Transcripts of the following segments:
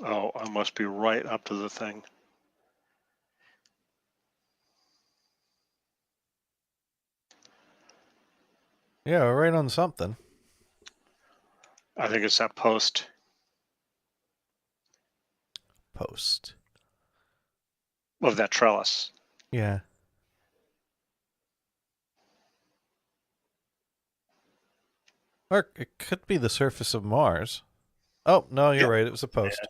Oh, I must be right up to the thing. Yeah, we're right on something. I think it's that post. Post. Of that trellis. Yeah. Or it could be the surface of Mars. Oh, no, you're Yeah. right. It was a post.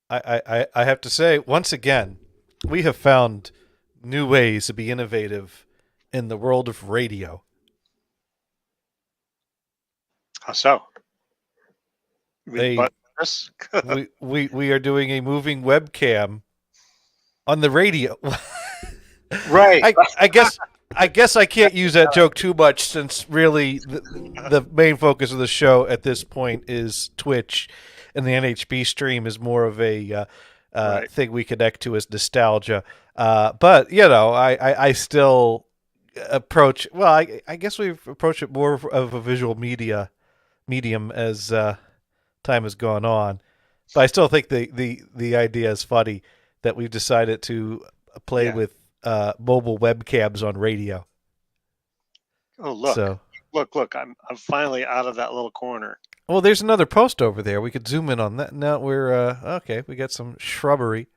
I have to say, once again, we have found new ways to be innovative in the world of radio. How so? You mean They butt this? we are doing a moving webcam on the radio. Right. I guess I can't use that joke too much since really the main focus of the show at this point is Twitch, and the NHB stream is more of a Right. thing we connect to as nostalgia. But I still approach. Well, I guess we've approached it more of a visual medium as time has gone on. But I still think the idea is funny that we've decided to play Yeah. with mobile webcams on radio. Oh, look. So, Look. I'm finally out of that little corner. well, there's another post over there. We could zoom in on that. Now we're okay. We got some shrubbery.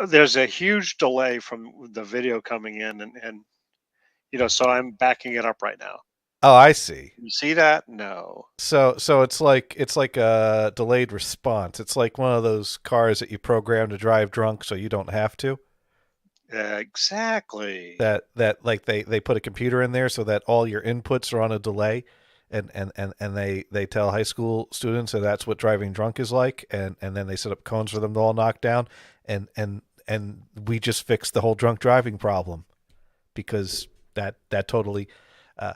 There's a huge delay from the video coming in, and so I'm backing it up right now. Oh, I see. You see that? No. So it's like a delayed response. It's like one of those cars that you program to drive drunk so you don't have to. Exactly. That like they put a computer in there so that all your inputs are on a delay, and they tell high school students that that's what driving drunk is like, and then they set up cones for them to all knock down, and we just fixed the whole drunk driving problem because that totally. Uh,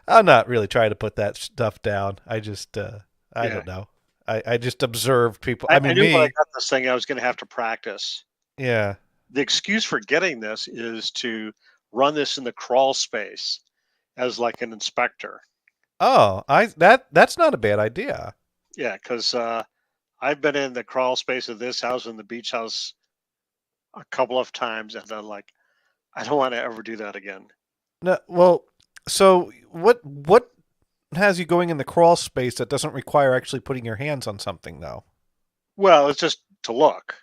I'm not really trying to put that stuff down. I just I Yeah. don't know. I just observed people. I, I I mean knew when I me. got this thing, I was going to have to practice. Yeah. The excuse for getting this is to run this in the crawl space as like an inspector. Oh, that's not a bad idea. Yeah, because I've been in the crawl space of this house and the beach house a couple of times, and I'm like, I don't want to ever do that again. No, well, so what has you going in the crawl space that doesn't require actually putting your hands on something though? Well, it's just to look.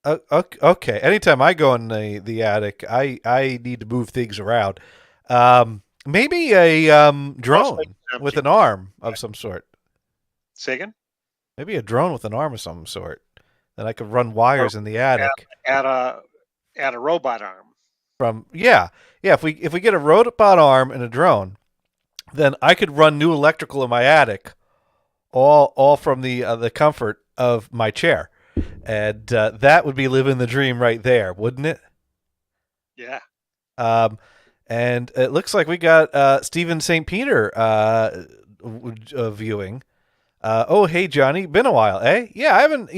Okay. Anytime I go in the attic, I need to move things around. Maybe a Crawl space drone is with empty. an arm of some sort. Say again? Maybe a drone with an arm of some sort. Then I could run Or wires in the attic add a robot arm. from yeah. If we get a robot arm and a drone, then I could run new electrical in my attic, all from the comfort of my chair, and that would be living the dream right there, wouldn't it? Yeah. Um, and it looks like we got Stephen St. Peter viewing. Oh, hey Johnny, been a while, eh? Yeah, I haven't.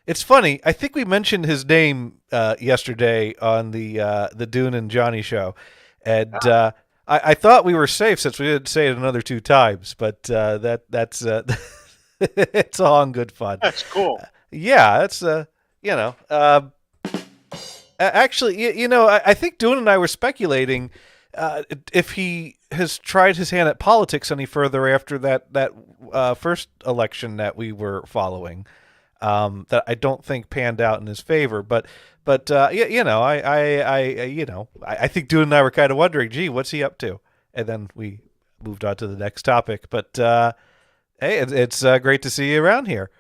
It's funny. I think we mentioned his name yesterday on the Dune and Johnny show, and I thought we were safe since we didn't say it another two times. But that's it's all in good fun. That's cool. Yeah, that's you know. Actually, I think Dune and I were speculating if he has tried his hand at politics any further after that first election that we were following. That I don't think panned out in his favor, but I think Dune and I were kind of wondering, gee, what's he up to? And then we moved on to the next topic. But hey, it's great to see you around here.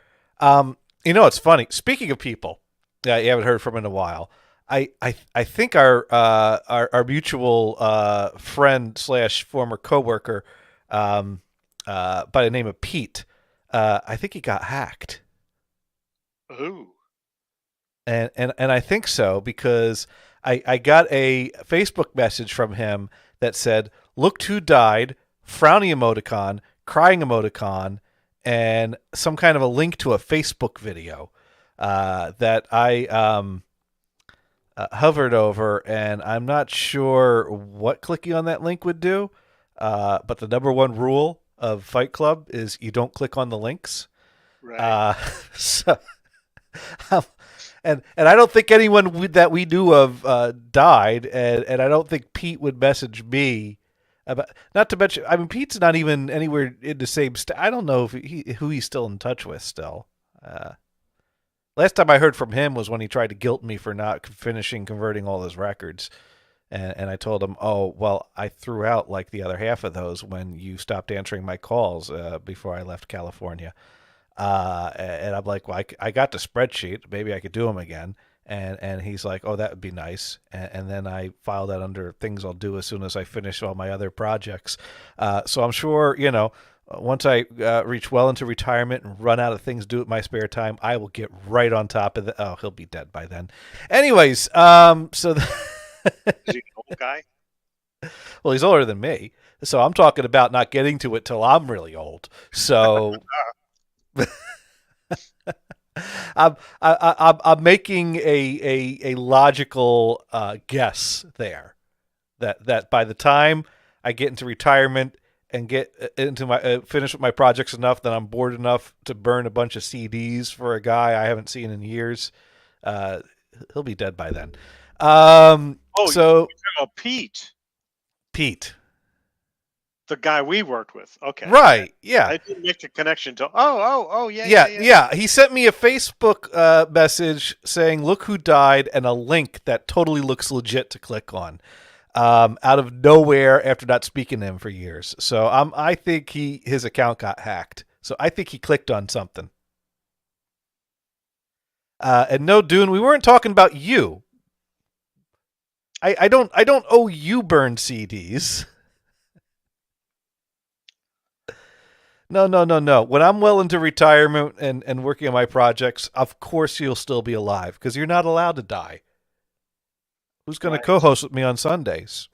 It's funny. Speaking of people you haven't heard from in a while, I think our mutual friend slash former coworker by the name of Pete, I think he got hacked. Ooh. And I think so because I got a Facebook message from him that said, "Looked who died," frowny emoticon, crying emoticon, and some kind of a link to a Facebook video that I hovered over, and I'm not sure what clicking on that link would do. But the number one rule of Fight Club is you don't click on the links. Right. Uh, so, um, and I don't think anyone that we knew of died, and I don't think Pete would message me about. Not to mention, I mean, Pete's not even anywhere in the same. I don't know if who he's still in touch with still. Last time I heard from him was when he tried to guilt me for not finishing converting all his records. And I told him, oh, well, I threw out like the other half of those when you stopped answering my calls before I left California. And I'm like, well, I got the spreadsheet. Maybe I could do them again. And he's like, oh, that would be nice. And then I filed that under things I'll do as soon as I finish all my other projects. So I'm sure, once I reach well into retirement and run out of things to do with my spare time, I will get right on top of it. Oh, he'll be dead by then. Anyways, so Is he an old guy? well, he's older than me, so I'm talking about not getting to it till I'm really old. So I'm making a logical guess there that by the time I get into retirement and get into my finish with my projects enough that I'm bored enough to burn a bunch of CDs for a guy I haven't seen in years, uh, he'll be dead by then. Oh, So Pete, Pete, the guy we worked with. Okay. right? Yeah. I didn't make the connection to. Oh, yeah, Yeah, yeah. yeah. He sent me a Facebook message saying, "Look who died," and a link that totally looks legit to click on, out of nowhere after not speaking to him for years. So I think his account got hacked. So I think he clicked on something. And no, Dune, we weren't talking about you. I don't owe you burned CDs. No, no, no, no. When I'm well into retirement and working on my projects, of course you'll still be alive because you're not allowed to die. Who's going Right. to co-host with me on Sundays?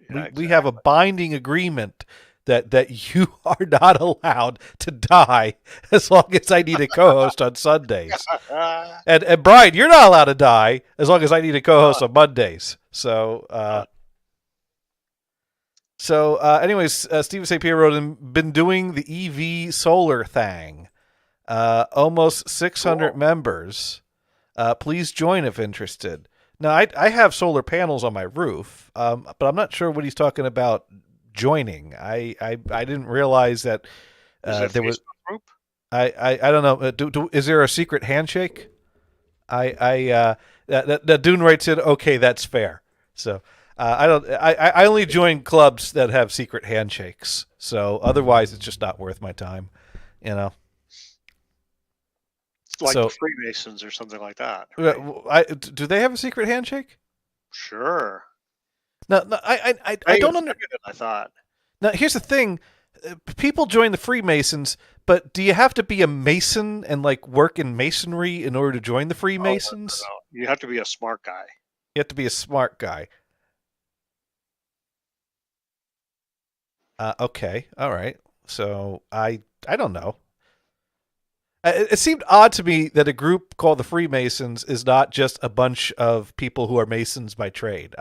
Yeah, We have a binding agreement that you are not allowed to die as long as I need a co-host on Sundays. And Brian, you're not allowed to die as long as I need a co-host on Mondays. Anyways, Steven St. Pierre wrote in, been doing the EV solar thing. Almost 600 Cool. members. Please join if interested. Now, I have solar panels on my roof, but I'm not sure what he's talking about joining. I didn't realize that Is it there a was. Facebook group? I don't know. Is there a secret handshake? That Dune writes in. Okay, that's fair. So I only join clubs that have secret handshakes. So otherwise, it's just not worth my time. You know. It's like So the Freemasons or something like that. Right? do they have a secret handshake? Sure. No, I don't understand. I thought. Now, here's the thing: people join the Freemasons, but do you have to be a Mason and like work in masonry in order to join the Oh, Freemasons? no. You have to be a smart guy. You have to be a smart guy. Okay, all right. So I don't know. It seemed odd to me that a group called the Freemasons is not just a bunch of people who are Masons by trade.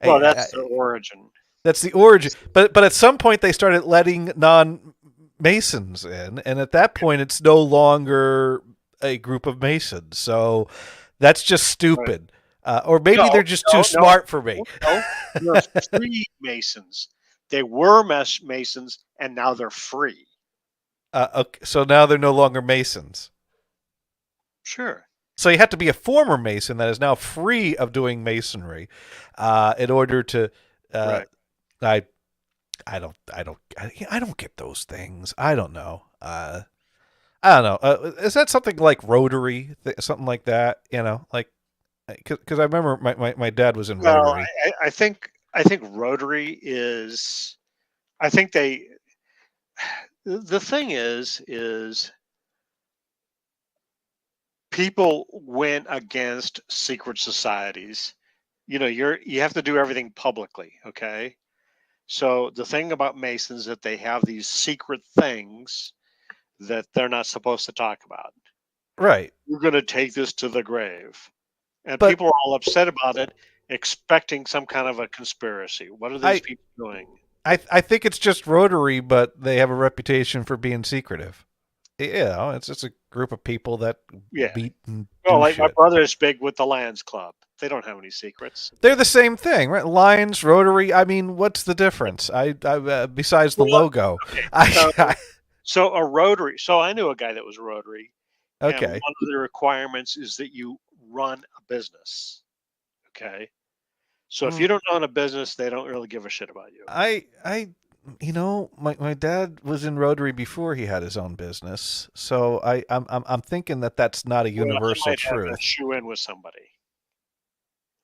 Well, that's the origin. That's the origin. But at some point they started letting non-Masons in, and at that point it's no longer a group of Masons. So that's just stupid. Or maybe they're just too smart for me. No, they're Freemasons. They were Masons, and now they're free. Okay, so now they're no longer Masons. Sure. So you have to be a former Mason that is now free of doing Masonry, in order to. Right. I don't get those things. I don't know. I don't know. Is that something like Rotary, something like that? Like because I remember my dad was in Rotary. I think Rotary is. I think they. The thing is people went against secret societies. You have to do everything publicly, okay? So the thing about Masons is that they have these secret things that they're not supposed to talk about. Right. You're going to take this to the grave. And But people are all upset about it, expecting some kind of a conspiracy. What are these I people doing? I think it's just Rotary, but they have a reputation for being secretive. It's just a group of people that Yeah. meet and Well, do like my shit. brother is big with the Lions Club. They don't have any secrets. They're the same thing, right? Lions, Rotary. I mean, what's the difference? Besides the Well, logo, okay. I, I So a Rotary. So I knew a guy that was Rotary, and one okay. of the requirements is that you run a business. Okay. So if Mm, you don't own a business, they don't really give a shit about you. I, my dad was in Rotary before he had his own business, so I'm thinking that that's not a Well, I universal might have to truth. shoe in with somebody.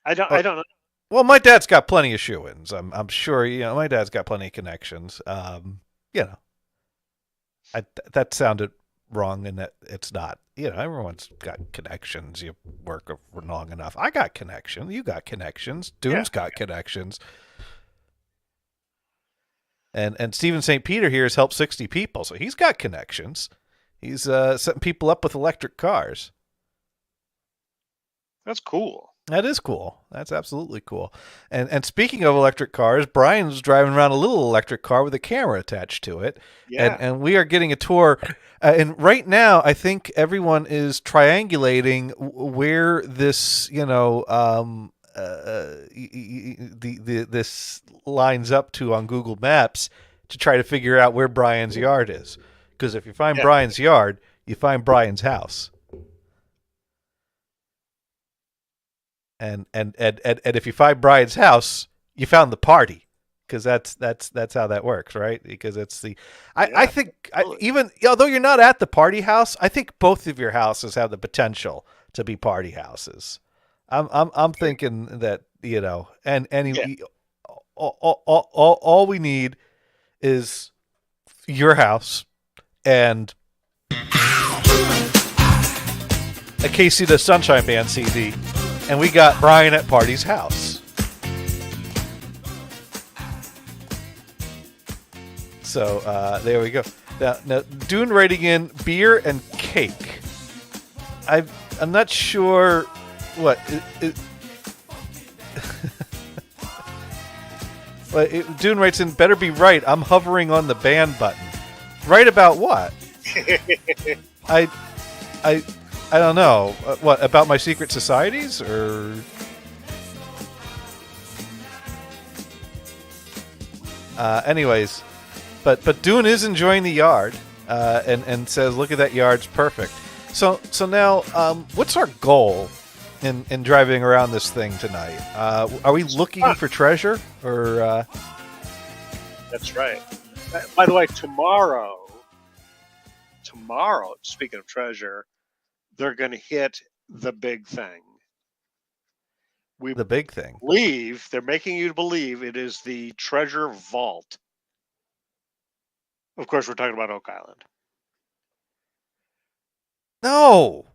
I don't. Oh, I don't know. well, my dad's got plenty of shoe-ins. I'm sure. My dad's got plenty of connections. You know, that sounded wrong, and that it's not. Everyone's got connections. You work long enough. I got connections. You got connections. Yeah. Dune's got connections. And Stephen St. Peter here has helped 60 people, so he's got connections. He's setting people up with electric cars. That's cool. That is cool. That's absolutely cool. And speaking of electric cars, Brian's driving around a little electric car with a camera attached to it, and Yeah. and we are getting a tour. And right now, I think everyone is triangulating where this, this lines up to on Google Maps to try to figure out where Brian's yard is. Because if you find Yeah. Brian's yard, you find Brian's house. And if you find Brian's house, you found the party, because that's how that works, right? Because it's the I Yeah. think Totally. even although you're not at the party house, I think both of your houses have the potential to be party houses. I'm thinking that and Yeah. all we need is your house and a Casey the Sunshine Band CD, and we got Brian at Party's house. So there we go. Now, Dune writing in beer and cake. I'm not sure what. Dune writes in, better be right. I'm hovering on the ban button. Right about what? I, I, I don't know. What about my secret societies or? Anyways, but Dune is enjoying the yard, and says, "Look at that yard's perfect." So now, what's our goal in driving around this thing tonight? Are we looking for treasure or? That's right. By the way, tomorrow, speaking of treasure, they're going to hit the big thing. We The big thing. believe they're making you believe it is the treasure vault. Of course, we're talking about Oak Island. No.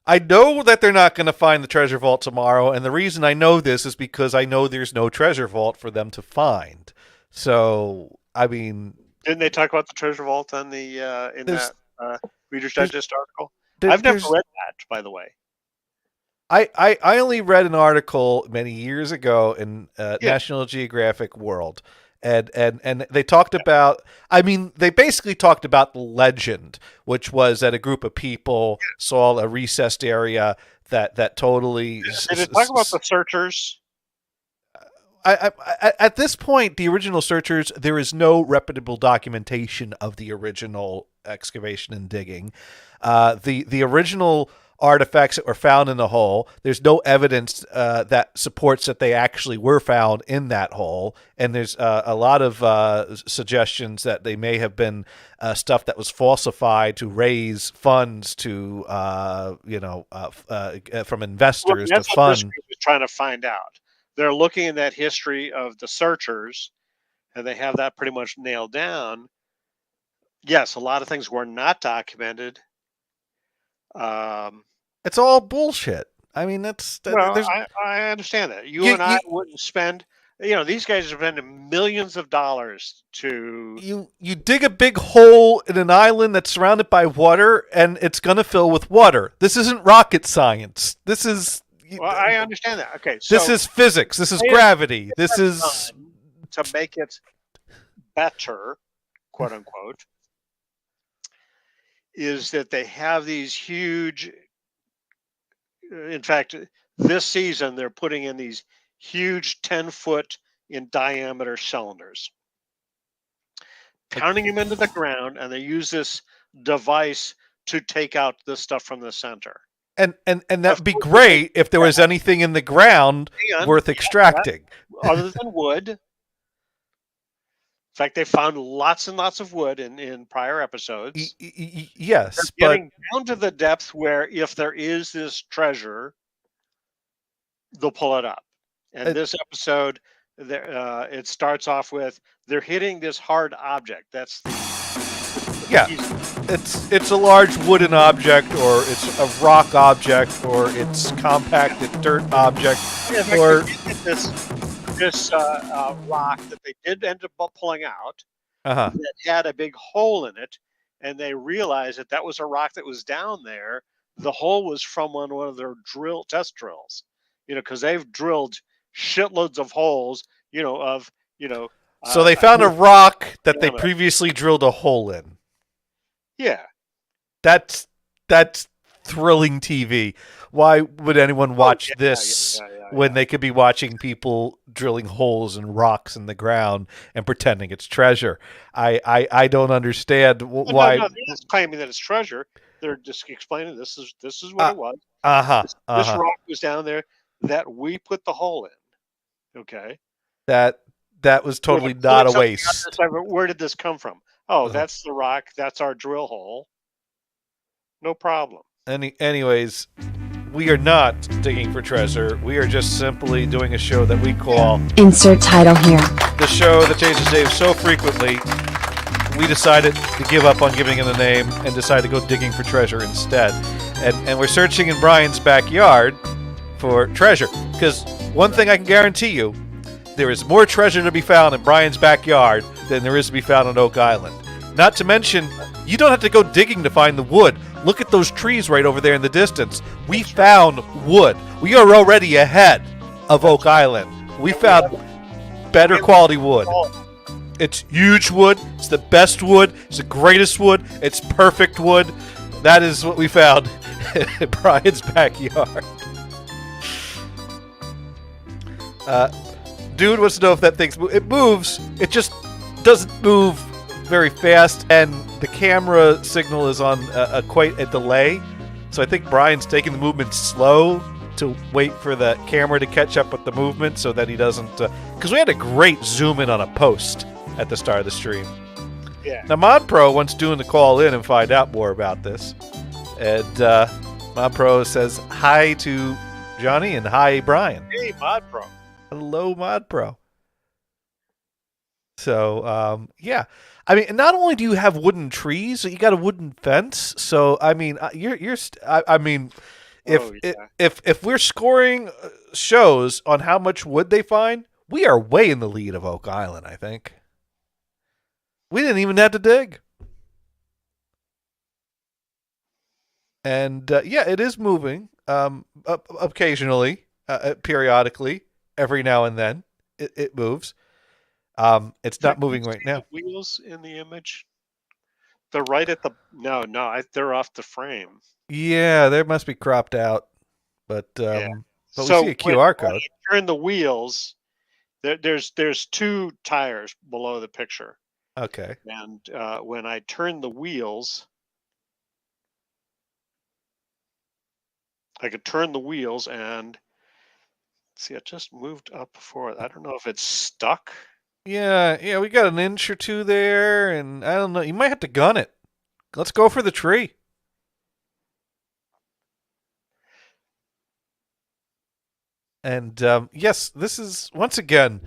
I know that they're not going to find the treasure vault tomorrow, and the reason I know this is because I know there's no treasure vault for them to find. So, I mean, Didn't they talk about the treasure vault on the in there's that Reader's there's Digest article? I've never there's read that, by the way. I only read an article many years ago in Yeah, National Geographic World, and they talked about. I mean, they basically talked about the legend, which was that a group of people saw a recessed area that totally. did it talk about the searchers? At this point, the original searchers, there is no reputable documentation of the original excavation and digging. The original artifacts that were found in the hole, there's no evidence that supports that they actually were found in that hole, and there's a lot of suggestions that they may have been stuff that was falsified to raise funds to from Well, investors to that's what this fund. group is trying to find out. They're looking at that history of the searchers, and they have that pretty much nailed down. Yes, a lot of things were not documented. Um, It's all bullshit. I mean, well, there's I understand that. You you and I you wouldn't spend These guys are spending millions of dollars to. You dig a big hole in an island that's surrounded by water, and it's going to fill with water. This isn't rocket science. Well, I understand that. Okay, This so is physics. This is they have gravity. This is done to make it better, quote unquote, is that they have these huge. In fact, this season they're putting in these huge 10-foot in diameter cylinders, pounding them into the ground, and they use this device to take out the stuff from the center. and Of that'd be course, great if there was anything in the ground and worth extracting. other than wood. In fact, they found lots and lots of wood in prior episodes. Yes, They're but getting down to the depth where if there is this treasure, they'll pull it up. And this episode, it starts off with they're hitting this hard object. That's yeah, it's a large wooden object, or it's a rock object, or it's compacted dirt object, in fact, or they did hit this rock that they did end up pulling out uh-huh. that had a big hole in it, and they realized that that was a rock that was down there. The hole was from one of their test drills, because they've drilled shitloads of holes, of So they a found a good rock that they diameter. previously drilled a hole in. Yeah, That's thrilling TV. Why would anyone watch yeah, this yeah, yeah, yeah, when yeah. they could be watching people drilling holes and rocks in the ground and pretending it's treasure? I don't understand Well, no, why. no, they're not claiming that it's treasure. They're just explaining this is what Uh it was. huh. This rock was down there that we put the hole in. Okay. That was We're totally pulling not a something out of waste. this river. Where did this come from? Oh, Uh-huh. that's the rock. That's our drill hole. No problem. Anyways, we are not digging for treasure. We are just simply doing a show that we call Insert title here. the show that changes names so frequently. We decided to give up on giving it a name and decided to go digging for treasure instead. And we're searching in Brian's backyard for treasure. Because one thing I can guarantee you, there is more treasure to be found in Brian's backyard than there is to be found on Oak Island. Not to mention, you don't have to go digging to find the wood. Look at those trees right over there in the distance. We found wood. We are already ahead of Oak Island. We found better quality wood. It's huge wood. It's the best wood. It's the greatest wood. It's perfect wood. That is what we found in Brian's backyard. Dude wants to know if that thing it moves. It just doesn't move very fast, and the camera signal is on quite a delay. So I think Brian's taking the movement slow to wait for the camera to catch up with the movement, so that he doesn't. Because we had a great zoom in on a post at the start of the stream. Yeah. Now Mod Pro wants doing the call in and find out more about this, and Mod Pro says hi to Johnny and hi Brian. Hey, Mod Pro. Hello, Mod Pro. So, yeah. I mean, not only do you have wooden trees, you got a wooden fence. So, I mean, I mean, Oh, yeah. if we're scoring shows on how much wood they find, we are way in the lead of Oak Island. I think we didn't even have to dig, and yeah, it is moving. Occasionally, periodically, every now and then, it moves. It's not moving right now. The wheels in the image. They're right at the no. They're off the frame. Yeah, they must be cropped out, but Yeah. but So we see a QR when code. you turn the wheels, there's two tires below the picture, Okay. and when I turn the wheels, I could turn the wheels and see. It just moved up before. I don't know if it's stuck. Yeah, we got an inch or two there, and I don't know. You might have to gun it. Let's go for the tree. And yes, this is once again.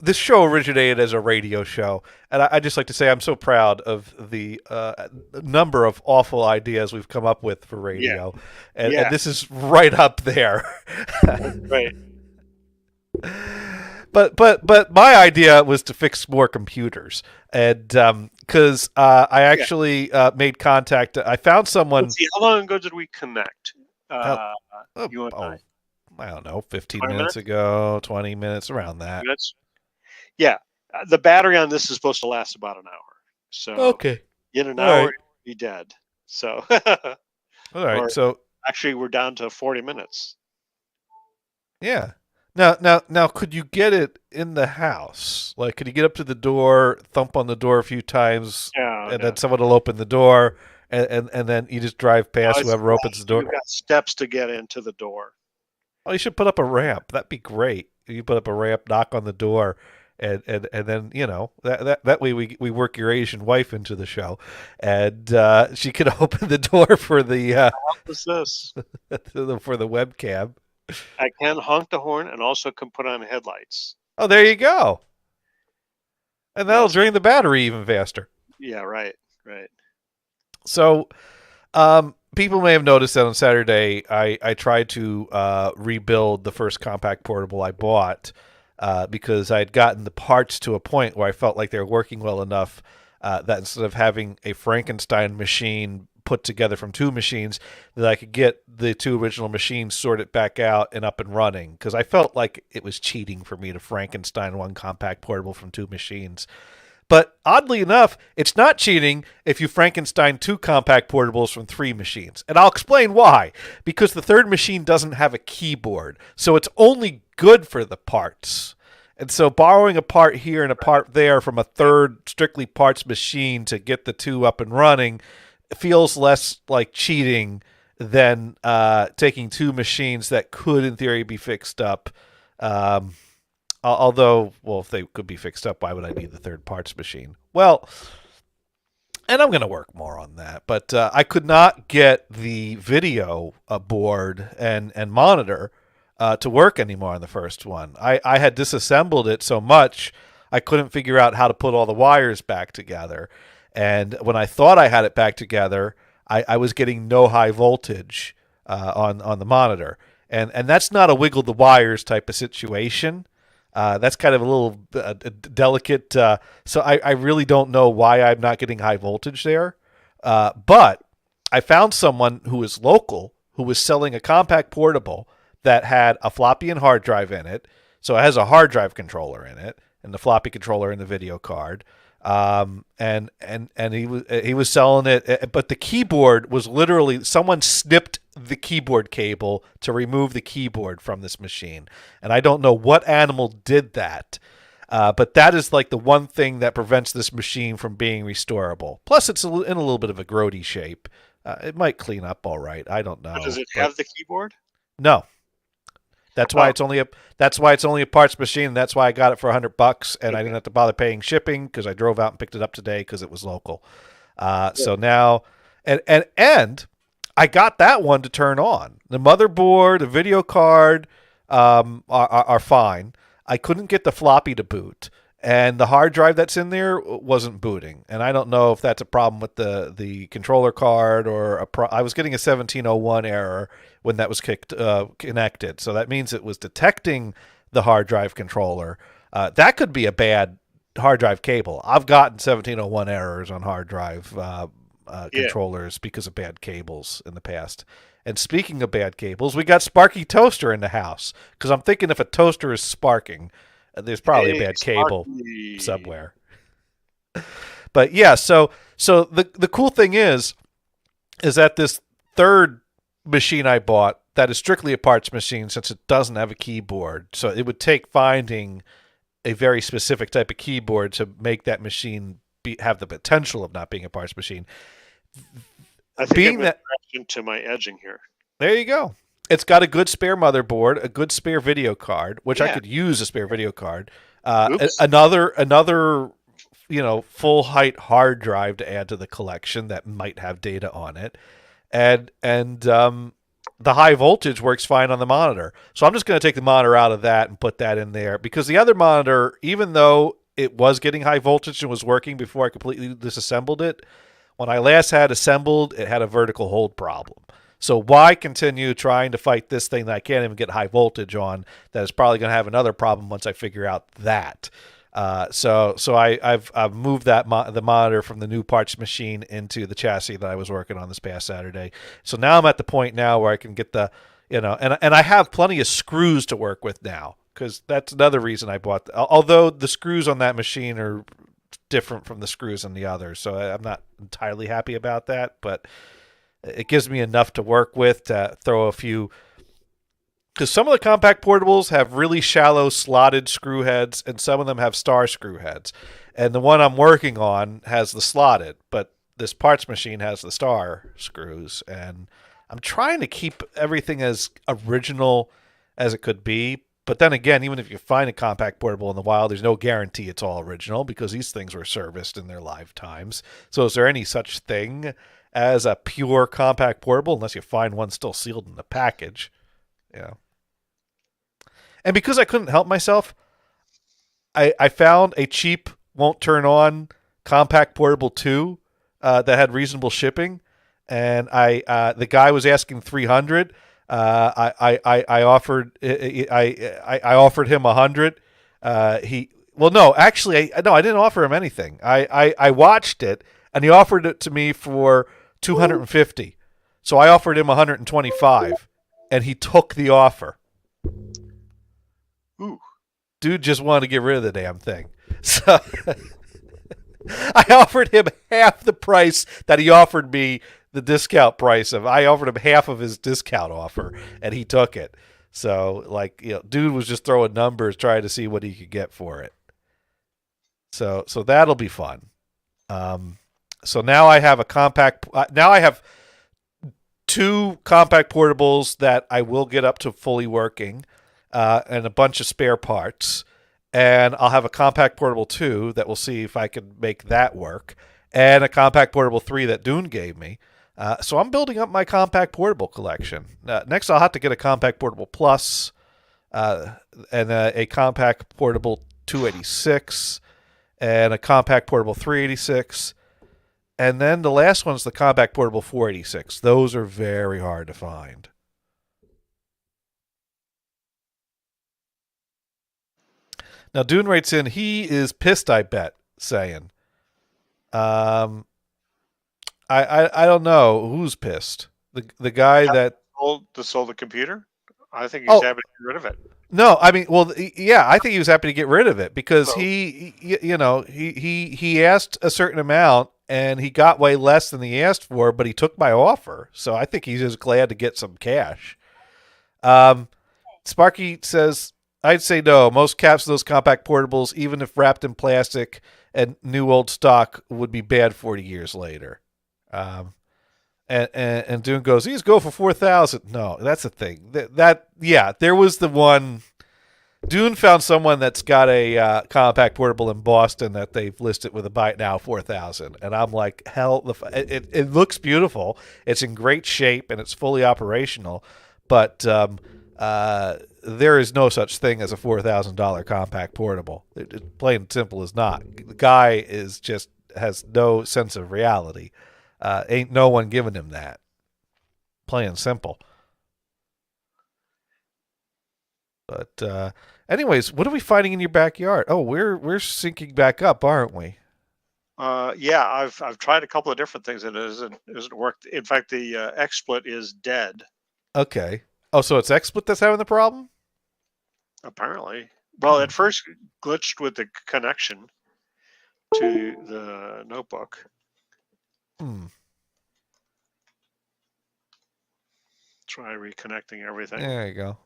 This show originated as a radio show, and I just like to say I'm so proud of the number of awful ideas we've come up with for radio, and Yeah. this is right up there. Right. But my idea was to fix more computers, and because I Yeah. actually made contact. I found Let's someone. see. How long ago did we connect? Oh, Uh, you and I. I don't know, 15 minutes 20 minutes? ago, 20 minutes around 20 that. minutes? Yeah. The battery on this is supposed to last about an hour. So Okay. in an All hour, right. it'll be dead. So, All right. or So actually, we're down to 40 minutes. yeah. Now, could you get it in the house? Like, could you get up to the door, thump on the door a few times, Yeah, and yeah. then someone will open the door, and then you just drive past It's whoever opens the door? You've got steps to get into the door. Oh, you should put up a ramp. That'd be great. You put up a ramp, knock on the door, and then that way we work your Asian wife into the show, and she could open the door for the What's this? for the webcam. I can honk the horn and also can put on headlights. Oh, there you go, and Now, that'll drain the battery even faster. yeah, right, right. So, people may have noticed that on Saturday I tried to rebuild the first compact portable I bought because I had gotten the parts to a point where I felt like they were working well enough that instead of having a Frankenstein machine put together from two machines, that I could get the two original machines sorted back out and up and running, because I felt like it was cheating for me to Frankenstein one compact portable from two machines. But oddly enough, it's not cheating if you Frankenstein two compact portables from three machines. And I'll explain why. Because the third machine doesn't have a keyboard, so it's only good for the parts. And so borrowing a part here and a part there from a third strictly parts machine to get the two up and running feels less like cheating than taking two machines that could, in theory, be fixed up. Although, well, if they could be fixed up, why would I need the third parts machine? Well, and I'm going to work more on that. But I could not get the video board and monitor to work anymore on the first one. I had disassembled it so much I couldn't figure out how to put all the wires back together. And when I thought I had it back together, I was getting no high voltage on the monitor. And that's not a wiggle the wires type of situation. That's kind of a little delicate. So I really don't know why I'm not getting high voltage there. But I found someone who is local who was selling a compact portable that had a floppy and hard drive in it. So it has a hard drive controller in it and the floppy controller in the video card. And he was selling it, but the keyboard was literally someone snipped the keyboard cable to remove the keyboard from this machine, and I don't know what animal did that. But that is like the one thing that prevents this machine from being restorable. Plus, it's in a little bit of a grody shape. It might clean up all right. I don't But know. does it But have the keyboard? no, that's why Oh, it's only a parts machine. And that's why I got it for $100, and I didn't have to bother paying shipping because I drove out and picked it up today because it was local. yeah. So now, and I got that one to turn on. The motherboard, the video card are fine. I couldn't get the floppy to boot, and the hard drive that's in there wasn't booting. And I don't know if that's a problem with the controller card or I was getting a 1701 error when that was connected. So that means it was detecting the hard drive controller. That could be a bad hard drive cable. I've gotten 1701 errors on hard drive Yeah. controllers because of bad cables in the past. And speaking of bad cables, we got Sparky Toaster in the house because I'm thinking if a toaster is sparking, there's probably a Hey, bad cable Sparky. somewhere. But yeah, so the cool thing is that this third machine I bought that is strictly a parts machine since it doesn't have a keyboard. So it would take finding a very specific type of keyboard to make that machine have the potential of not being a parts machine. I think Being I'm that to my edging here. There you go. It's got a good spare motherboard, a good spare video card, which I Yeah. could use a spare video card. Oops. Another full height hard drive to add to the collection that might have data on it, and the high voltage works fine on the monitor. So I'm just going to take the monitor out of that and put that in there because the other monitor, even though it was getting high voltage and was working before I completely disassembled it, when I last had assembled, it had a vertical hold problem. So why continue trying to fight this thing that I can't even get high voltage on? That is probably going to have another problem once I figure out that. I've moved the monitor from the new parts machine into the chassis that I was working on this past Saturday. So now I'm at the point now where I can get the, and I have plenty of screws to work with now, because that's another reason I bought. Although the screws on that machine are different from the screws on the other, so I'm not entirely happy about that. But it gives me enough to work with to throw a few, because some of the compact portables have really shallow slotted screw heads and some of them have star screw heads, and the one I'm working on has the slotted, but this parts machine has the star screws, and I'm trying to keep everything as original as it could be. But then again, even if you find a compact portable in the wild, there's no guarantee it's all original, because these things were serviced in their lifetimes. So is there any such thing as a pure compact portable unless you find one still sealed in the package? Yeah. And because I couldn't help myself, I found a cheap, won't turn on compact portable 2 that had reasonable shipping, and the guy was asking 300. I offered him 100. I didn't offer him anything. I watched it, and he offered it to me for 250. So I offered him 125, and he took the offer. Ooh. Dude just wanted to get rid of the damn thing. So I offered him half the price that he offered me the discount price of. I offered him half of his discount offer, and he took it. So, dude was just throwing numbers trying to see what he could get for it. So that'll be fun. So now I have now I have 2 compact portables that I will get up to fully working, and a bunch of spare parts. And I'll have a compact portable 2 that we'll see if I can make that work, and a compact portable 3 that Dune gave me. So I'm building up my compact portable collection. Next, I'll have to get a compact portable plus, and a compact portable 286, and a compact portable 386. And then the last one's the compact portable 486. Those are very hard to find. Now, Dune writes in, he is pissed, I bet, saying, I don't know who's pissed. The guy that sold the computer? I think he's oh happy to get rid of it. no, I mean, well, yeah, I think he was happy to get rid of it because he asked a certain amount and he got way less than he asked for, but he took my offer, so I think he's just glad to get some cash. Sparky says, I'd say no. Most caps of those compact portables, even if wrapped in plastic and new old stock, would be bad 40 years later. And Dune goes, these go for 4,000. No, that's the thing. There was the one. Dune found someone that's got a compact portable in Boston that they've listed with a buy it now 4,000, and I'm like, hell, it looks beautiful. It's in great shape and it's fully operational, but there is no such thing as a $4,000 compact portable. It plain and simple is not. The guy has no sense of reality. Ain't no one giving him that. Plain and simple. But anyways, what are we finding in your backyard? Oh, we're syncing back up, aren't we? Yeah, I've tried a couple of different things and it isn't worked. In fact, the XSplit is dead. Okay. Oh, so it's XSplit that's having the problem? Apparently. Well, at first glitched with the connection to the notebook. Try reconnecting everything. There you go.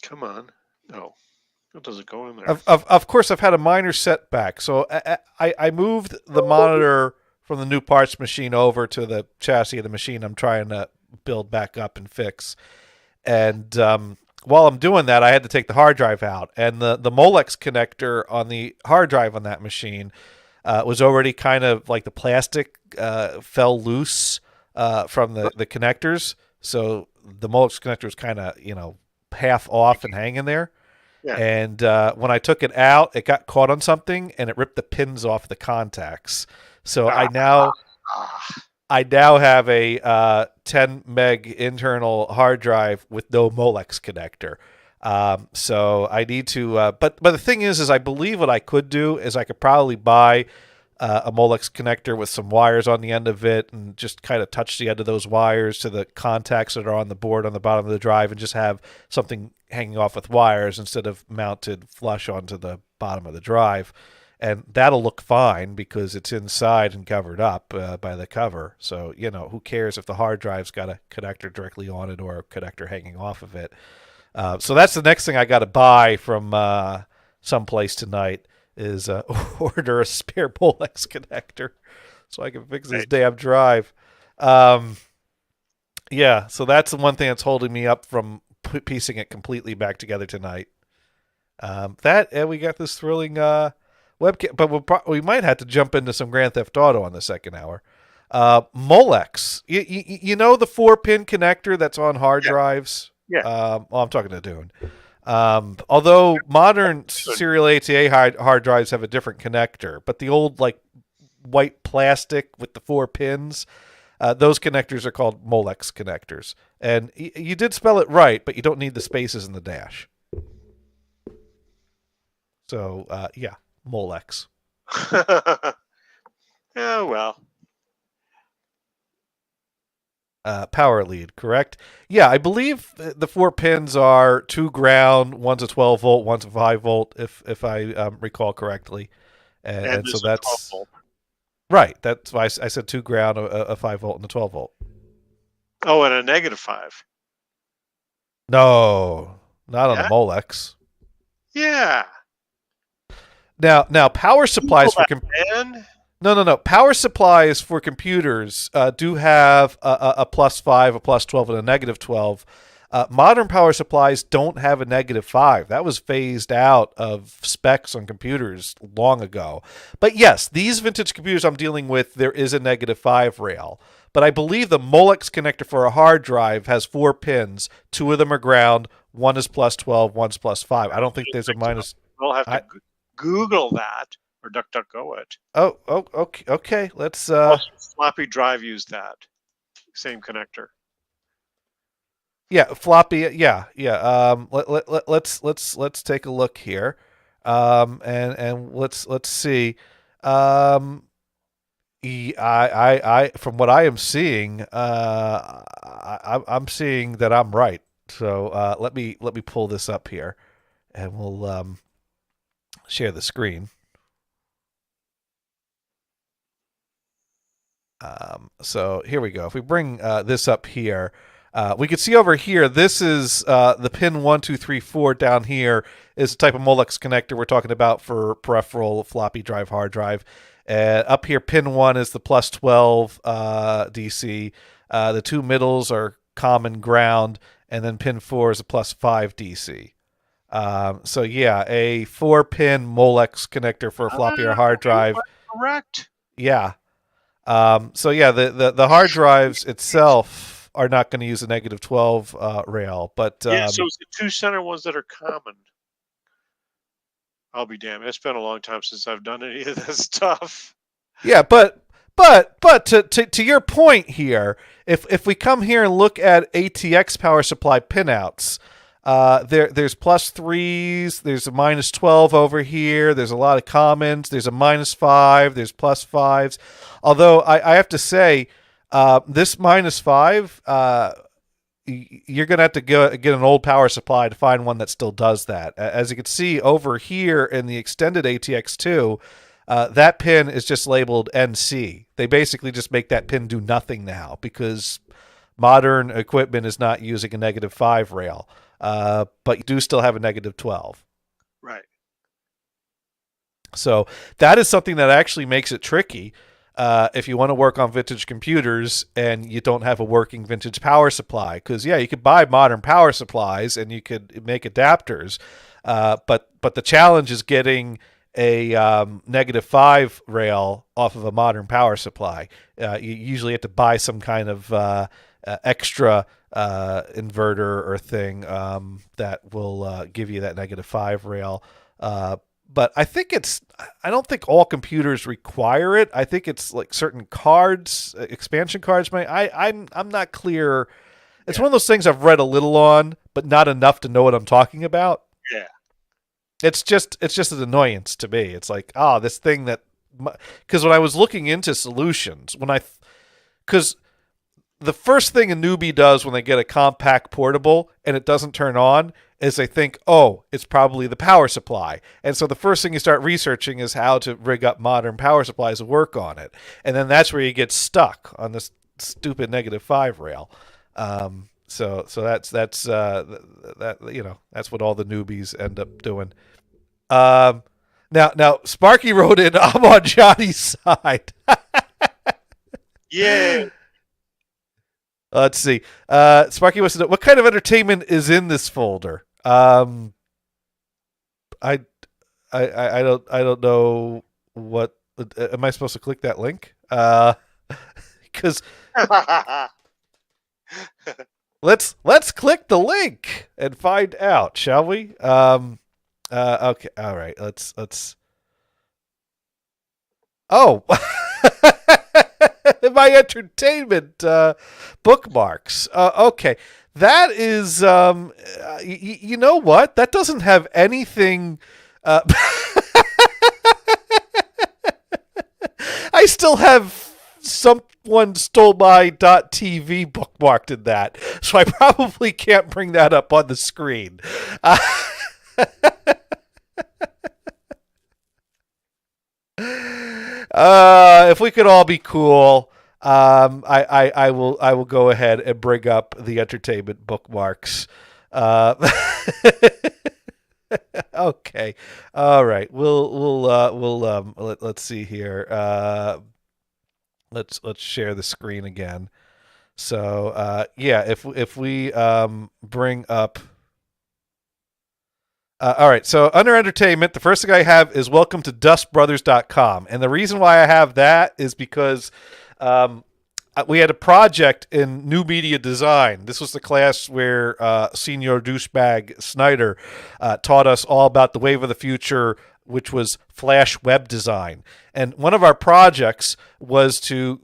Come on. No. It doesn't go in there. Of course, I've had a minor setback. So I moved the monitor from the new parts machine over to the chassis of the machine I'm trying to build back up and fix. And while I'm doing that, I had to take the hard drive out. And the Molex connector on the hard drive on that machine was already kind of like the plastic fell loose from the connectors. So the Molex connector was kind of, half off and hanging there. Yeah. And when I took it out, it got caught on something and it ripped the pins off the contacts. So Ah, ah. I now have a 10 meg internal hard drive with no Molex connector. So I need to, but the thing is I believe what I could do is I could probably buy a Molex connector with some wires on the end of it and just kind of touch the end of those wires to the contacts that are on the board on the bottom of the drive and just have something hanging off with wires instead of mounted flush onto the bottom of the drive. And that'll look fine because it's inside and covered up by the cover. So, who cares if the hard drive's got a connector directly on it or a connector hanging off of it. So that's the next thing I got to buy from someplace tonight is order a spare Molex connector so I can fix this Right. damn drive. Um, yeah, so that's the one thing that's holding me up from piecing it completely back together tonight. And we got this thrilling webcam, but we might have to jump into some Grand Theft Auto on the second hour. Molex, you know the 4-pin connector that's on hard Yeah. drives. Yeah. Well, I'm talking to Dune. Although modern Good. serial ATA hard drives have a different connector, but the old like white plastic with the 4 pins, those connectors are called Molex connectors. And you did spell it right, but you don't need the spaces in the dash. So yeah, Molex. Oh well. Power lead, correct? Yeah, I believe the 4 pins are 2 ground, one's a 12 volt, one's a 5 volt, if I recall correctly. And And so this is 12 that's volt. right. That's why I said 2 ground, a 5 volt, and a 12 volt. Oh, and a -5. No, not on the Yeah. Molex. Yeah. Now power Google supplies for that, man. no. Power supplies for computers do have a +5, a +12, and a -12. Modern power supplies don't have a -5. That was phased out of specs on computers long ago. But yes, these vintage computers I'm dealing with, there is a -5 rail. But I believe the Molex connector for a hard drive has 4 pins. 2 of them are ground. One is +12, one's +5. I don't think there's a minus. We'll have to I, Google that or DuckDuckGo it. okay. Let's. Also, floppy drive used that same connector. Yeah, floppy. Yeah. Let's take a look here, and let's see. From what I am seeing, I'm seeing that I'm right. So let me pull this up here, and we'll share the screen. So here we go. If we bring this up here, we can see over here, this is the pin 1, 2, 3, 4 down here is the type of Molex connector we're talking about for peripheral floppy drive, hard drive. Up here, pin 1 is the +12 DC. The 2 middles are common ground, and then pin 4 is a +5 DC. So yeah, a 4-pin Molex connector for a floppy or hard You drive. are correct. Yeah. So yeah, the hard drives itself are not going to use a -12 rail, but Yeah, so it's the 2 center ones that are common. I'll be damned. It's been a long time since I've done any of this stuff. yeah, but to your point here, if we come here and look at ATX power supply pinouts, there's +3s, there's a -12 over here, there's a lot of commons, there's a -5, there's +5s. Although I have to say, this -5, you're going to have to get an old power supply to find one that still does that. As you can see over here in the extended ATX2, that pin is just labeled NC. They basically just make that pin do nothing now because modern equipment is not using a -5 rail. But you do still have a -12. Right. So that is something that actually makes it tricky if you want to work on vintage computers and you don't have a working vintage power supply. Because yeah, you could buy modern power supplies and you could make adapters, but the challenge is getting a -5 rail off of a modern power supply. You usually have to buy some kind of extra inverter or thing that will give you that -5 rail. But I think I don't think all computers require it. I think it's like certain cards, expansion cards may. I'm not clear. It's Yeah. one of those things I've read a little on, but not enough to know what I'm talking about. Yeah. It's just an annoyance to me. It's like, oh, this thing that, because when I was looking into solutions, because the first thing a newbie does when they get a compact portable and it doesn't turn on is they think, oh, it's probably the power supply. And so the first thing you start researching is how to rig up modern power supplies to work on it. And then that's where you get stuck on this stupid -5 rail. So that that's what all the newbies end up doing. Now Sparky wrote in, I'm on Johnny's side. Yeah. Let's see. Sparky wants to know what kind of entertainment is in this folder. I don't know what. Am I supposed to click that link? Because let's click the link and find out, shall we? Okay. All right. Let's. Oh. My entertainment bookmarks. Okay, that is. You know what? That doesn't have anything. I still have someone stole my .tv bookmarked in that, so I probably can't bring that up on the screen. If we could all be cool, I will go ahead and bring up the entertainment bookmarks. Okay, all right. Let's see here. Let's share the screen again. So yeah, if we bring up. All right, so under entertainment, the first thing I have is welcome to dustbrothers.com. And the reason why I have that is because we had a project in new media design. This was the class where Senior Douchebag Snyder taught us all about the wave of the future, which was Flash web design. And one of our projects was to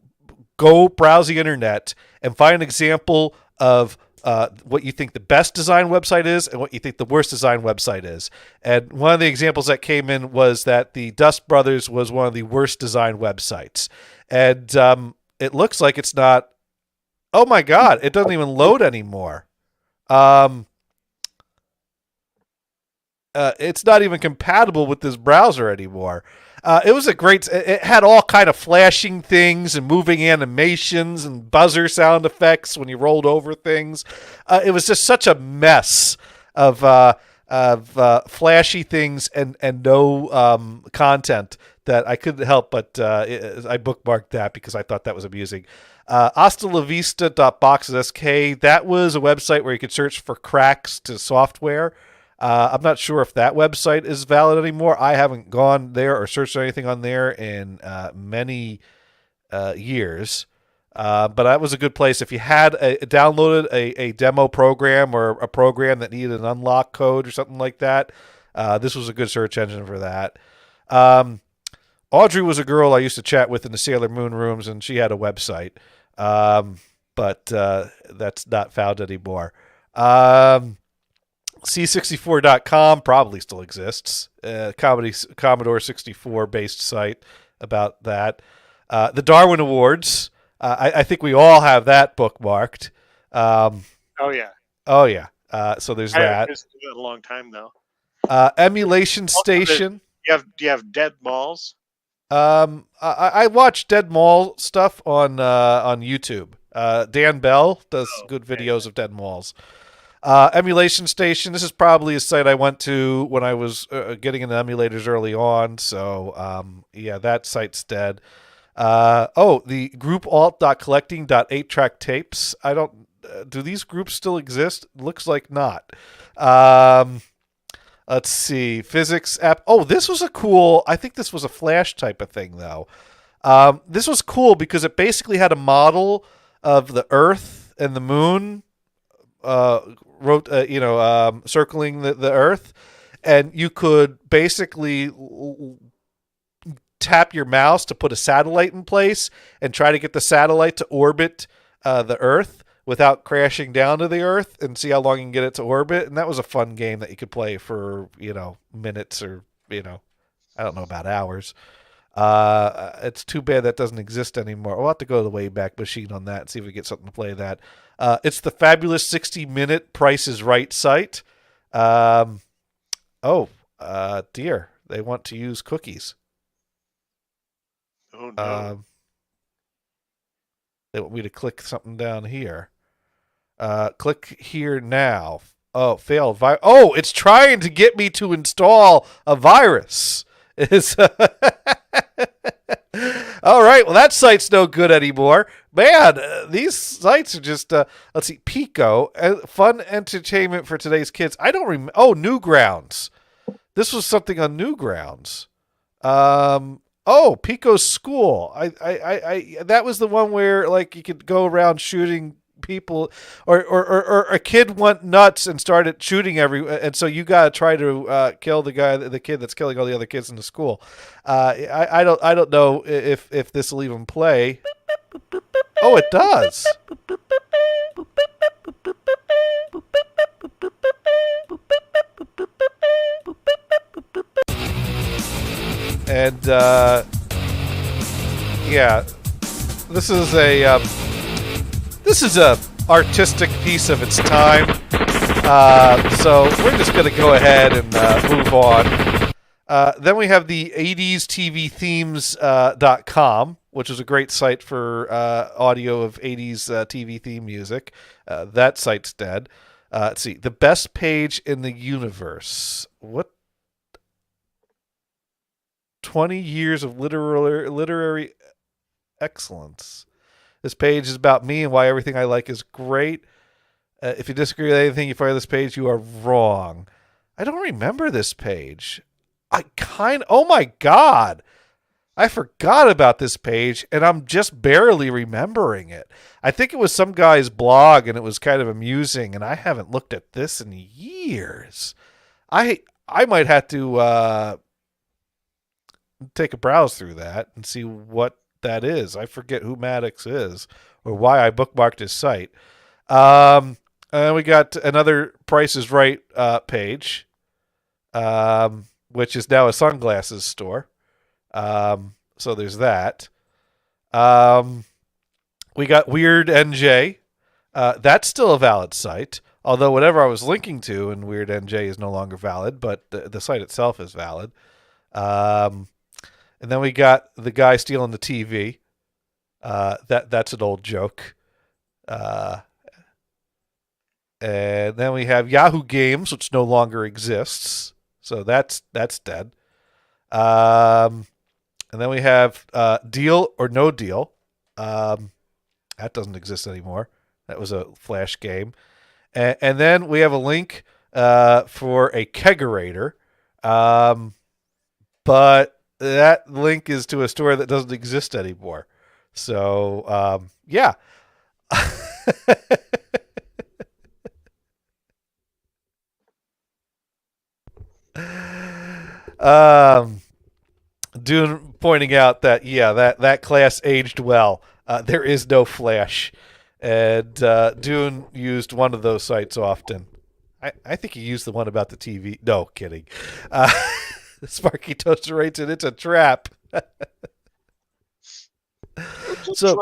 go browse the internet and find an example of what you think the best design website is and what you think the worst design website is. And one of the examples that came in was that the Dust Brothers was one of the worst design websites. And it looks like it's not. Oh my God, it doesn't even load anymore. It's not even compatible with this browser anymore. It was a great. It had all kind of flashing things and moving animations and buzzer sound effects when you rolled over things. It was just such a mess of flashy things and no content that I couldn't help but I bookmarked that because I thought that was amusing. Hasta that was a website where you could search for cracks to software. I'm not sure if that website is valid anymore. I haven't gone there or searched anything on there in many years. But that was a good place. If you had downloaded a demo program or a program that needed an unlock code or something like that, this was a good search engine for that. Audrey was a girl I used to chat with in the Sailor Moon rooms, and she had a website. But that's not found anymore. C64.com probably still exists. Commodore 64 based site about that. The Darwin Awards. I think we all have that bookmarked. Oh yeah. Oh yeah. So there's that. It's been a long time though. Emulation Station. Do you have Dead Malls? I watch Dead Mall stuff on YouTube. Dan Bell does good videos of Dead Malls. Emulation Station. This is probably a site I went to when I was getting into emulators early on. So, yeah, that site's dead. The group alt.collecting.8track tapes. I don't. Do these groups still exist? Looks like not. Let's see. Physics app. Oh, this was a cool. I think this was a Flash type of thing, though. This was cool because it basically had a model of the Earth and the Moon circling the Earth, and you could basically tap your mouse to put a satellite in place and try to get the satellite to orbit the Earth without crashing down to the Earth, and see how long you can get it to orbit. And that was a fun game that you could play for minutes, or I don't know about hours. It's too bad that doesn't exist anymore. We'll have to go to the Wayback Machine on that and see if we get something to play that. It's the fabulous 60-minute Price is Right site. Dear, they want to use cookies. Oh no. They want me to click something down here. Click here now. Oh, failed. It's trying to get me to install a virus. It's all right. Well, that site's no good anymore. Man, these sites are just. Let's see. Pico, fun entertainment for today's kids. I don't remember. Oh, Newgrounds. This was something on Newgrounds. Pico's School. I that was the one where like you could go around shooting people, or a kid went nuts and started shooting and so you got to try to kill the kid that's killing all the other kids in the school. I don't know if this will even play. Oh, it does. And yeah, this is a artistic piece of its time. So we're just going to go ahead and move on. Then we have the 80stvthemes.com, which is a great site for audio of 80s TV theme music. That site's dead. Let's see. The best page in the universe. What? 20 years of literary excellence. This page is about me and why everything I like is great. If you disagree with anything you find this page, you are wrong. I don't remember this page. Oh my God. I forgot about this page, and I'm just barely remembering it. I think it was some guy's blog, and it was kind of amusing, and I haven't looked at this in years. I might have to take a browse through that and see what that is. I forget who Maddox is or why I bookmarked his site. And we got another Price is Right page, which is now a sunglasses store. So there's that. We got Weird NJ. That's still a valid site, although whatever I was linking to in Weird NJ is no longer valid, but the site itself is valid. And then we got the guy stealing the TV. That's an old joke. And then we have Yahoo Games, which no longer exists, so that's dead. And then we have Deal or No Deal. That doesn't exist anymore. That was a Flash game. And then we have a link for a kegerator. But that link is to a store that doesn't exist anymore. So, yeah. Dune pointing out that, yeah, that class aged well. There is no Flash. And Dune used one of those sites often. I think he used the one about the TV. No, kidding. Sparky Toaster rates it. It's a trap. So,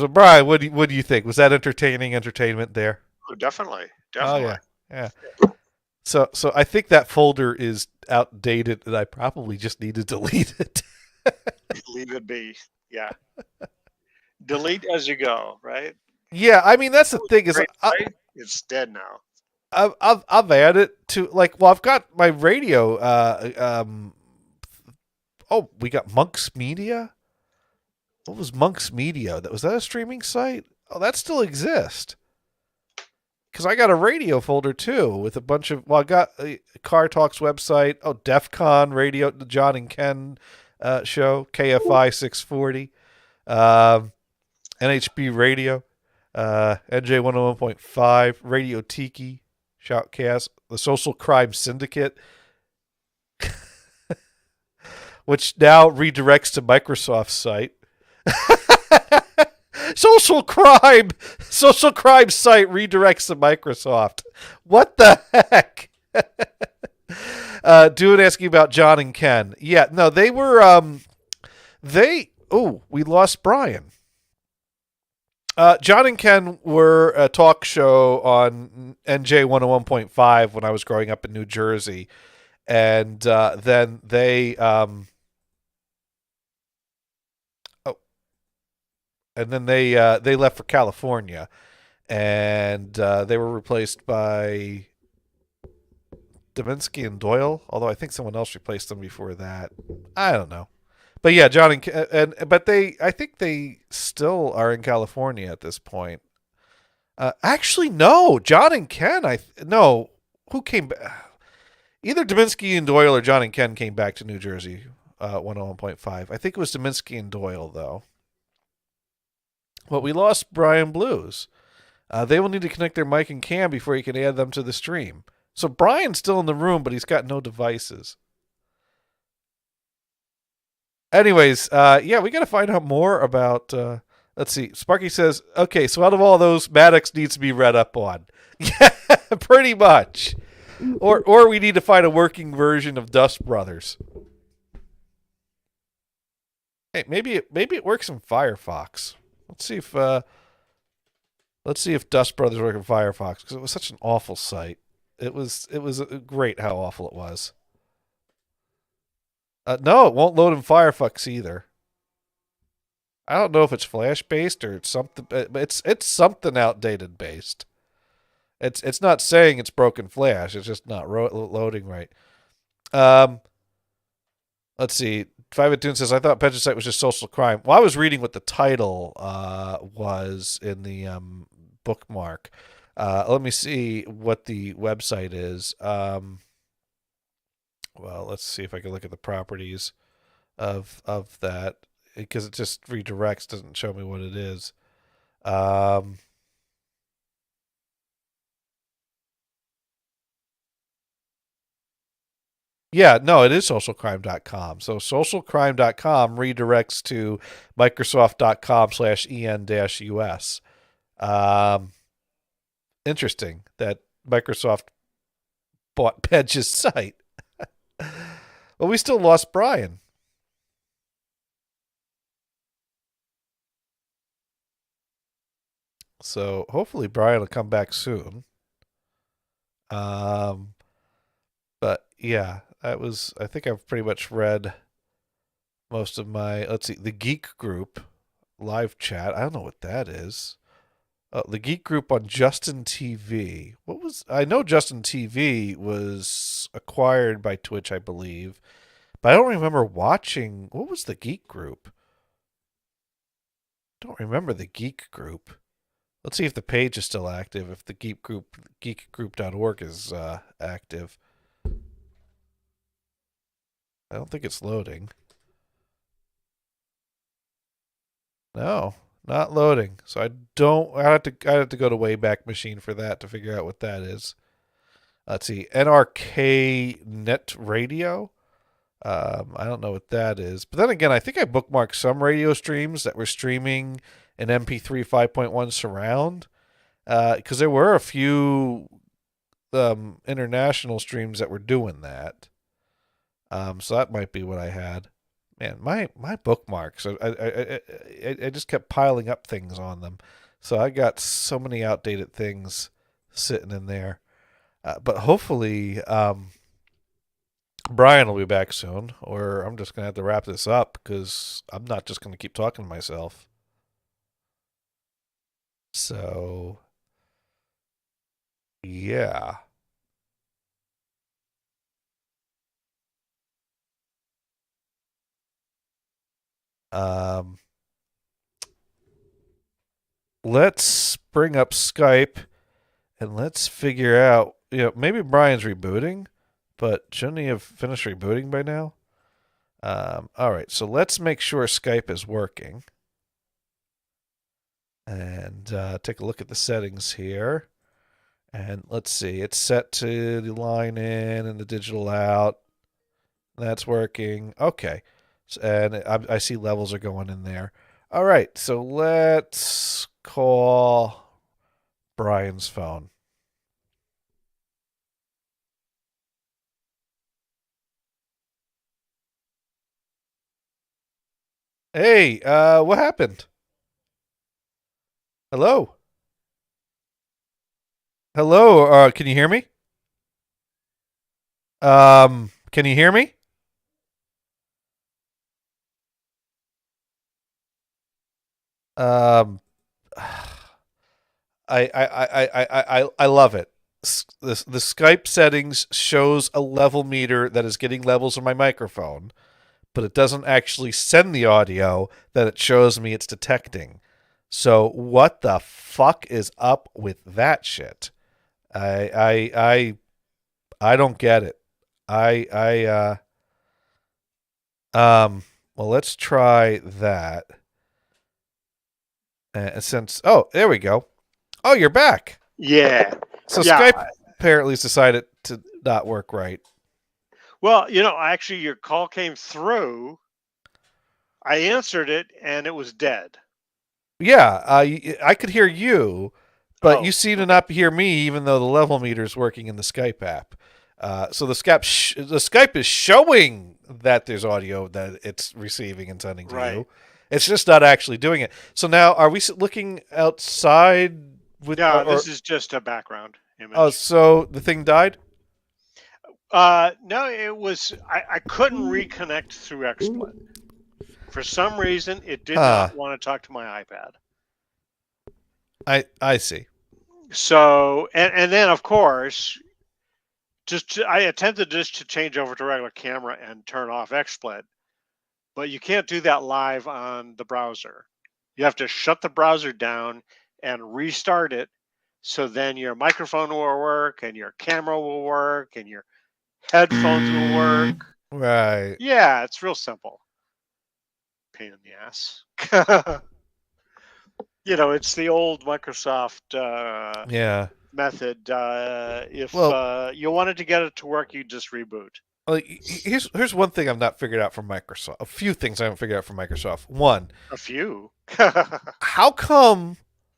Brian, what do you think? Was that entertainment there? Oh, definitely. Oh yeah. So I think that folder is outdated, and I probably just need to delete it. Leave it be. Yeah. Delete as you go, right? Yeah, I mean that's the thing is it's dead now. I've added to I've got my radio. We got Monks Media. What was Monks Media? Was that a streaming site? Oh, that still exists. Because I got a radio folder too with a bunch of. Well, I got a Car Talks website. Oh, DEF CON radio, the John and Ken show, KFI 640, NHB radio. NJ 101.5, Radio Tiki, Shoutcast, the Social Crime Syndicate, which now redirects to Microsoft's site. social crime, social crime site redirects to Microsoft. What the heck? Dude asking about John and Ken. Yeah, no, they were. We lost Brian. John and Ken were a talk show on NJ 101.5 when I was growing up in New Jersey, and then they left for California, and they were replaced by Dominski and Doyle. Although I think someone else replaced them before that. I don't know. But yeah, John but I think they still are in California at this point. Actually, no, John and Ken. No, who came back? Either Dominski and Doyle or John and Ken came back to New Jersey. 101.5. I think it was Dominski and Doyle though. But we lost Brian Blues. They will need to connect their mic and cam before you can add them to the stream. So Brian's still in the room, but he's got no devices. Anyways, yeah, we got to find out more about. Let's see. Sparky says, okay, so out of all those, Maddox needs to be read up on. Yeah, pretty much. Or we need to find a working version of Dust Brothers. Hey, maybe it works in Firefox. Let's see if Dust Brothers work in Firefox, because it was such an awful site. It was great how awful it was. No, it won't load in Firefox either. I don't know if it's Flash based or it's something. It's something outdated based. It's not saying it's broken Flash. It's just not loading right. Let's see. Five Tune says, I thought Pension Site was just social crime. Well, I was reading what the title was in the bookmark. Let me see what the website is. Well, let's see if I can look at the properties of that, because it just redirects, doesn't show me what it is. Yeah, no, it is socialcrime.com. So socialcrime.com redirects to microsoft.com/en-us. Interesting that Microsoft bought Pedge's site. But we still lost Brian. So hopefully Brian will come back soon. But yeah, I think I've pretty much read most of my, let's see, the Geek Group live chat. I don't know what that is. The Geek Group on Justin TV. I know Justin TV was acquired by Twitch, I believe, but I don't remember watching. What was the Geek Group? Don't remember the Geek Group. Let's see if the page is still active, if the Geek Group, geekgroup.org is active. I don't think it's loading. No, not loading. So I have to go to Wayback Machine for that to figure out what that is. Let's see, NRK Net Radio. I don't know what that is. But then again, I think I bookmarked some radio streams that were streaming in MP3 5.1 surround. Because there were a few international streams that were doing that. So that might be what I had. Man, my bookmarks, I just kept piling up things on them. So I got so many outdated things sitting in there. But hopefully Brian will be back soon, or I'm just going to have to wrap this up because I'm not just going to keep talking to myself. So, yeah. Um, let's bring up Skype and let's figure out, maybe Brian's rebooting, but shouldn't he have finished rebooting by now? All right, so let's make sure Skype is working. And take a look at the settings here. And let's see, it's set to the line in and the digital out. That's working. Okay. And I see levels are going in there. All right, so let's call Brian's phone. Hey, what happened? Hello? Hello, can you hear me? Can you hear me? Um, I love it. The Skype settings shows a level meter that is getting levels on my microphone, but it doesn't actually send the audio that it shows me it's detecting. So what the fuck is up with that shit? I don't get it. I well, let's try that. Since there we go. Oh, you're back. Yeah. So Yeah. Skype apparently has decided to not work right. Well, actually, your call came through. I answered it, and it was dead. Yeah, I could hear you, but you Oh, seem to okay. not hear me, even though the level meter is working in the Skype app. So the Skype is showing that there's audio that it's receiving and sending to Right. you. It's just not actually doing it. So now, are we looking outside with Yeah, or this is just a background oh, image. so the thing died? No, it was I couldn't reconnect through XSplit. For some reason, it did Huh. not want to talk to my iPad. I see. So, and then of course, I attempted just to change over to regular camera and turn off XSplit, but you can't do that live on the browser. You have to shut the browser down and restart it, so then your microphone will work and your camera will work and your headphones will work. Right. Yeah, it's real simple. Pain in the ass. It's the old Microsoft Yeah. method. If Well, you wanted to get it to work, you just reboot. here's one thing I've not figured out from Microsoft. A few things I haven't figured out from Microsoft. One, A few. how come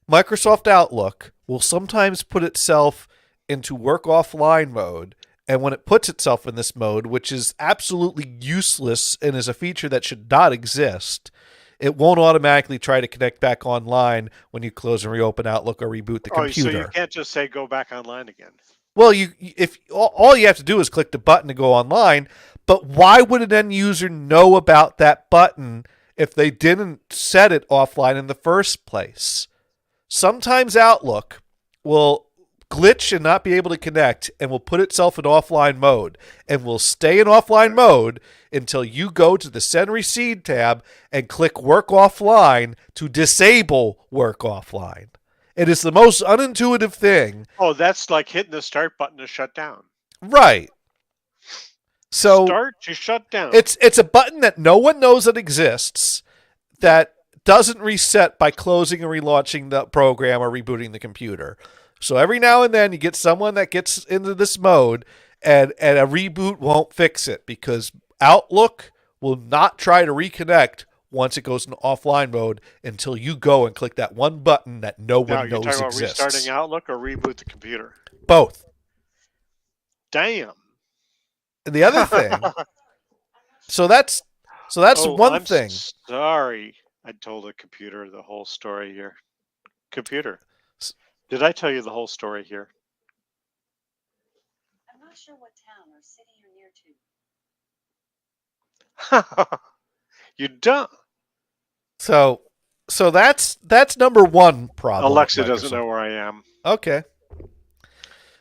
Microsoft Outlook will sometimes put itself into work offline mode, and when it puts itself in this mode, which is absolutely useless and is a feature that should not exist, it won't automatically try to connect back online when you close and reopen Outlook or reboot the Oh, so you computer. can't just say go back online again. Well, you if all you have to do is click the button to go online, but why would an end user know about that button if they didn't set it offline in the first place? Sometimes Outlook will glitch and not be able to connect and will put itself in offline mode and will stay in offline mode until you go to the send receive tab and click work offline to disable work offline. It is the most unintuitive thing. Oh, that's like hitting the start button to shut down. Right. So Start to shut down. it's a button that no one knows that exists, Yep. that doesn't reset by closing and relaunching the program or rebooting the computer. So every now and then you get someone that gets into this mode, and a reboot won't fix it because Outlook will not try to reconnect once it goes into offline mode until you go and click that one button that no Now one you're talking knows about restarting exists. Outlook or reboot the computer. Both. Damn. And the other thing, so that's Oh, one I'm thing. sorry. I told the computer the whole story here. Computer, did I tell you the whole story here? I'm not sure what town or city you're near to. You don't. So that's number one problem with Alexa doesn't Microsoft. know where I am. Okay.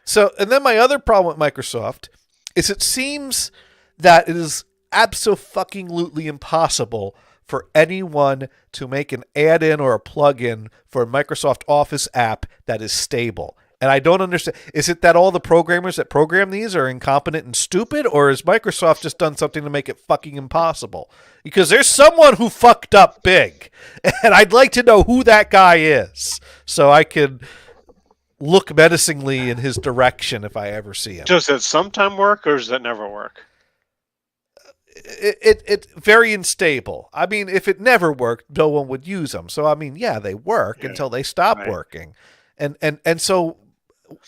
So and then my other problem with Microsoft is it seems that it is absolutely impossible for anyone to make an add-in or a plug-in for a Microsoft Office app that is stable. And I don't understand. Is it that all the programmers that program these are incompetent and stupid, or has Microsoft just done something to make it fucking impossible? Because there's someone who fucked up big, and I'd like to know who that guy is, so I could look menacingly in his direction if I ever see him. Does it sometime work, or does it never work? It's very unstable. I mean, if it never worked, no one would use them. So I mean, yeah, they work Yeah, until they stop right. working, and so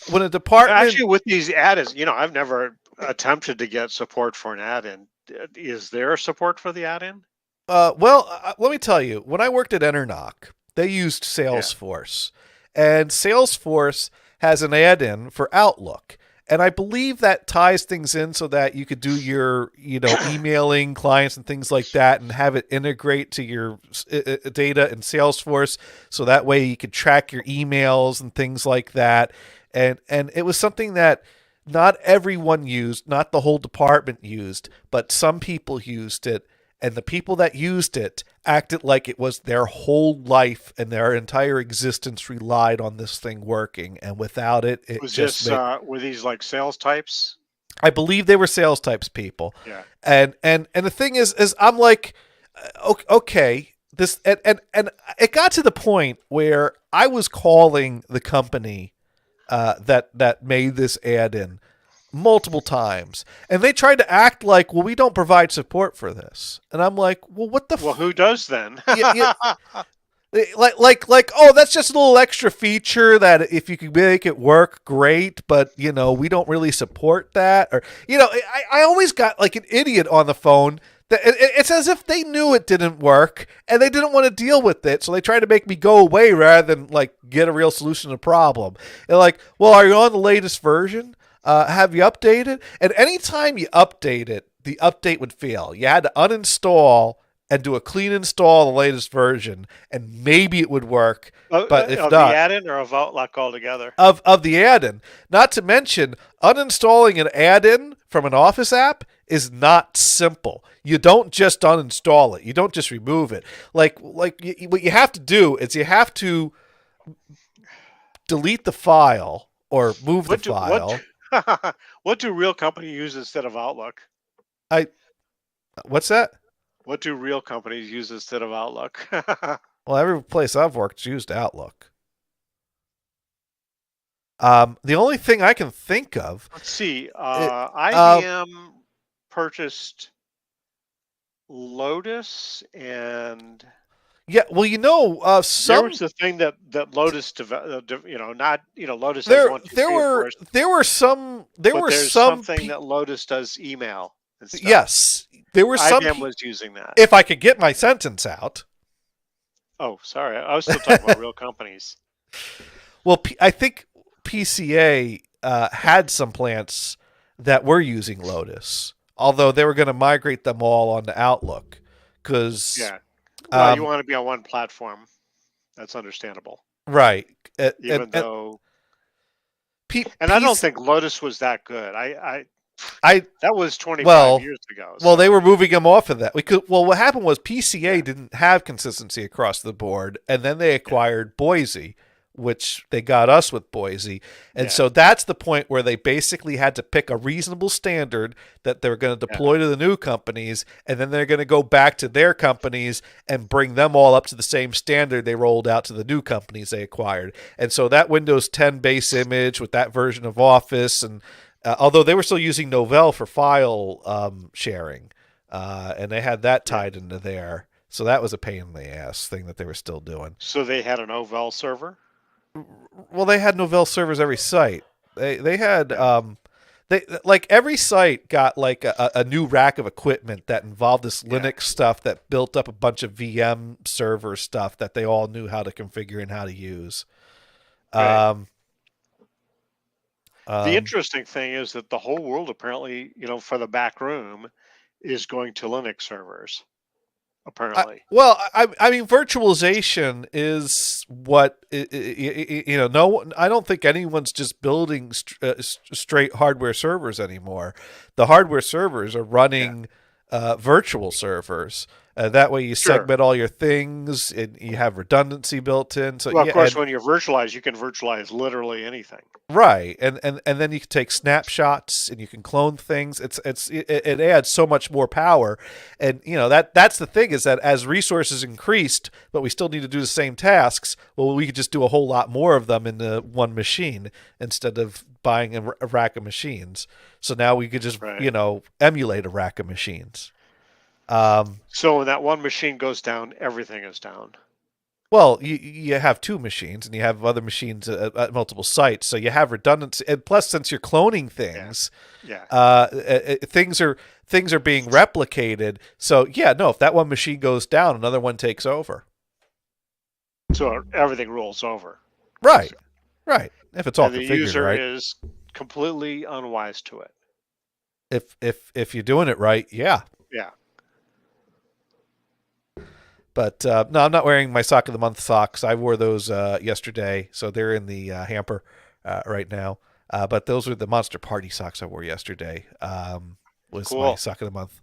when a department Actually, with these add-ins, I've never attempted to get support for an add-in. Is there support for the add-in? let me tell you, when I worked at Enternoc, they used Yeah. Salesforce, and Salesforce has an add-in for Outlook. And I believe that ties things in so that you could do your, emailing clients and things like that, and have it integrate to your data in Salesforce, so that way you could track your emails and things like that. And it was something that not everyone used, not the whole department used, but some people used it, and the people that used it acted like it was their whole life and their entire existence relied on this thing working. And without it, it Was just this made. were these like sales types? I believe they were sales types people. Yeah. And the thing is I'm like, okay, this and it got to the point where I was calling the company that made this add-in multiple times, and they tried to act like, well, we don't provide support for this, and I'm like, well, what the Well, who does then? yeah, like, oh, that's just a little extra feature that if you can make it work, great, but we don't really support that. Or I always got like an idiot on the phone that it's as if they knew it didn't work and they didn't want to deal with it, so they tried to make me go away rather than like get a real solution to the problem. And like, well, are you on the latest version? Have you updated? And anytime you update it, the update would fail. You had to uninstall and do a clean install of the latest version, and maybe it would work. But if Of not, the add-in or of Outlook altogether? of the add-in. Not to mention, uninstalling an add-in from an Office app is not simple. You don't just uninstall it. You don't just remove it. What you have to do is you have to delete the file or move the What do what file. what do real companies use instead of Outlook? I What's that? What do real companies use instead of Outlook? Well, every place I've worked used Outlook. The only thing I can think of, Let's see. it, IBM purchased Lotus, and yeah, well, there some was the thing that Lotus, not Lotus has there one, two, there three, of were course, there were some there but were there's some something that Lotus does email and stuff. yes, there were some IBM was using that. if I could get my sentence out. Oh, sorry, I was still talking about real companies. Well, I think PCA had some plants that were using Lotus, although they were going to migrate them all onto Outlook because Yeah. Well, you um, want to be on one platform. That's understandable. right. Even though, P- and I don't PC think Lotus was that good. I That was 25 well, years ago. Well, they So were moving them off of that. What happened was PCA yeah, didn't have consistency across the board, and then they acquired Boise, which they got us with Boise. And yeah, so that's the point where they basically had to pick a reasonable standard that they're going to yeah. deploy to the new companies, and then they're going to go back to their companies and bring them all up to the same standard they rolled out to the new companies they acquired. And so that Windows 10 base image with that version of Office, and although they were still using Novell for file sharing, and they had that Yeah. tied into there. So that was a pain in the ass thing that they were still doing. So they had an Ovel server. Well, they had Novell servers every site. They had Yeah. they like every site got like a new rack of equipment that involved this Yeah. Linux stuff that built up a bunch of VM server stuff that they all knew how to configure and how to use. Right. Um, The um, interesting thing is that the whole world apparently, for the back room, is going to Linux servers. Apparently. I mean, virtualization is what no one. I don't think anyone's just building straight hardware servers anymore. The hardware servers are Yeah. running virtual servers. That way you Sure. segment all your things and you have redundancy built in. So Well, of yeah, course, when you virtualize, you can virtualize literally anything. right, and then you can take snapshots and you can clone things. It adds so much more power, and that's the thing is that as resources increased, but we still need to do the same tasks. Well, we could just do a whole lot more of them in the one machine instead of buying a rack of machines. So now we could just Right. emulate a rack of machines. Um, So when that one machine goes down, everything is down. Well, you have two machines, and you have other machines at multiple sites, so you have redundancy. And plus, since you're cloning Yeah. things, Yeah. things are being replicated. So yeah, no, if that one machine goes down, another one takes over. So everything rolls over. Right, right. If it's all And the configured user right, is completely unwise to it. if you're doing it right, yeah. Yeah. But no, I'm not wearing my sock of the month socks. I wore those yesterday, so they're in the hamper right now. But those were the Monster Party socks I wore yesterday. Was my Cool. sock of the month.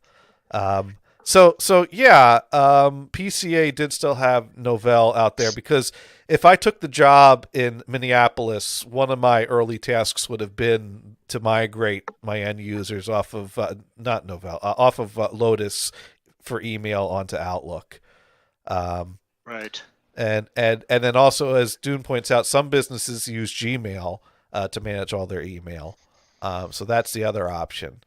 So yeah, PCA did still have Novell out there because if I took the job in Minneapolis, one of my early tasks would have been to migrate my end users off of not Novell, off of Lotus for email onto Outlook. Right. And then also, as Dune points out, some businesses use Gmail to manage all their email. So that's the other option.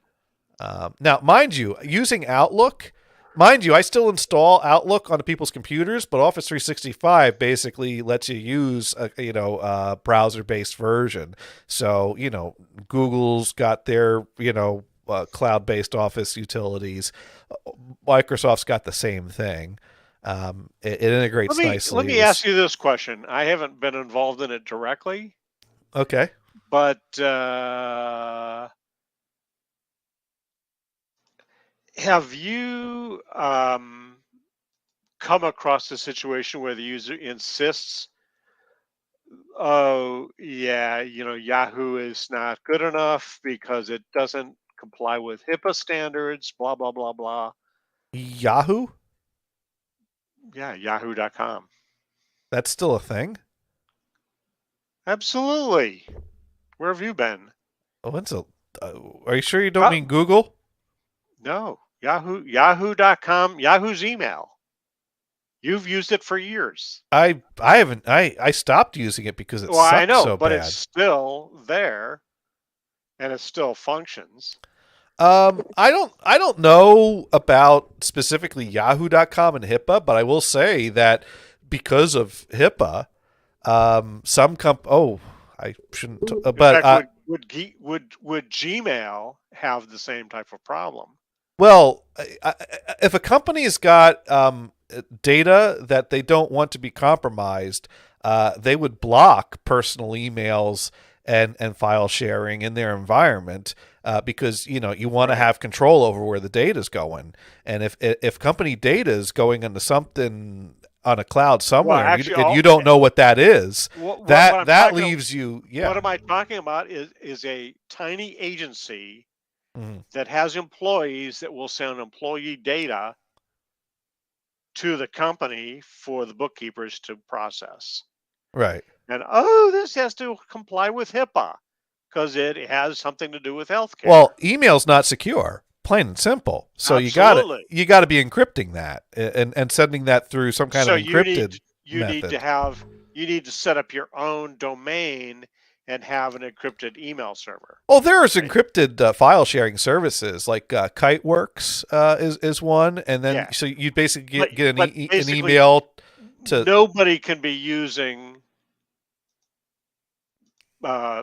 Now, mind you, using Outlook, I still install Outlook onto people's computers, but Office 365 basically lets you use a browser-based version. So Google's got their cloud-based Office utilities. Microsoft's got the same thing. It integrates nicely. Let me ask you this question. I haven't been involved in it directly, Okay. but have you come across a situation where the user insists, oh yeah, Yahoo is not good enough because it doesn't comply with HIPAA standards, blah blah blah blah. Yahoo? Yeah, yahoo.com. That's still a thing? Absolutely. Where have you been? Oh, are you sure you don't mean Google? No, yahoo.com, Yahoo's email. You've used it for years. I haven't. I stopped using it because it Well, I sucked know, so but it's bad. still there and it still functions. I don't know about specifically Yahoo.com and HIPAA, but I will say that because of HIPAA, I shouldn't. In But fact, would Gmail have the same type of problem? well, if a company's got data that they don't want to be compromised, they would block personal emails and file sharing in their environment because you want to Right. have control over where the data is going. And if company data is going into something on a cloud Well, somewhere actually, and you don't know what that is, what I'm that talking leaves you. what Yeah. am I talking about is a tiny agency Mhm. that has employees that will send employee data to the company for the bookkeepers to process. Right. And this has to comply with HIPAA because it has something to do with healthcare. Well, email's not secure, plain and simple. So Absolutely. you got to be encrypting that and sending that through some kind So of encrypted you method. need to set up your own domain and have an encrypted email server. Well, there's Right? encrypted file sharing services like Kiteworks is one, and then Yeah. so you basically But get but an basically email to nobody can be using uh,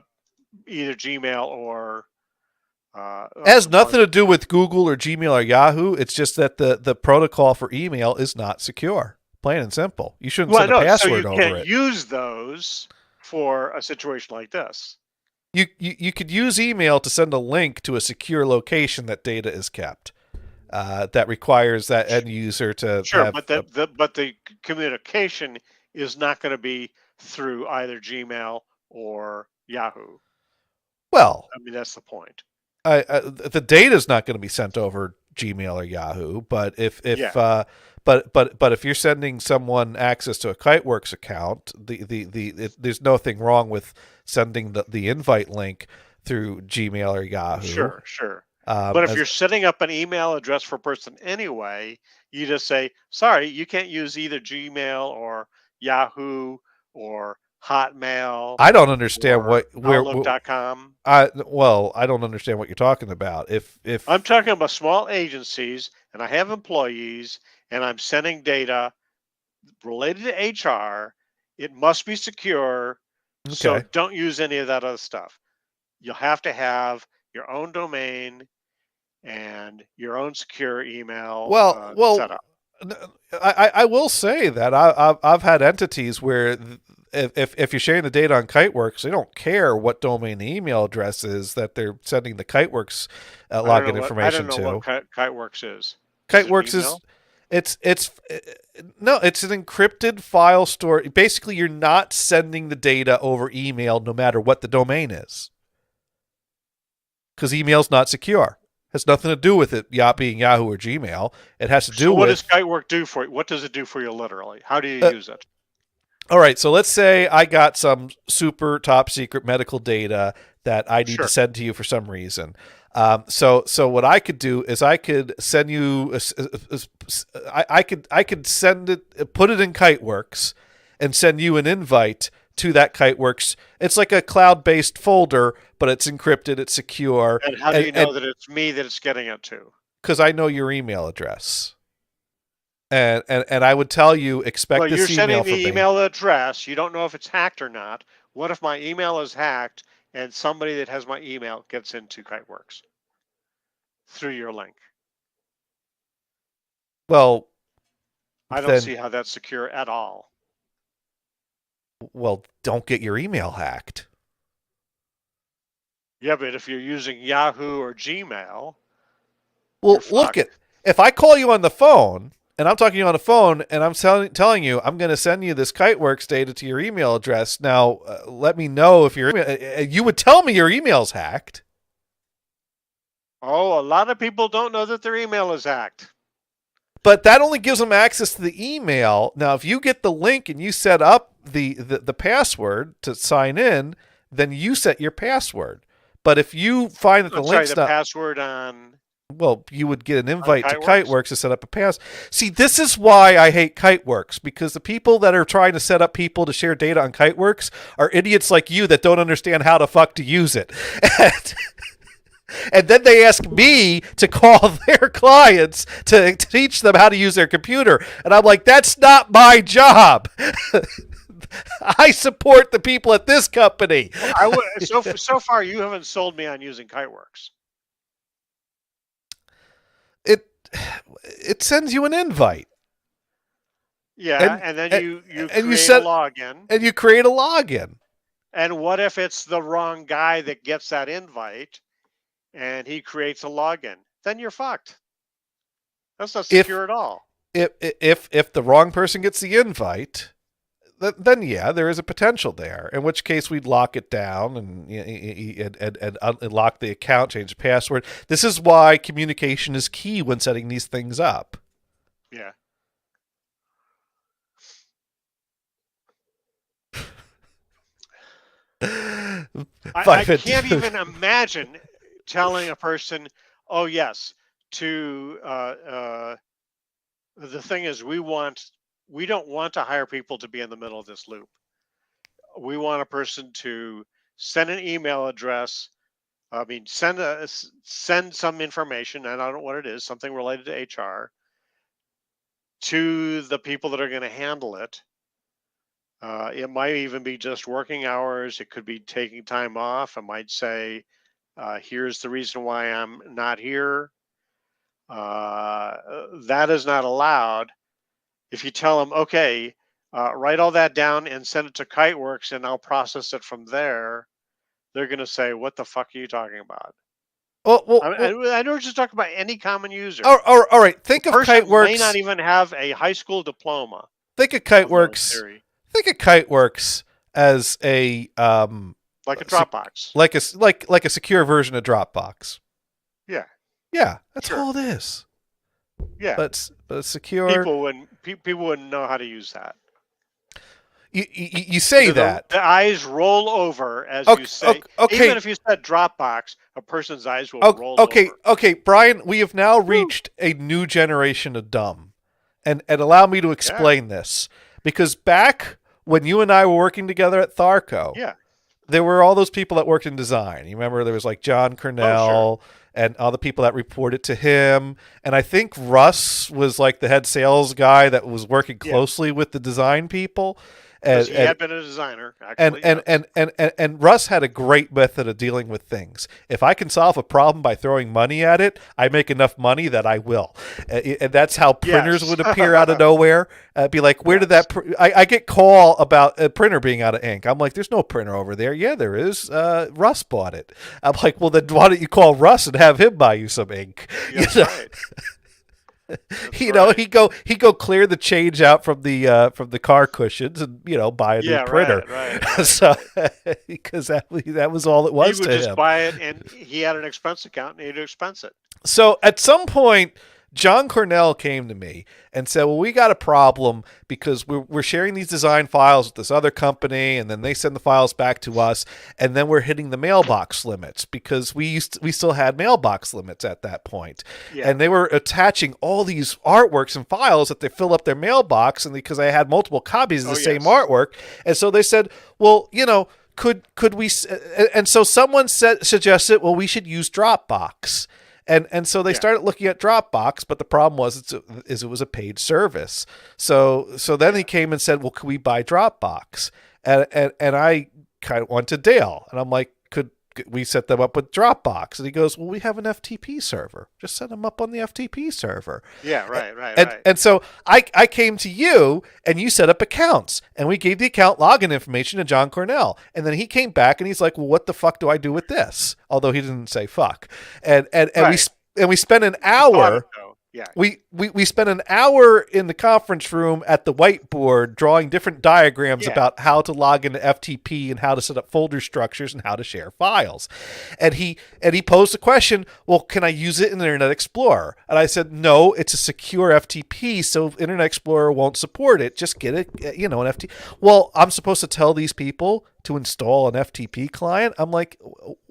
either Gmail or has or nothing to do with Google or Gmail or Yahoo. It's just that the protocol for email is not secure, plain and simple. You shouldn't well, send a no. So you password over can't it. use those for a situation like this. You could use email to send a link to a secure location that data is kept. That requires that end user to Sure, have but the communication is not going to be through either Gmail or Yahoo. well, I mean, that's the point. the data is not going to be sent over Gmail or Yahoo. But if Yeah. but if you're sending someone access to a Kiteworks account, there's nothing wrong with sending the invite link through Gmail or Yahoo. Sure, sure. But if As you're setting up an email address for a person anyway, you just say, sorry, you can't use either Gmail or Yahoo or Hotmail I don't understand or what where Outlook.com. I don't understand what you're talking about. I'm If talking about small agencies and I have employees and I'm sending data related to HR. It must be secure. So okay, don't use any of that other stuff. You'll have to have your own domain and your own secure email set well, up. I will say that I've had entities where if you're sharing the data on Kiteworks, they don't care what domain the email address is that they're sending the Kiteworks login I don't information know what to. Kiteworks is. Is it an Kiteworks is email? it's no, it's an encrypted file store. Basically, you're not sending the data over email, no matter what the domain is, because email's not secure. Has nothing to do with it being Yahoo or Gmail. It has to do So what does with Kitework do for you? What does it do for you literally? How do you uh, use it? all right, so let's say I got some super top secret medical data that I need to Sure. send to you for some reason. So what I could do is I could send you, I could send it, put it in Kiteworks, and send you an invite to that Kiteworks. It's like a cloud-based folder, but it's encrypted, it's secure, And how do you know and that it's me that it's getting it to? because I know your email address, and I would tell you Well, expect you're this email sending from the me. email address. You don't know if it's hacked or not. What if my email is hacked and somebody that has my email gets into Kiteworks through your link? Well, I don't then see how that's secure at all. don't get your email hacked. Yeah, but if you're using Yahoo or Gmail, you're Well, look fucked. at if I call you on the phone and I'm talking to you on the phone and I'm telling you I'm going to send you this Kiteworks data to your email address. Now, let me know if you would tell me your email's hacked. Oh, a lot of people don't know that their email is hacked. But that only gives them access to the email. Now, if you get the link and you set up the password to sign in, then you set your password. But if you find that the I'm sorry, link's the not, password on well, you would get an invite to Kiteworks? Kiteworks to set up a pass. See, this is why I hate Kiteworks, because the people that are trying to set up people to share data on Kiteworks are idiots like you that don't understand how the fuck to use it. And then they ask me to call their clients to teach them how to use their computer. And I'm like, that's not my job. I support the people at this company. Well, so far you haven't sold me on using Kiteworks. It it sends you an invite. Yeah, And and then and, you and you create a set login. and you create a login. And what if it's the wrong guy that gets that invite and he creates a login? Then you're fucked. That's not If secure at all. if the wrong person gets the invite, then yeah, there is a potential there. In which case, we'd lock it down and lock the account, change the password. This is why communication is key when setting these things up. Yeah. I Five can't even imagine telling a person, oh, yes, to the thing is, we don't want to hire people to be in the middle of this loop. We want a person to send an email address. I mean, send some information, and I don't know what it is, something related to HR, to the people that are going to handle it. It might even be just working hours. It could be taking time off. It might say, here's the reason why I'm not here. That is not allowed. If you tell them, okay, write all that down and send it to Kiteworks and I'll process it from there, they're going to say, what the fuck are you talking about? I know we're just talking about any common user. all right. The person may not even have a high school diploma Think of of Kiteworks. Think of Kiteworks as a like a Dropbox. like a secure version of Dropbox. Yeah, Yeah, that's sure. all it is. Yeah. but secure. People wouldn't know how to use that. You say that. The eyes roll over as you Okay, say. okay, Even if you said Dropbox, a person's eyes will okay, roll okay, over. okay, Brian. We have now Woo. reached a new generation of dumb, and allow me to Yeah. explain this because back when you and I were working together at Tharco, Yeah. there were all those people that worked in design. You remember there was like John Oh, sure. Cornell and all the people that reported to him. And I think Russ was like the head sales guy that was working Yeah. closely with the design people. Because And he and had been a designer, and actually. and, Yes. and Russ had a great method of dealing with things. If I can solve a problem by throwing money at it, I make enough money that I will. And that's how printers Yes. would appear out of nowhere. Be like, where did Yes. that? I get call about a printer being out of ink. I'm like, there's no printer over there. Yeah, there is. Russ bought it. I'm like, well, then why don't you call Russ and have him buy you some ink? That's You know? right. That's You know, right. he go clear the change out from the car cushions and buy a new Yeah. printer. Right. So because that was all it He was would to just him. buy it, and he had an expense account, and he'd expense it. So at some point, John Cornell came to me and said, "Well, we got a problem because we're sharing these design files with this other company, and then they send the files back to us, and then we're hitting the mailbox limits because we still had mailbox limits at that point, Yeah. and they were attaching all these artworks and files that they fill up their mailbox, and because I had multiple copies of the Oh, same yes. artwork, and so they said, well, could we? And so someone suggested, well, we should use Dropbox." And so they Yeah. started looking at Dropbox, but the problem was it was a paid service. So then he came and said, "Well, could we buy Dropbox?" And I kind of went to Dale, and I'm like, "Could we set them up with Dropbox?" And he goes, "Well, we have an FTP server. Just set them up on the FTP server." Yeah. Right. And so I came to you and you set up accounts and we gave the account login information to John Cornell. And then he came back and he's like, well, what the fuck do I do with this? Although he didn't say fuck. And Right. we spent an He thought it, hour. though. Yeah. We spent an hour in the conference room at the whiteboard drawing different diagrams Yeah. about how to log into FTP and how to set up folder structures and how to share files. And he posed the question, well, can I use it in Internet Explorer? And I said, no, it's a secure FTP, so Internet Explorer won't support it. Just get it, an FTP. Well, I'm supposed to tell these people to install an FTP client? I'm like,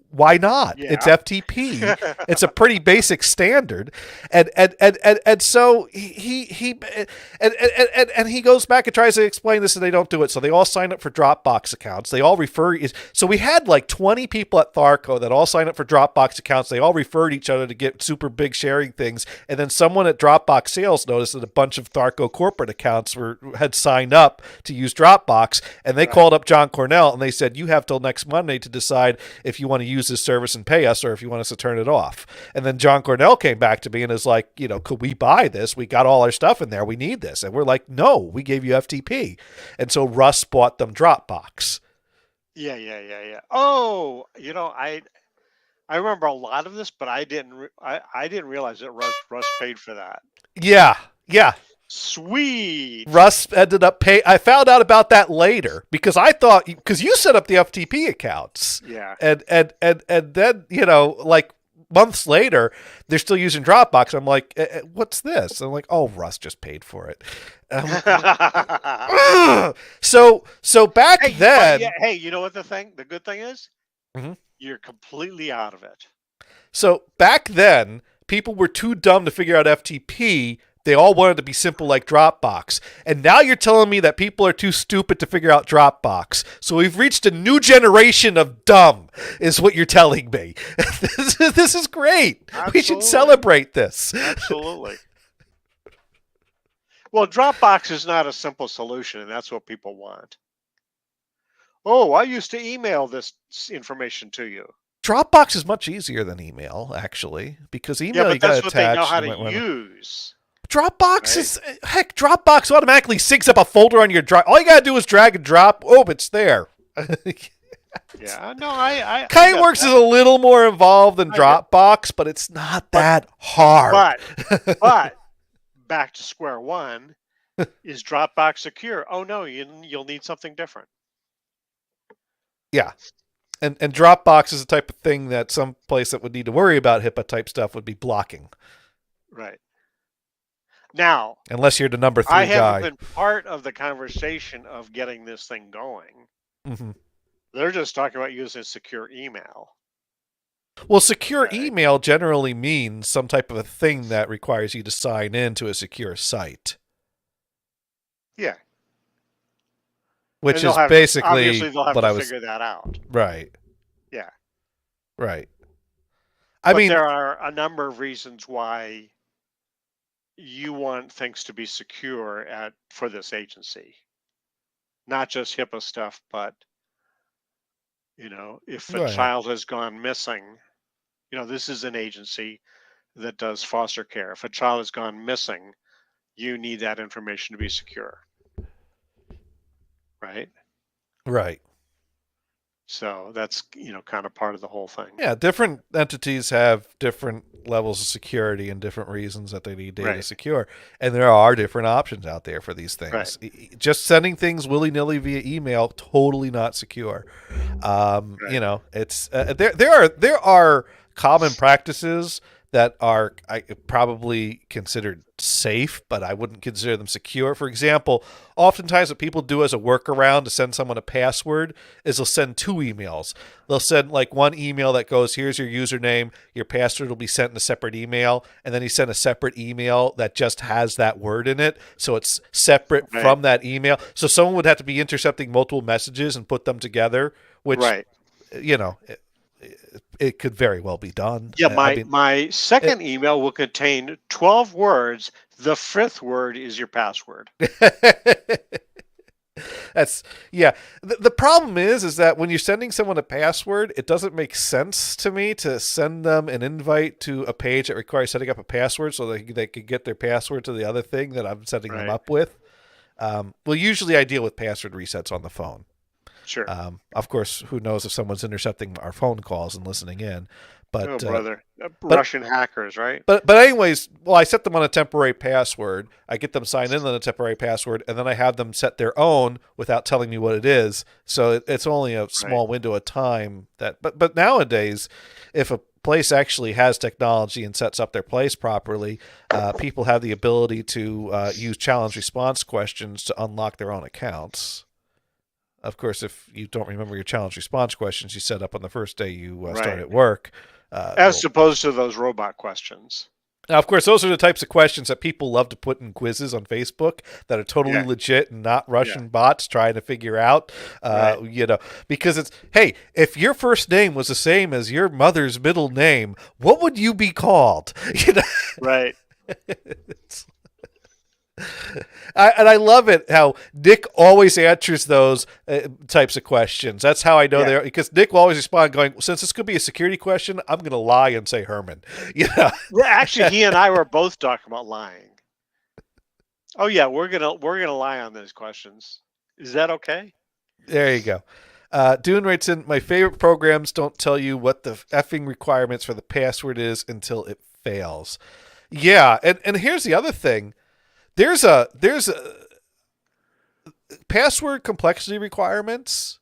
why not? Yeah. It's FTP. It's a pretty basic standard, and so he goes back and tries to explain this, and they don't do it. So they all sign up for Dropbox accounts. They all refer. So we had like 20 people at Tharco that all signed up for Dropbox accounts. They all referred each other to get super big sharing things, and then someone at Dropbox Sales noticed that a bunch of Tharco corporate accounts had signed up to use Dropbox, and they called up John Cornell and they said, "You have till next Monday to decide if you want to use this service and pay us, or if you want us to turn it off." And then John Cornell came back to me and is like, could we buy this? We got all our stuff in there. We need this. And we're like, no, we gave you FTP. And so Russ bought them Dropbox. Yeah. Oh, I remember a lot of this, but I didn't realize that Russ paid for that. Yeah. Sweet. Russ ended up pay. I found out about that later because I thought because you set up the FTP accounts. Yeah. And then like months later they're still using Dropbox. I'm like, what's this? I'm like, oh, Russ just paid for it. So back Hey, then. hey, you know what the good thing is? Mhm. You're completely out of it. So back then, people were too dumb to figure out FTP. They all wanted to be simple like Dropbox. And now you're telling me that people are too stupid to figure out Dropbox. So we've reached a new generation of dumb, is what you're telling me. This is great. We should Absolutely. celebrate this. Absolutely. Well, Dropbox is not a simple solution, and that's what people want. Oh, I used to email this information to you. Dropbox is much easier than email, actually, because Yeah, email you but got that's what they know attached. how and to whatever. use. Dropbox Right? is heck. Dropbox automatically syncs up a folder on your drive. All you gotta do is drag and drop. Oh, it's there. Yeah, no, I Kiteworks got is that. a little more involved than I get- Dropbox, but it's not that hard. But back to square one. Is Dropbox secure? Oh no, you'll need something different. Yeah. And Dropbox is the type of thing that some place that would need to worry about HIPAA type stuff would be blocking. Right. Now, Unless you're the number I 3 haven't guy. been part of the conversation of getting this thing going. Hmm. They're just talking about using secure email. Well, secure Okay. email generally means some type of a thing that requires you to sign in to a secure site, Yeah. which And they'll is have to, basically obviously, they'll have what to I was. figure that out. Right, Yeah. right. I But mean, there are a number of reasons why you want things to be secure for this agency. Not just HIPAA stuff, but if a right, child has gone missing, this is an agency that does foster care. If a child has gone missing, you need that information to be secure, right? right. So that's, kind of part of the whole thing. Yeah, different entities have different levels of security and different reasons that they need data Right, secure. And there are different options out there for these right, things. Just sending things willy-nilly via email, totally not secure. right, It's there are common practices that are probably considered safe, but I wouldn't consider them secure. For example, oftentimes what people do as a workaround to send someone a password is they'll send 2 emails. They'll send like one email that goes, here's your username, your password will be sent in a separate email, and then you send a separate email that just has that word in it, so it's separate right, from that email. So someone would have to be intercepting multiple messages and put them together, which right. you know, it could very well be done. Yeah, I my mean, my second email will contain 12 words. The fifth word is your password. that's yeah. The problem is that when you're sending someone a password, it doesn't make sense to me to send them an invite to a page that requires setting up a password so they could get their password to the other thing that I'm setting them Right. up with. Well, usually I deal with password resets on the phone. Sure. Of course, who knows if someone's intercepting our phone calls and listening in, Oh, but brother. but Russian hackers, right? but anyways, well, I set them on a temporary password. I get them signed in on a temporary password, and then I have them set their own without telling me what it is. So it's only a Right. small window of time that. But nowadays, if a place actually has technology and sets up their place properly, people have the ability to use challenge response questions to unlock their own accounts. Of course, if you don't remember your challenge response questions you set up on the first day you start Right. at work, As opposed to those robot questions. now, of course, those are the types of questions that people love to put in quizzes on Facebook that are totally Yeah. legit and not Yeah. Russian bots trying to figure out, Right. because it's, hey, if your first name was the same as your mother's middle name, what would you be called? Right. It's- I love it how Nick always answers those types of questions. That's how I know Yeah. they're, because Nick will always respond going, since this could be a security question, I'm going to lie and say Herman. Well, actually, he and I were both talking about lying. Oh yeah, we're gonna lie on those questions. Is that okay? There you go. Dune writes in, my favorite programs don't tell you what the effing requirements for the password is until it fails. Yeah, and here's the other thing. There's a password complexity requirements.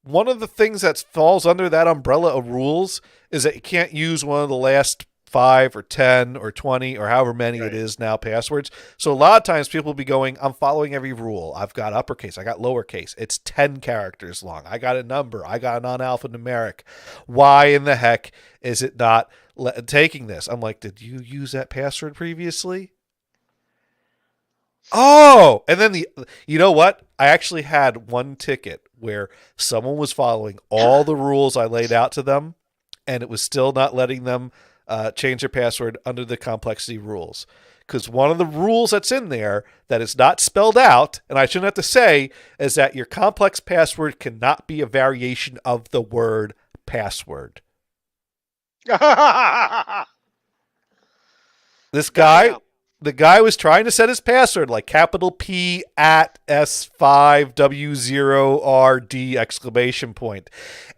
One of the things that falls under that umbrella of rules is that you can't use one of the last 5 or 10 or 20 or however many it Right. is now passwords. So a lot of times people will be going, I'm following every rule. I've got uppercase, I got lowercase. It's 10 characters long. I got a number. I got a non-alphanumeric. Why in the heck is it not taking this? I'm like, did you use that password previously? Oh, and then you know what? I actually had one ticket where someone was following all the rules I laid out to them, and it was still not letting them change their password under the complexity rules. Because one of the rules that's in there that is not spelled out, and I shouldn't have to say, is that your complex password cannot be a variation of the word password. This guy, Damn. the guy was trying to set his password like capital P at S5W0RD exclamation point.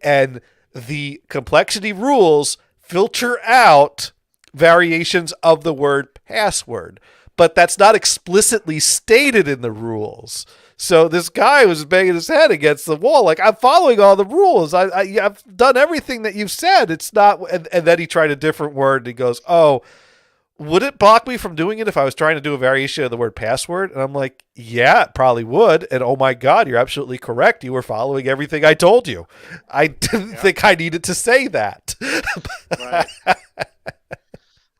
And the complexity rules filter out variations of the word password, but that's not explicitly stated in the rules. So this guy was banging his head against the wall, like, I'm following all the rules. I've done everything that you've said. It's not, and then he tried a different word and he goes, oh, would it block me from doing it if I was trying to do a variation of the word password? And I'm like, yeah, it probably would. And oh my God, you're absolutely correct. You were following everything I told you. I didn't Yeah. think I needed to say that. Right.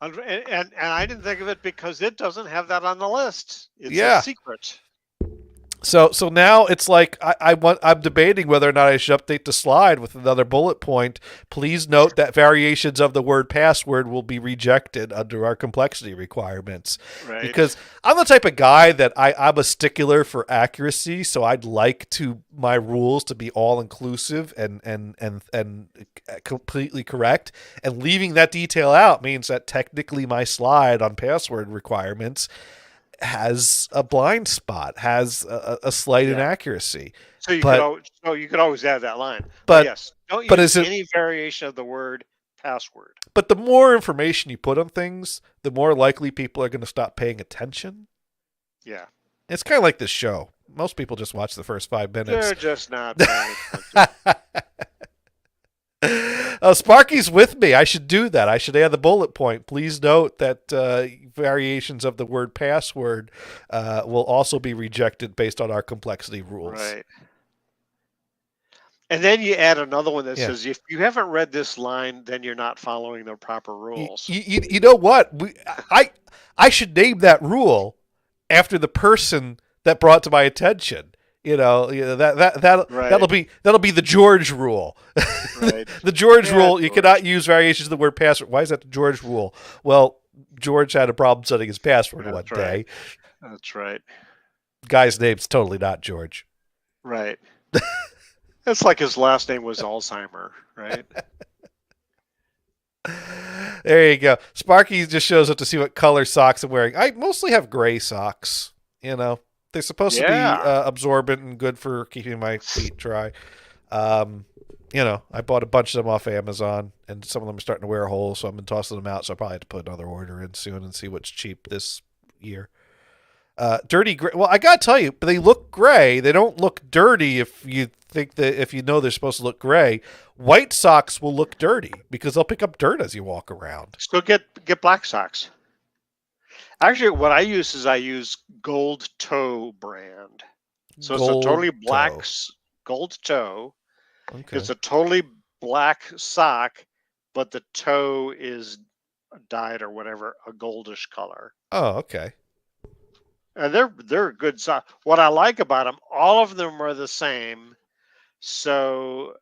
And I didn't think of it because it doesn't have that on the list. It's a Yeah. secret. So now it's like I'm debating whether or not I should update the slide with another bullet point. Please note that variations of the word password will be rejected under our complexity requirements. Right. Because I'm the type of guy that I'm a stickler for accuracy, so I'd like my rules to be all inclusive and completely correct. And leaving that detail out means that technically my slide on password requirements has a blind spot, has a slight Yeah. inaccuracy. So you But you could always add that line. but Yes. Don't but use is it? any variation of the word password. But the more information you put on things, the more likely people are going to stop paying attention. Yeah. It's kind of like this show. Most people just watch the first 5 minutes. They're just not paying attention. Sparky's with me. I should do that. I should add the bullet point. Please note that variations of the word password will also be rejected based on our complexity rules. Right. And then you add another one that Yeah. says, if you haven't read this line, then you're not following the proper rules. You know what? I should name that rule after the person that brought to my attention. That'll Right. be the George rule. Right. The George Yeah, rule. You George. cannot use variations of the word password. Why is that the George rule? Well, George had a problem setting his password one That's day. right. That's right. Guy's name's totally not George. Right. It's like his last name was Alzheimer, right? There you go. Sparky just shows up to see what color socks I'm wearing. I mostly have gray socks. They're supposed to be Yeah. absorbent and good for keeping my feet dry. I bought a bunch of them off Amazon, and some of them are starting to wear holes, so I've been tossing them out. So I'll probably have to put another order in soon and see what's cheap this year. Dirty gray. Well, I gotta tell you, they look gray. They don't look dirty if you think that if you know they're supposed to look gray. White socks will look dirty because they'll pick up dirt as you walk around. So get black socks. Actually, what I use Gold Toe brand. So it's a totally black toe. gold toe. Okay. It's a totally black sock, but the toe is dyed or whatever, a goldish color. Oh, okay. And they're good socks. What I like about them, all of them are the same. So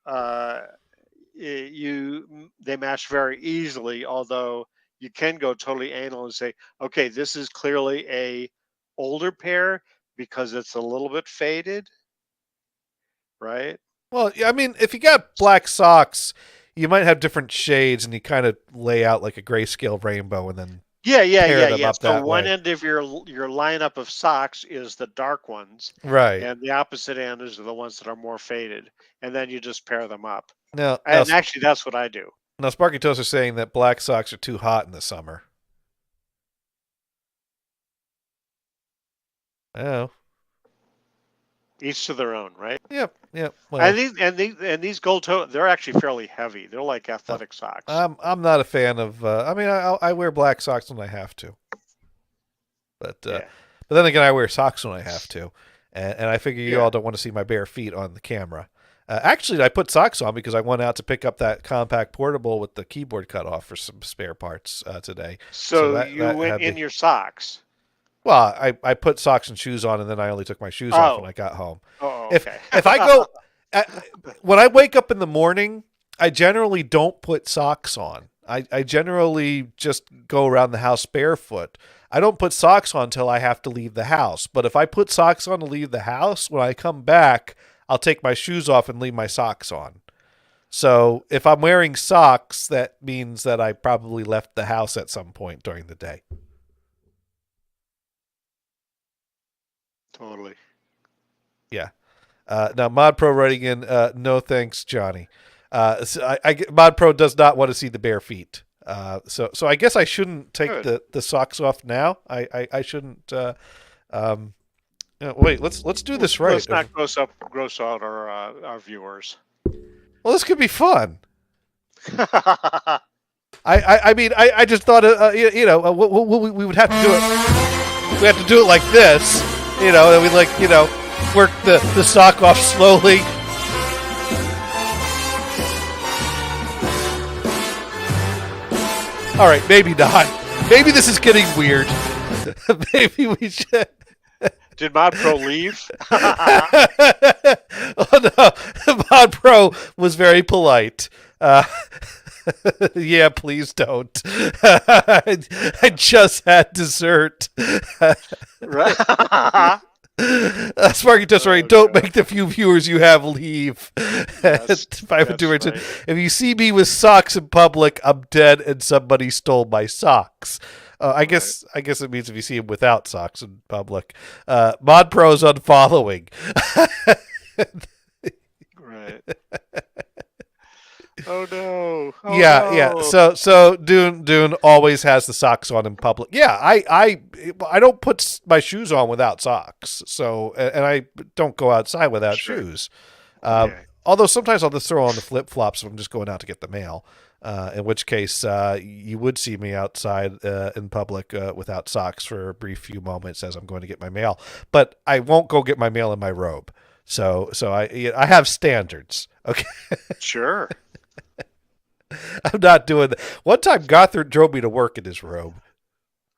they match very easily. Although you can go totally anal and say, okay, this is clearly a older pair because it's a little bit faded, right? Well, I mean, if you got black socks, you might have different shades, and you kind of lay out like a grayscale rainbow, and then pair them up So that one way. end of your lineup of socks is the dark ones, Right. and the opposite end is the ones that are more faded, and then you just pair them up. Now, And actually, that's what I do. now Sparky Toast are saying that black socks are too hot in the summer. Oh. Each to their own, right? Yep. Well, And these gold toe, they're actually fairly heavy. They're like athletic socks. I'm not a fan of. I mean, I wear black socks when I have to, but Yeah. but then again, I wear socks when I have to, and I figure you Yeah. all don't want to see my bare feet on the camera. Actually, I put socks on because I went out to pick up that compact portable with the keyboard cut off for some spare parts today. So that you went had in the- your socks. Well, I put socks and shoes on, and then I only took my shoes off when I got home. Oh, If okay. if I go when I wake up in the morning, I generally don't put socks on. I generally just go around the house barefoot. I don't put socks on until I have to leave the house. But if I put socks on to leave the house, when I come back, I'll take my shoes off and leave my socks on. So if I'm wearing socks, that means that I probably left the house at some point during the day. Totally. Yeah. Now, Mod Pro writing in, no thanks, Johnny. So Mod Pro does not want to see the bare feet. So I guess I shouldn't take the socks off now. I shouldn't. Wait, let's do this right. Let's not gross out our viewers. Well, this could be fun. I mean, I just thought, we would have to do it. We have to do it like this, and we work the sock off slowly. All right, maybe not. Maybe this is getting weird. Maybe we should. Did Mod Pro leave? Oh no, Mod Pro was very polite. Yeah, please don't. I just had dessert. Right. Sparky Toast, right? Don't make the few viewers you have leave. Yes, Right. right. If you see me with socks in public, I'm dead, and somebody stole my socks. I guess it means if you see him without socks in public. Mod Pro's unfollowing. Right. Oh no. Oh, Yeah. no. So Dune always has the socks on in public. Yeah, I don't put my shoes on without socks. So and I don't go outside without Sure. shoes. Okay. Although sometimes I'll just throw on the flip flops if I'm just going out to get the mail. In which case, you would see me outside in public without socks for a brief few moments as I'm going to get my mail. But I won't go get my mail in my robe. So I have standards. Okay. Sure. I'm not doing that. One time, Gothard drove me to work in his robe.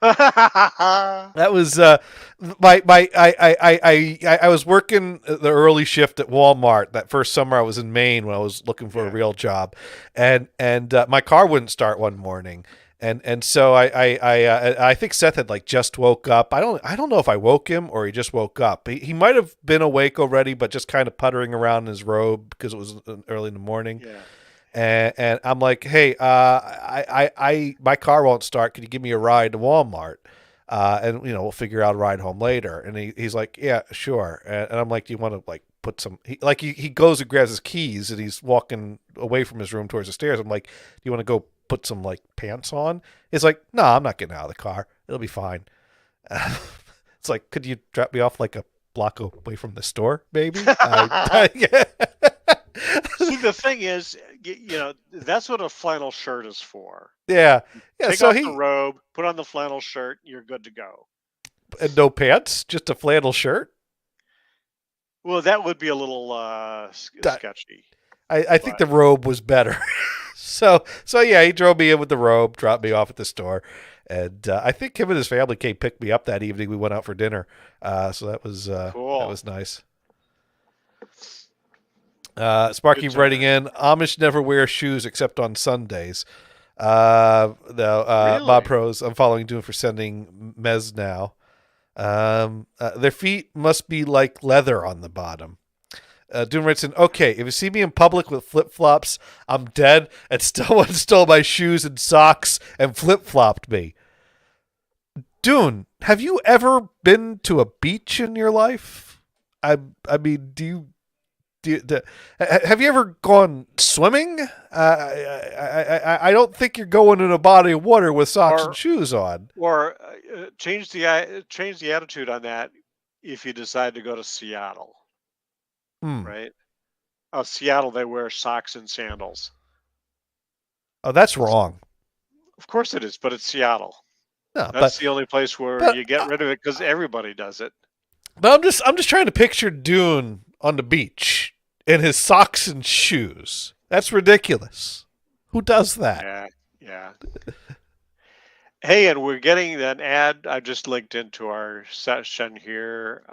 That was I was working the early shift at Walmart that first summer I was in Maine when I was looking for a real job, and my car wouldn't start one morning, and so I think Seth had just woke up. I don't know if I woke him or he just woke up. He might have been awake already, but just kind of puttering around in his robe because it was early in the morning. Yeah. And I'm like, hey, my car won't start. Can you give me a ride to Walmart? And we'll figure out a ride home later. And he's like, yeah, sure. And I'm like, do you want to put some? He goes and grabs his keys and he's walking away from his room towards the stairs. I'm like, do you want to go put some pants on? He's like, no, I'm not getting out of the car. It'll be fine. It's like, could you drop me off a block away from the store, maybe? Yeah. See, the thing is, that's what a flannel shirt is for. Yeah. Take So off the robe, put on the flannel shirt, you're good to go. And no pants, just a flannel shirt. Well, that would be a little sketchy. I think the robe was better. So yeah, he drove me in with the robe, dropped me off at the store, and I think him and his family came pick me up that evening. We went out for dinner, so that was cool. That was nice. Sparky writing in, Amish never wear shoes except on Sundays. No, Really? Bob Pros, I'm following Dune for sending Mez now. Their feet must be like leather on the bottom. Dune writes in, okay, if you see me in public with flip-flops, I'm dead, and someone stole my shoes and socks and flip-flopped me. Dune, have you ever been to a beach in your life? I mean, have you ever gone swimming? I don't think you're going in a body of water with socks and shoes on. Or change the attitude on that if you decide to go to Seattle, right? Seattle, they wear socks and sandals. Oh, that's wrong. Of course it is, but it's Seattle. No, That's the only place where you get rid of it because everybody does it. But I'm just trying to picture Dune on the beach in his socks and shoes. That's ridiculous. Who does that? Yeah. Hey, and we're getting an ad. I just linked into our session here.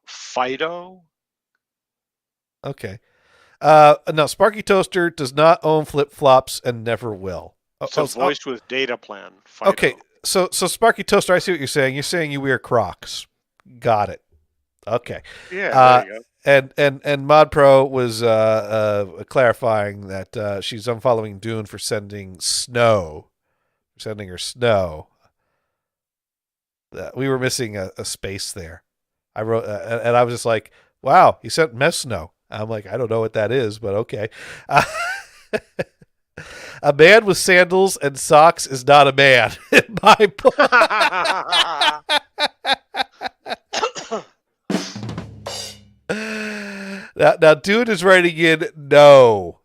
Fido. Okay. No, Sparky Toaster does not own flip-flops and never will. So voiced with data plan. Fido. Okay, so Sparky Toaster, I see what you're saying. You're saying you wear Crocs. Got it. Okay. Yeah, there you go. And Mod Pro was clarifying that she's unfollowing Dune for sending snow. Sending her snow. We were missing a space there. I wrote, and I was just like, wow, he sent Mess snow. I'm like, I don't know what that is, but okay. A man with sandals and socks is not a man. In my book. Now, Dude is writing in no.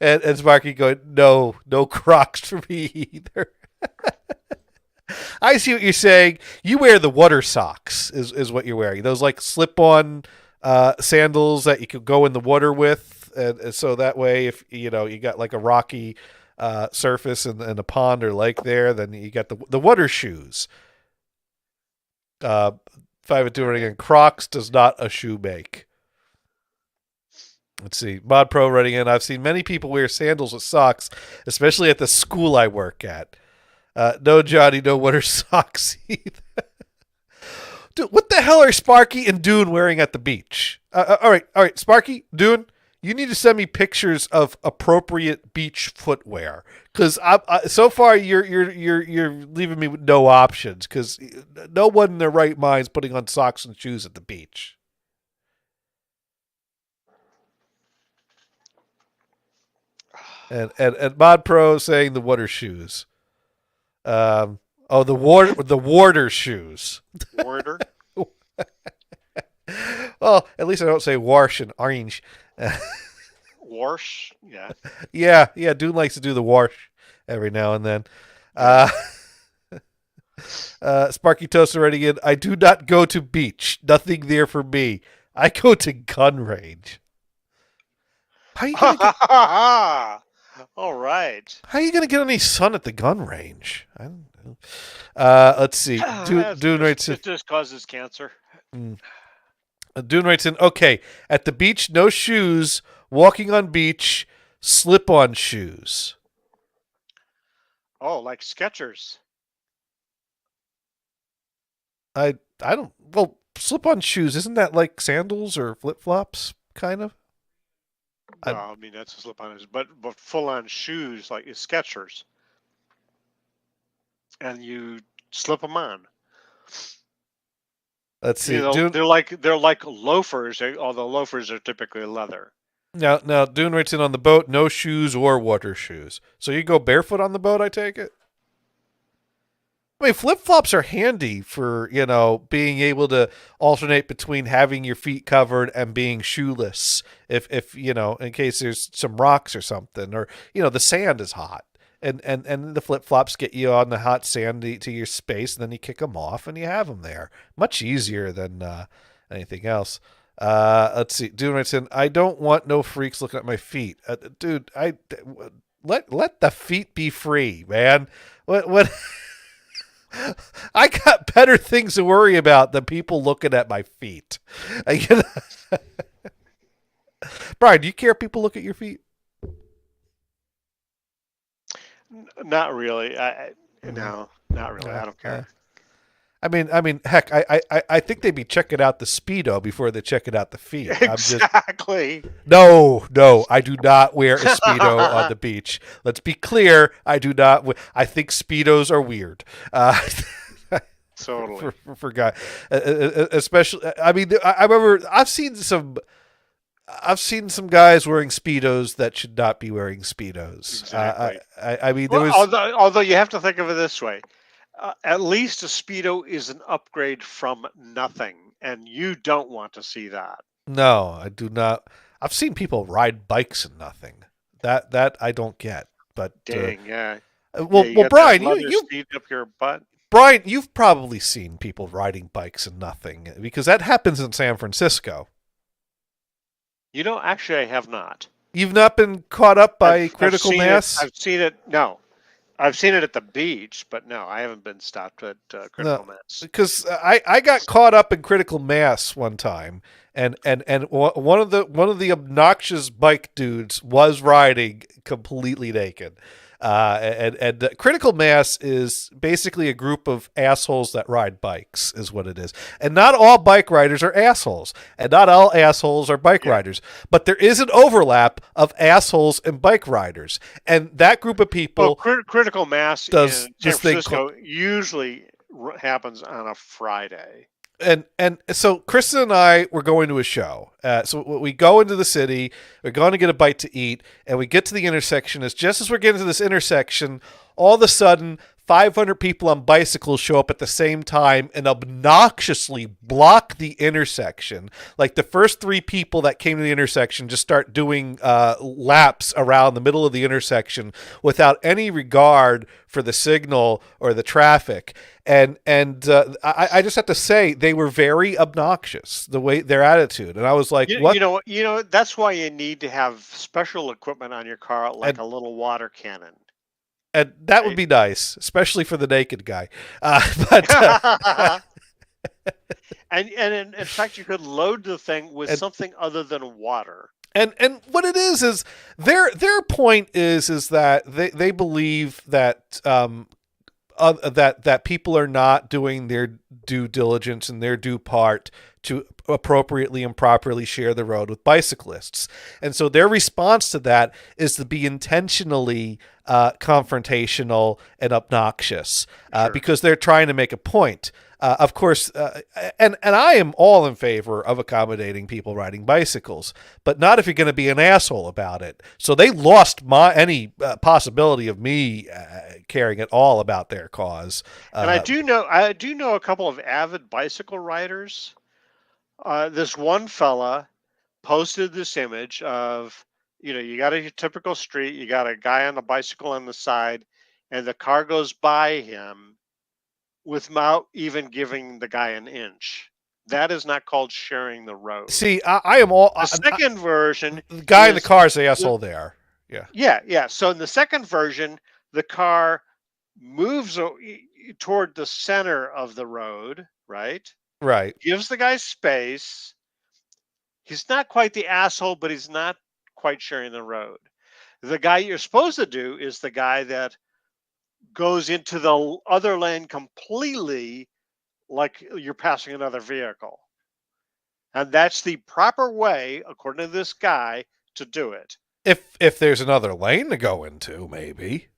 and Sparky going, no Crocs for me either. I see what you're saying. You wear the water socks, is what you're wearing. Those like slip-on sandals that you could go in the water with, and so that way, if you got like a rocky surface in a pond or lake there, then you got the water shoes. If I would do it again, Crocs does not a shoe make. Let's see. Mod Pro writing in, I've seen many people wear sandals with socks, especially at the school I work at. No, Johnny, no water socks either. Dude, what the hell are Sparky and Dune wearing at the beach? All right, Sparky, Dune, you need to send me pictures of appropriate beach footwear, because so far you're leaving me with no options, because no one in their right mind is putting on socks and shoes at the beach. And Mod Pro saying the water shoes. The water shoes. Warder. Well, at least I don't say wash and orange. Warsh. Yeah. Yeah. Dune likes to do the wash every now and then. Sparky Toaster writing in, I do not go to beach. Nothing there for me. I go to gun range. How you gonna get, All right. how you gonna get any sun at the gun range? I don't know. Let's see. Dune writes in. It just causes cancer. Dune writes in. Okay, at the beach, no shoes. Walking on beach, slip-on shoes. Oh, like Skechers. I don't. Well, slip-on shoes, isn't that like sandals or flip-flops, kind of? No, I mean that's a slip-on, but full-on shoes like Skechers, and you slip them on. Let's see. You know, they're like loafers, although loafers are typically leather. Now, Dune writes in on the boat, no shoes or water shoes. So you go barefoot on the boat, I take it? I mean, flip-flops are handy for, being able to alternate between having your feet covered and being shoeless if in case there's some rocks or something, or, the sand is hot. And the flip-flops get you on the hot sand to your space, and then you kick them off and you have them there. Much easier than anything else. Let's see. Dune writes in, I don't want no freaks looking at my feet. Dude, let the feet be free, man. What I got better things to worry about than people looking at my feet. Brian, do you care if people look at your feet? Not really. No, not really. I don't care. I mean, heck, I think they'd be checking out the Speedo before they check out the feet. Exactly. No, I do not wear a Speedo on the beach. Let's be clear. I do not. I think Speedos are weird. Totally. For guys, especially. I mean, I remember I've seen some guys wearing Speedos that should not be wearing Speedos. Exactly. I mean, there was. Although you have to think of it this way. At least a Speedo is an upgrade from nothing, and you don't want to see that. No, I do not. I've seen people ride bikes in nothing. That I don't get. But dang, yeah. Well, Brian, you up your butt. Brian, you've probably seen people riding bikes in nothing, because that happens in San Francisco. Actually, I have not. You've not been caught up by critical mass? I've seen it. No. I've seen it at the beach, but no, I haven't been stopped at critical mass. Because I got caught up in critical mass one time, and one of the obnoxious bike dudes was riding completely naked. And critical mass is basically a group of assholes that ride bikes, is what it is. And not all bike riders are assholes, and not all assholes are bike riders. But there is an overlap of assholes and bike riders, and that group of people. Well, critical mass in San Francisco usually happens on a Friday. And so Kristen and I were going to a show. So we go into the city, we're going to get a bite to eat, and we get to the intersection. Just as we're getting to this intersection, all of a sudden, 500 people on bicycles show up at the same time and obnoxiously block the intersection. Like the first 3 people that came to the intersection just start doing laps around the middle of the intersection without any regard for the signal or the traffic. And I just have to say they were very obnoxious, the way their attitude. And I was like, what? You know, that's why you need to have special equipment on your car, like And- a little water cannon. And that would be nice, especially for the naked guy. But and in fact, you could load the thing with something other than water. And what it is their point is that they believe that that people are not doing their due diligence and their due part to appropriately and properly share the road with bicyclists. And so their response to that is to be intentionally confrontational and obnoxious because they're trying to make a point. Of course, and I am all in favor of accommodating people riding bicycles, but not if you're going to be an asshole about it. So they lost any possibility of me caring at all about their cause. And I do know a couple of avid bicycle riders. This one fella posted this image of, you got a typical street, you got a guy on a bicycle on the side, and the car goes by him without even giving the guy an inch. That is not called sharing the road. See, I am all... The second version... The guy in the car is the asshole there. Yeah. Yeah. So in the second version, the car moves toward the center of the road, right? Right. Gives the guy space. He's not quite the asshole, but he's not quite sharing the road. The guy you're supposed to do is the guy that goes into the other lane completely like you're passing another vehicle. And that's the proper way, according to this guy, to do it. If there's another lane to go into, maybe.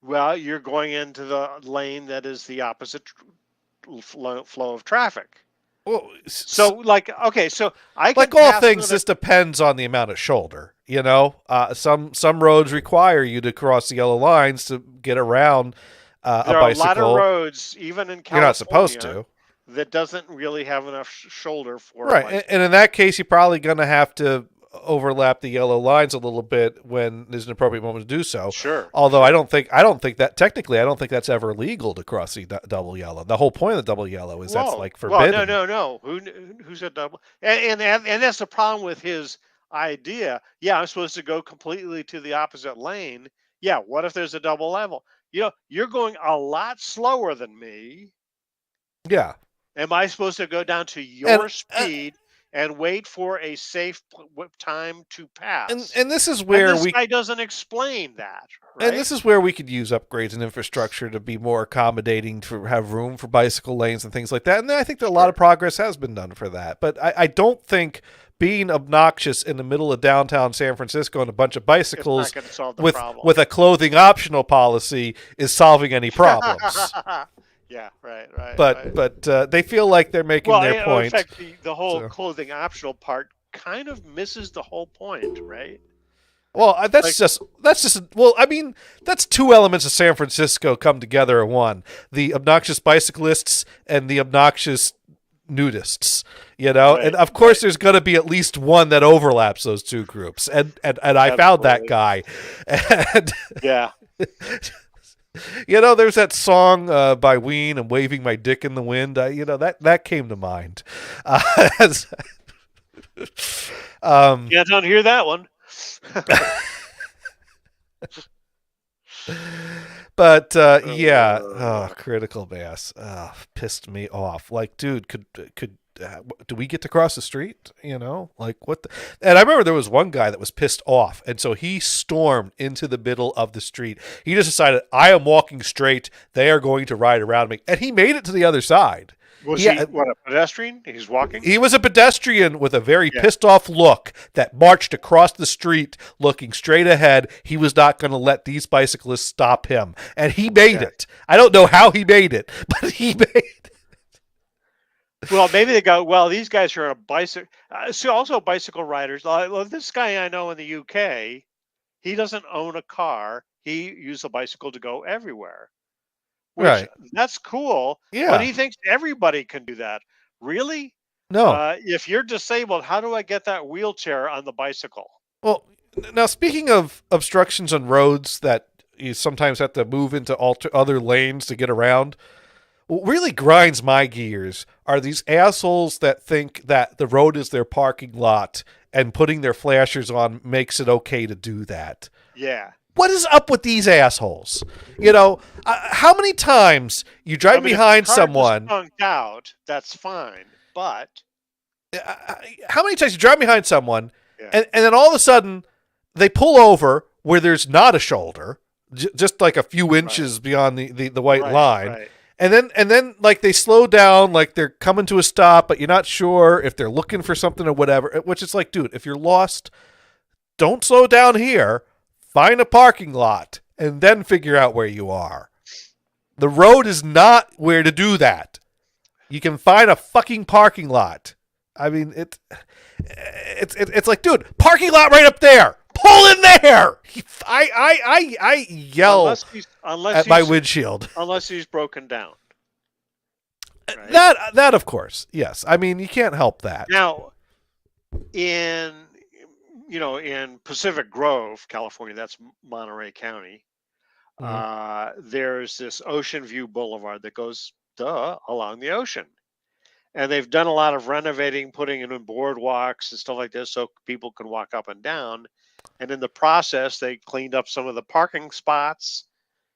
Well, you're going into the lane that is the opposite flow of traffic. Well, so like, okay, so I can like all things, this depends on the amount of shoulder. Some roads require you to cross the yellow lines to get around a bicycle. There are a lot of roads, even in California, you're not supposed to, that doesn't really have enough shoulder for right. And in that case, you're probably going to have to overlap the yellow lines a little bit when there's an appropriate moment to do so. Sure. Although I don't think that technically, I don't think that's ever legal to cross the double yellow. The whole point of the double yellow is that's like forbidden. Well, no. Who's a double? And that's the problem with his idea. Yeah, I'm supposed to go completely to the opposite lane. Yeah. What if there's a double level? You're going a lot slower than me. Yeah. Am I supposed to go down to your speed and wait for a safe time to pass? And this is where this guy doesn't explain that. Right? And this is where we could use upgrades in infrastructure to be more accommodating, to have room for bicycle lanes and things like that. And I think that a lot of progress has been done for that. But I don't think obnoxious in the middle of downtown San Francisco and a bunch of bicycles with a clothing optional policy is solving any problems. Yeah, right. But they feel like they're making their point. In fact, the whole clothing optional part kind of misses the whole point, right? Well, that's two elements of San Francisco come together in one: the obnoxious bicyclists and the obnoxious nudists. Right, and of course, there's going to be at least one that overlaps those two groups, and I found that guy. And yeah. There's that song by Ween, "I'm waving my dick in the wind." That came to mind. Yeah, don't hear that one. But critical mass pissed me off. Like, dude, could do we get to cross the street? Like what? And I remember there was one guy that was pissed off, and so he stormed into the middle of the street. He just decided, I am walking straight. They are going to ride around me, and he made it to the other side. Was he a pedestrian? He's walking? He was a pedestrian with a very pissed off look that marched across the street looking straight ahead. He was not going to let these bicyclists stop him. And he made it. I don't know how he made it, but he made it. Well, maybe they go, well, these guys are a bicycle. So also bicycle riders. This guy I know in the UK, He doesn't own a car. He used a bicycle to go everywhere, which Right. that's cool. But Yeah. he thinks everybody can do that. Really? No. If you're disabled, how do I get that wheelchair on the bicycle? Well, now speaking of obstructions on roads that you sometimes have to move into other lanes to get around, what really grinds my gears are these assholes that think that the road is their parking lot and putting their flashers on makes it okay to do that. Yeah. What is up with these assholes? You know, how many times you I drive mean, if the behind car's just someone? skunked out, that's fine. But How many times you drive behind someone yeah, and then all of a sudden they pull over where there's not a shoulder, just like a few right, inches beyond the white right, line, right. and then like they slow down, like they're coming to a stop, but you're not sure if they're looking for something or whatever. Which is like, dude, if you're lost, don't slow down here. Find a parking lot and then figure out where you are. The road is not where to do that. You can find a fucking parking lot. I mean, it's like, dude, parking lot right up there. Pull in there. I yell Unless at my he's windshield. broken down, right? That of course, yes. I mean, you can't help that. Now, in in Pacific Grove, California, that's Monterey County. Mhm. There's this Ocean View Boulevard that goes along the ocean, and they've done a lot of renovating, putting in boardwalks and stuff like this, so people can walk up and down. And in the process, they cleaned up some of the parking spots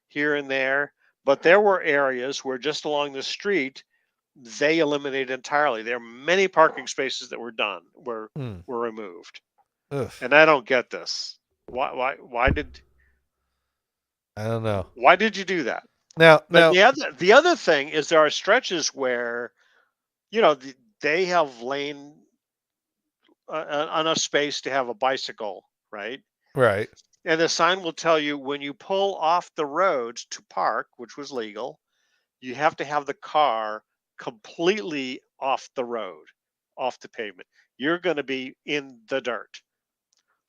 here and there. But there were areas where just along the street they eliminated entirely. There are many parking spaces that were done Hmm. were removed, Ugh. and I don't get this. I don't know. Why did you do that? But Now, the other thing is there are stretches where they have lane enough space to have a bicycle, right? right. And the sign will tell you when you pull off the road to park, which was legal, you have to have the car completely off the road, off the pavement. You're going to be in the dirt.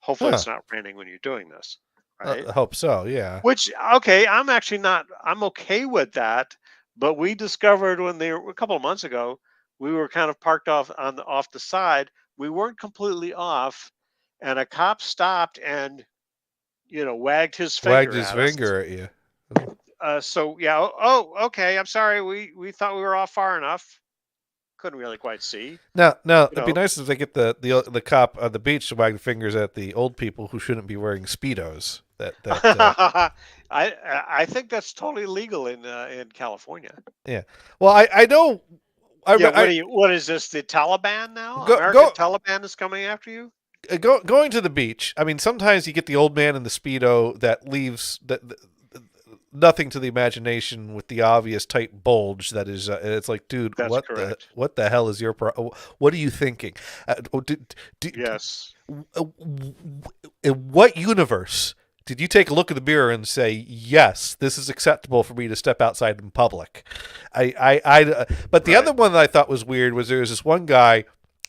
Hopefully, Huh. it's not raining when you're doing this, right? I hope so. Yeah. Which, okay, I'm actually not, I'm okay with that. But we discovered when they were a couple of months ago, we were kind of parked off the side. We weren't completely off, and a cop stopped and wagged his Wagged finger his at us. finger at you. So yeah, okay. I'm sorry. We thought we were off far enough. Couldn't really quite see. Now, You it'd be know, nice if they get the cop on the beach to wag the fingers at the old people who shouldn't be wearing speedos. I think that's totally legal in California. Yeah. Well, I know. Yeah. I What is this? The Taliban now? go American go Taliban is coming after you? going to the beach. I mean, sometimes you get the old man in the speedo that leaves nothing to the imagination with the obvious tight bulge that is. It's like, dude, That's correct. what the hell is your what are you thinking? Yes. In what universe did you take a look at the mirror and say, yes, this is acceptable for me to step outside in public? But the Right. other one that I thought was weird was there was this one guy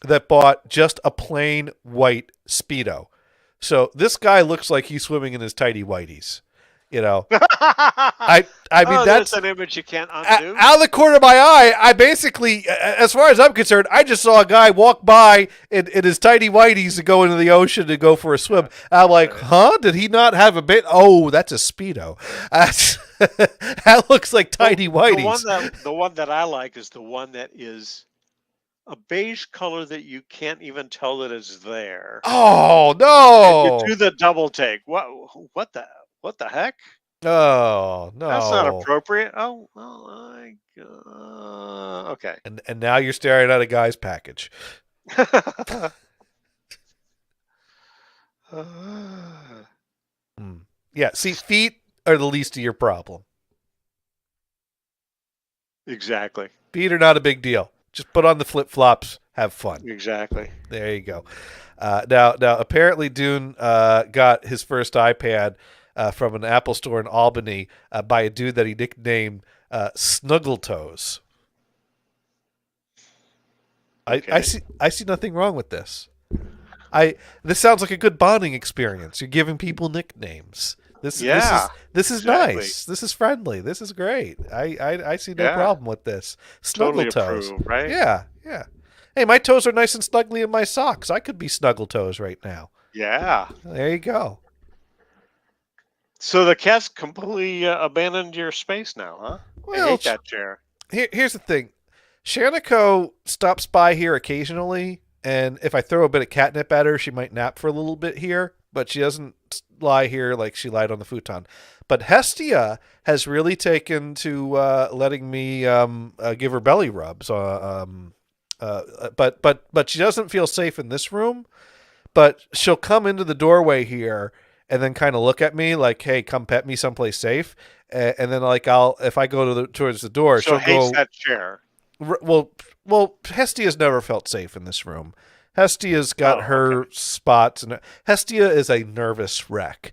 that bought just a plain white Speedo. So this guy looks like he's swimming in his tidy whities. You know, I mean, that's that's an image you can't undo. out of the corner of my eye. I basically, as far as I'm concerned, I just saw a guy walk by in his tidy whities to go into the ocean to go for a swim. I'm like, huh? Did he not have a bit? Oh, that's a Speedo. That looks like tidy whities. The one that I like is the one that is a beige color that you can't even tell that it's there. Oh And you no! do the double take. What the heck? Oh That's not no! appropriate. Oh well, okay. And now you're staring at a guy's package. Hmm. Yeah. See, feet are the least of your problem. Exactly. Feet are not a big deal. Just put on the flip flops, have fun. Exactly. There you go. Now, apparently, Dune got his first iPad from an Apple store in Albany by a dude that he nicknamed Snuggletoes. Okay. I see nothing wrong with this. This sounds like a good bonding experience. You're giving people nicknames. Yeah, This is exactly. nice. This is friendly. This is great. I see no Yeah, problem with this. Snuggle totally toes. approve, right? Yeah, yeah. Hey, my toes are nice and snuggly in my socks. I could be snuggle toes right now. Yeah. There you go. So the cat's completely abandoned your space now, huh? I Well, hate that chair. here's the thing. Shaniko stops by here occasionally, and if I throw a bit of catnip at her, she might nap for a little bit here, but she doesn't lie here like she lied on the futon. But Hestia has really taken to letting me give her belly rubs. But she doesn't feel safe in this room. But she'll come into the doorway here and then kind of look at me like, "Hey, come pet me someplace safe." And then like if I go towards the door, So she'll hates go. that chair. Well, Hestia's never felt safe in this room. Hestia's got Oh, okay. her spots, and Hestia is a nervous wreck.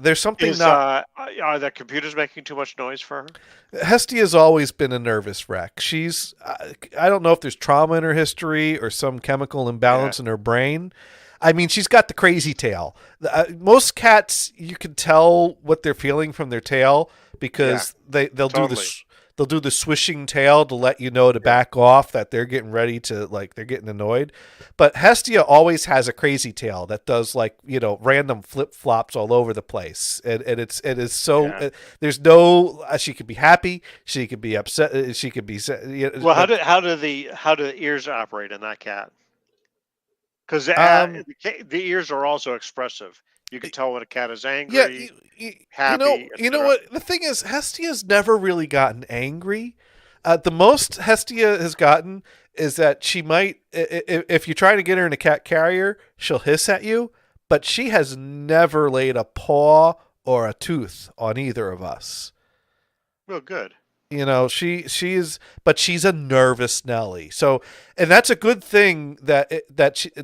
There's something Is not. are the computers making too much noise for her? Hestia's always been a nervous wreck. She's. I don't know if there's trauma in her history or some chemical Yeah, imbalance in her brain. I mean, she's got the crazy tail. Most cats, you can tell what they're feeling from their tail yeah, because they'll do totally. this. They'll do the swishing tail to let you know to Yeah. back off, that they're getting ready to, like, they're getting annoyed. But Hestia always has a crazy tail that does, like, random flip flops all over the place, and it is so. Yeah. There's no. She could be happy. She could be upset. She could be. Well, But how do the ears operate in that cat? Because um, the ears are also expressive. You can tell when a cat is Yeah, angry, know, happy, you know etc. what? The thing is, Hestia's never really gotten angry. The most Hestia has gotten is that she might, if you try to get her in a cat carrier, she'll hiss at you. But she has never laid a paw or a tooth on either of us. Well, good. But she's a nervous Nelly. So, and that's a good thing that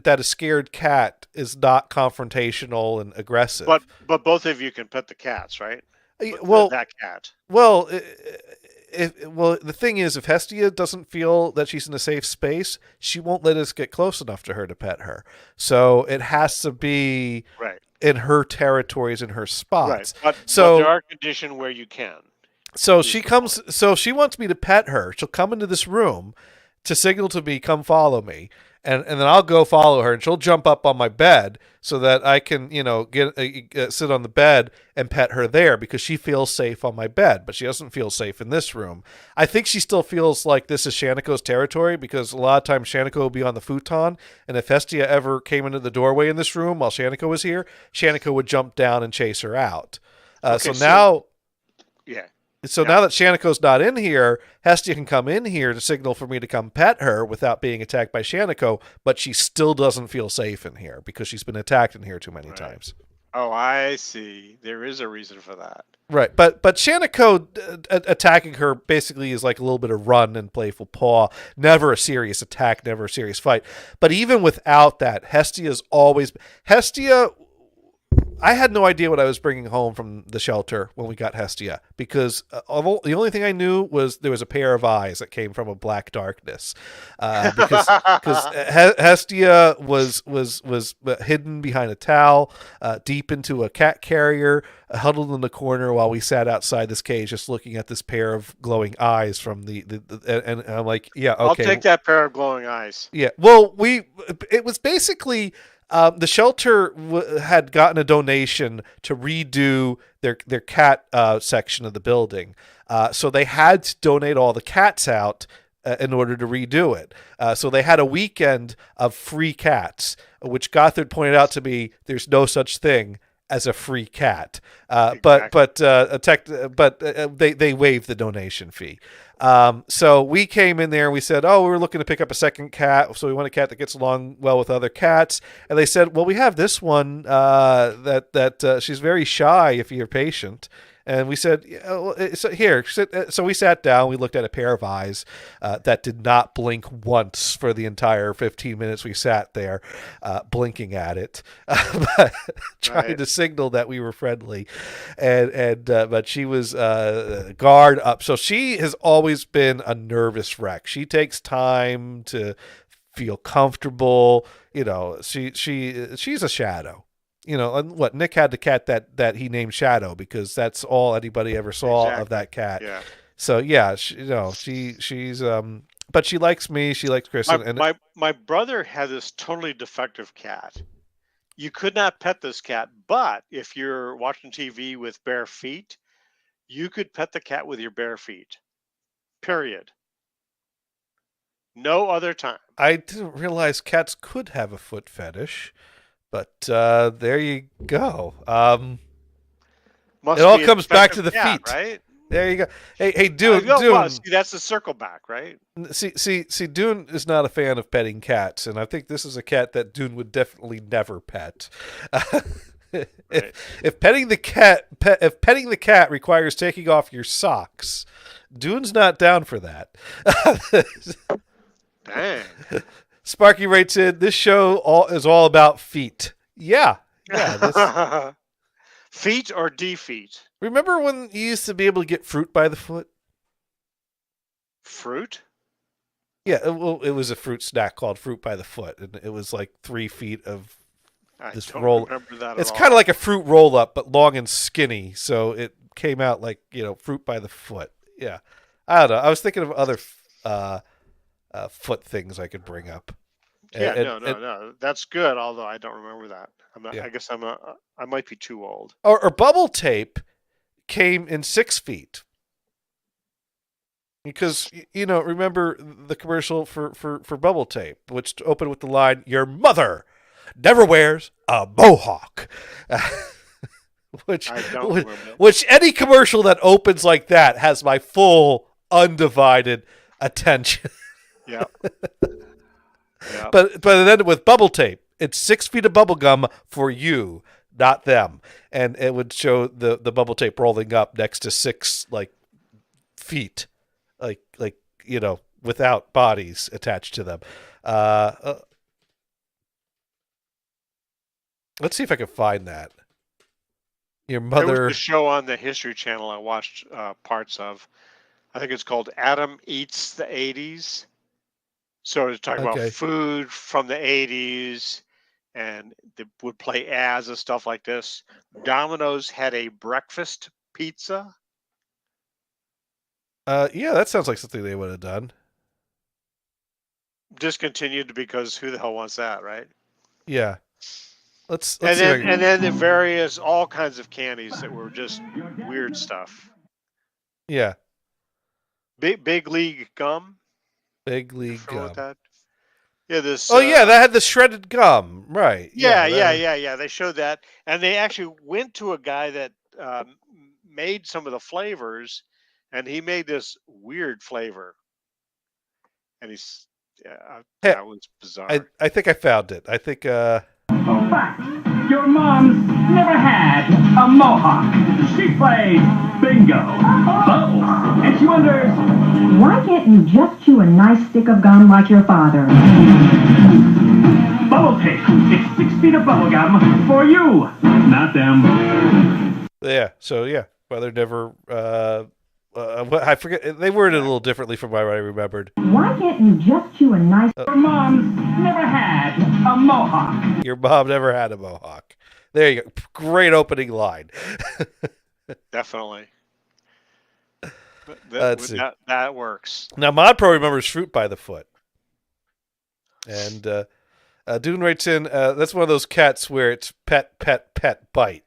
a scared cat is not confrontational and aggressive. But both of you can pet the cats, right? Well, That cat. Well, the thing is, if Hestia doesn't feel that she's in a safe space, she won't let us get close enough to her to pet her. So it has to be Right. in her territories, in her Right. spots. But there So are conditions where you can. so Is she the point. comes. So she wants me to pet her. She'll come into this room to signal to me, "Come follow me," and then I'll go follow her, and she'll jump up on my bed so that I can get sit on the bed and pet her there because she feels safe on my bed, but she doesn't feel safe in this room. I think she still feels like this is Shaniko's territory because a lot of times Shaniko will be on the futon, and if Hestia ever came into the doorway in this room while Shaniko was here, Shaniko would jump down and chase her out. So Okay. now Yeah. so Yeah. now that Shaniko's not in here, Hestia can come in here to signal for me to come pet her without being attacked by Shaniko, but she still doesn't feel safe in here because she's been attacked in here too many Right. times. Oh, I see. There is a reason for that. Right, but Shaniko attacking her basically is like a little bit of run and playful paw, never a serious attack, never a serious fight. But even without that, Hestia. I had no idea what I was bringing home from the shelter when we got Hestia because the only thing I knew was there was a pair of eyes that came from a black darkness. Because Hestia was hidden behind a towel, deep into a cat carrier, huddled in the corner while we sat outside this cage, just looking at this pair of glowing eyes from and I'm like, yeah, okay, I'll take that pair of glowing eyes. yeah. Well, it was basically the shelter had gotten a donation to redo their cat section of the building, so they had to donate all the cats out in order to redo it. So they had a weekend of free cats, which Gothard pointed out to me. There's no such thing as a free cat, they waived the donation fee. So we came in there and we said, "Oh, we were looking to pick up a second cat, so we want a cat that gets along well with other cats." And they said, "Well, we have this one that she's very shy if you're patient." And we said, "Yeah, well, so here." So we sat down. We looked at a pair of eyes that did not blink once for the entire 15 minutes we sat there, blinking at it, but trying Right. to signal that we were friendly. But she was guard up. So she has always been a nervous wreck. She takes time to feel comfortable. She's a shadow. And what Nick had the cat that he named Shadow because that's all anybody ever saw of Exactly. that cat. Yeah. So yeah, she's but she likes me. She likes Chris, My and my my brother had this totally defective cat. You could not pet this cat, but if you're watching TV with bare feet, you could pet the cat with your bare feet. Period. No other time. I didn't realize cats could have a foot fetish, but there you go. It Must all be a comes back to defective the cat, feet. right? There you go. Hey, Well, Dune. see, that's the circle back, right? See, Dune is not a fan of petting cats, and I think this is a cat that Dune would definitely never pet. Right. If petting the cat requires taking off your socks, Dune's not down for that. Dang. Sparky writes in, this show is all about feet. Yeah. This, Feet or defeat? remember when you used to be able to get fruit by the foot? Fruit? Yeah, well, it was a fruit snack called Fruit by the Foot, and it was like 3 feet of I this don't roll. remember that It's at kind of all. like a fruit roll up, but long and skinny. So it came out like fruit by the foot. Yeah, I don't know. I was thinking of other foot things I could bring up. Yeah, And- no. That's good. Although I don't remember that. I'm not. Yeah. I guess I might be too old. or bubble tape came in 6 feet. Because remember the commercial for bubble tape, which opened with the line, "Your mother never wears a mohawk," which I don't remember. which any commercial that opens like that has my full undivided attention. Yeah. Yeah. But it ended with bubble tape. It's 6 feet of bubble gum for you, not them, and it would show the bubble tape rolling up next to 6 feet. Like without bodies attached to them. Let's see if I can find that. Your There mother. was a show on the History Channel I watched parts of. I think it's called Adam Eats the 80s. So it's talking about Okay. food from the 80s, and they would play ads and stuff like this. Domino's had a breakfast pizza. Yeah, that sounds like something they would have done. Discontinued because who the hell wants that, right? Yeah. Let's And see. If I then can- and then the various all kinds of candies that were just weird stuff. yeah. Big League Gum. Big You League familiar with Gum. that? Yeah, this. Oh yeah, that had the shredded gum, right? Yeah. that- They showed that, and they actually went to a guy that made some of the flavors, and he made this weird flavor, and Hey, that was bizarre. I think I found it. I think Fact, your mom's never had a mohawk. She plays bingo. Oh, and she wonders, Why can't you just chew a nice stick of gum like your father? bubble tape. It's 6 feet of bubble gum for you, not them. yeah. So yeah, Mother never. I forget. They worded it a little differently from what I remembered. Why can't you just chew a nice... Your mom's never had a mohawk. Your mom never had a mohawk. There you go. Great opening line. Definitely. But Let's see. that works. Now, Mod Pro remembers Fruit by the Foot. And Dune writes in, that's one of those cats where it's pet, bite.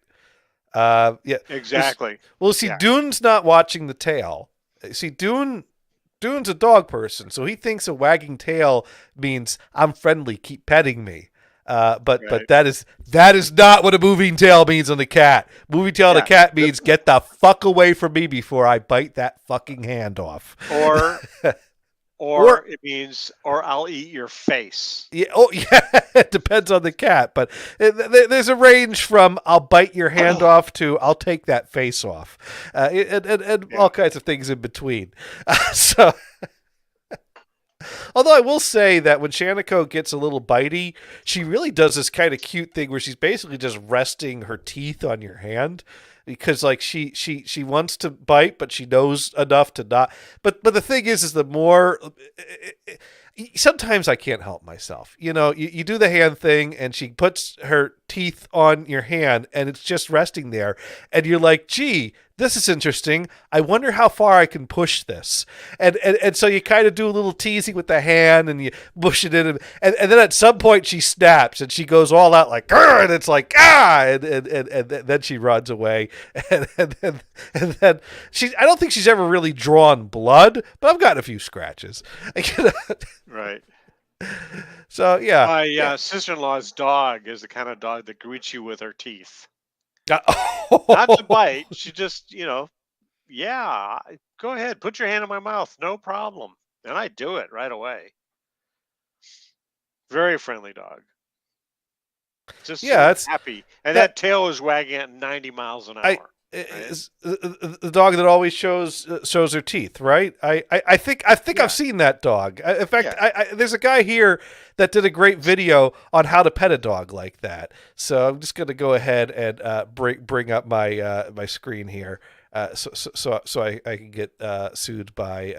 Yeah. Exactly. Well, see, Yeah. Dune's not watching the tail. See, Dune's a dog person, so he thinks a wagging tail means I'm friendly, keep petting me. But Right. that is not what a moving tail means on a cat. Moving tail on a Yeah. cat means get the fuck away from me before I bite that fucking hand off. Or Or- it means or I'll eat your face. Yeah, oh yeah, it depends on the cat, but there's a range from I'll bite your hand off to I'll take that face off, and Yeah. all kinds of things in between. So, although I will say that when Shaniko gets a little bitey, she really does this kind of cute thing where she's basically just resting her teeth on your hand. Because like she wants to bite, but she knows enough to not. But the thing is the more sometimes I can't help myself. You do the hand thing, and she puts her teeth on your hand, and it's just resting there, and you're like, gee, this is interesting. I wonder how far I can push this. And so you kind of do a little teasing with the hand, and you push it in, and then at some point she snaps, and she goes all out like, "Grr," and it's like, ah, and then she runs away, and then I don't think she's ever really drawn blood, but I've gotten a few scratches. Right. So yeah. My sister-in-law's dog is the kind of dog that greets you with her teeth. Not to bite. She just, yeah, go ahead, put your hand in my mouth, no problem. And I do it right away. Very friendly dog. Just Yeah, it's happy. And that tail is wagging at 90 miles an hour. Right? The dog that always shows her teeth, right? I think I've seen that dog. In fact, there's a guy here that did a great video on how to pet a dog like that. So I'm just going to go ahead and bring up my screen here, so I can get sued by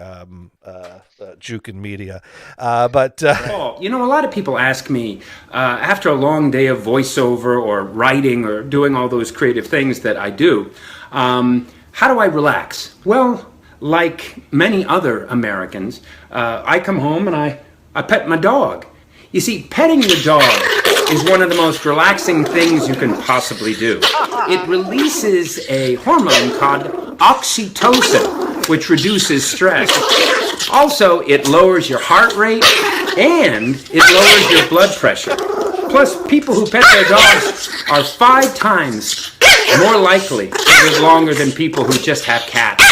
Juke and Media. But a lot of people ask me after a long day of voiceover or writing or doing all those creative things that I do, how do I relax? Well, like many other Americans, I come home and I pet my dog. You see, petting your dog is one of the most relaxing things you can possibly do. It releases a hormone called oxytocin, which reduces stress. Also, it lowers your heart rate and it lowers your blood pressure. Plus, people who pet their dogs are 5 times more likely to live longer than people who just have cats.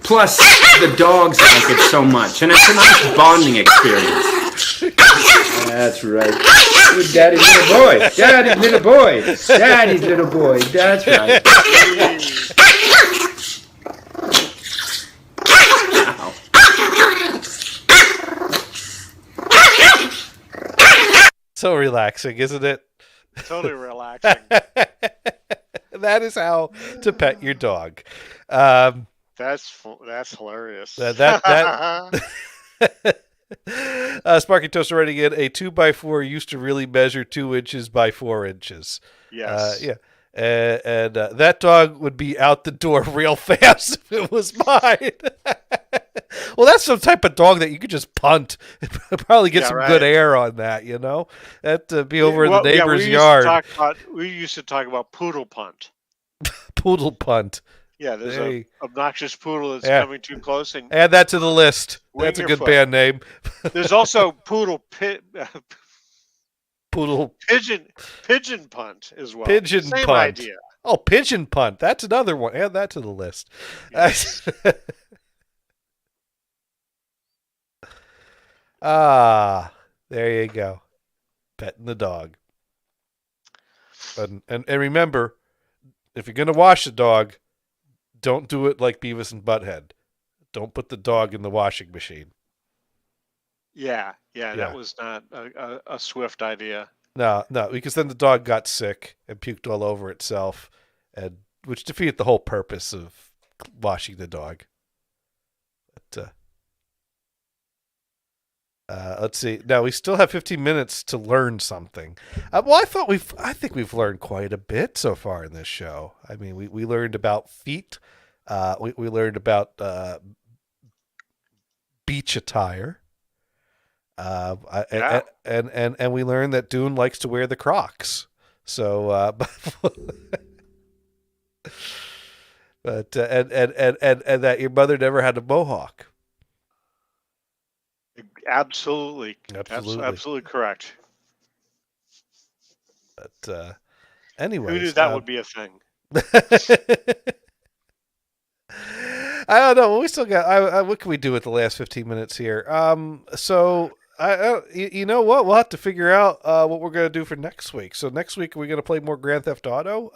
Plus, the dogs like it so much, and it's a nice bonding experience. That's right. You're Daddy's little boy. Daddy's little boy. Daddy's little boy. That's right. So relaxing, isn't it? Totally relaxing. That is how to pet your dog. That's hilarious. Sparky Toaster writing in, a 2x4 used to really measure 2 inches by 4 inches. Yes. Yeah. And that dog would be out the door real fast if it was mine. Well, that's some type of dog that you could just punt. Probably get some good air on that, That'd be over in the neighbor's yard. We used to talk about poodle punt. Poodle punt. Yeah, there's an obnoxious poodle that's coming too close. And add that to the list. That's a good band name. There's also pigeon punt as well. Pigeon Same punt. idea. Oh, pigeon punt. That's another one. Add that to the list. Yes. There you go. Petting the dog. And remember, if you're going to wash the dog, don't do it like Beavis and Butthead. Don't put the dog in the washing machine. Yeah. That was not a swift idea. No, because then the dog got sick and puked all over itself, which defeated the whole purpose of washing the dog. But let's see. Now we still have 15 minutes to learn something. Well, I think we've learned quite a bit so far in this show. I mean, we learned about feet. We learned about beach attire. And we learned that Dune likes to wear the Crocs. So, but and that your mother never had a mohawk. Absolutely. That's absolutely correct. But anyway, who knew that would be a thing? I don't know. We still got. What can we do with the last 15 minutes here? So you know what? We'll have to figure out what we're going to do for next week. So next week, are we going to play more Grand Theft Auto?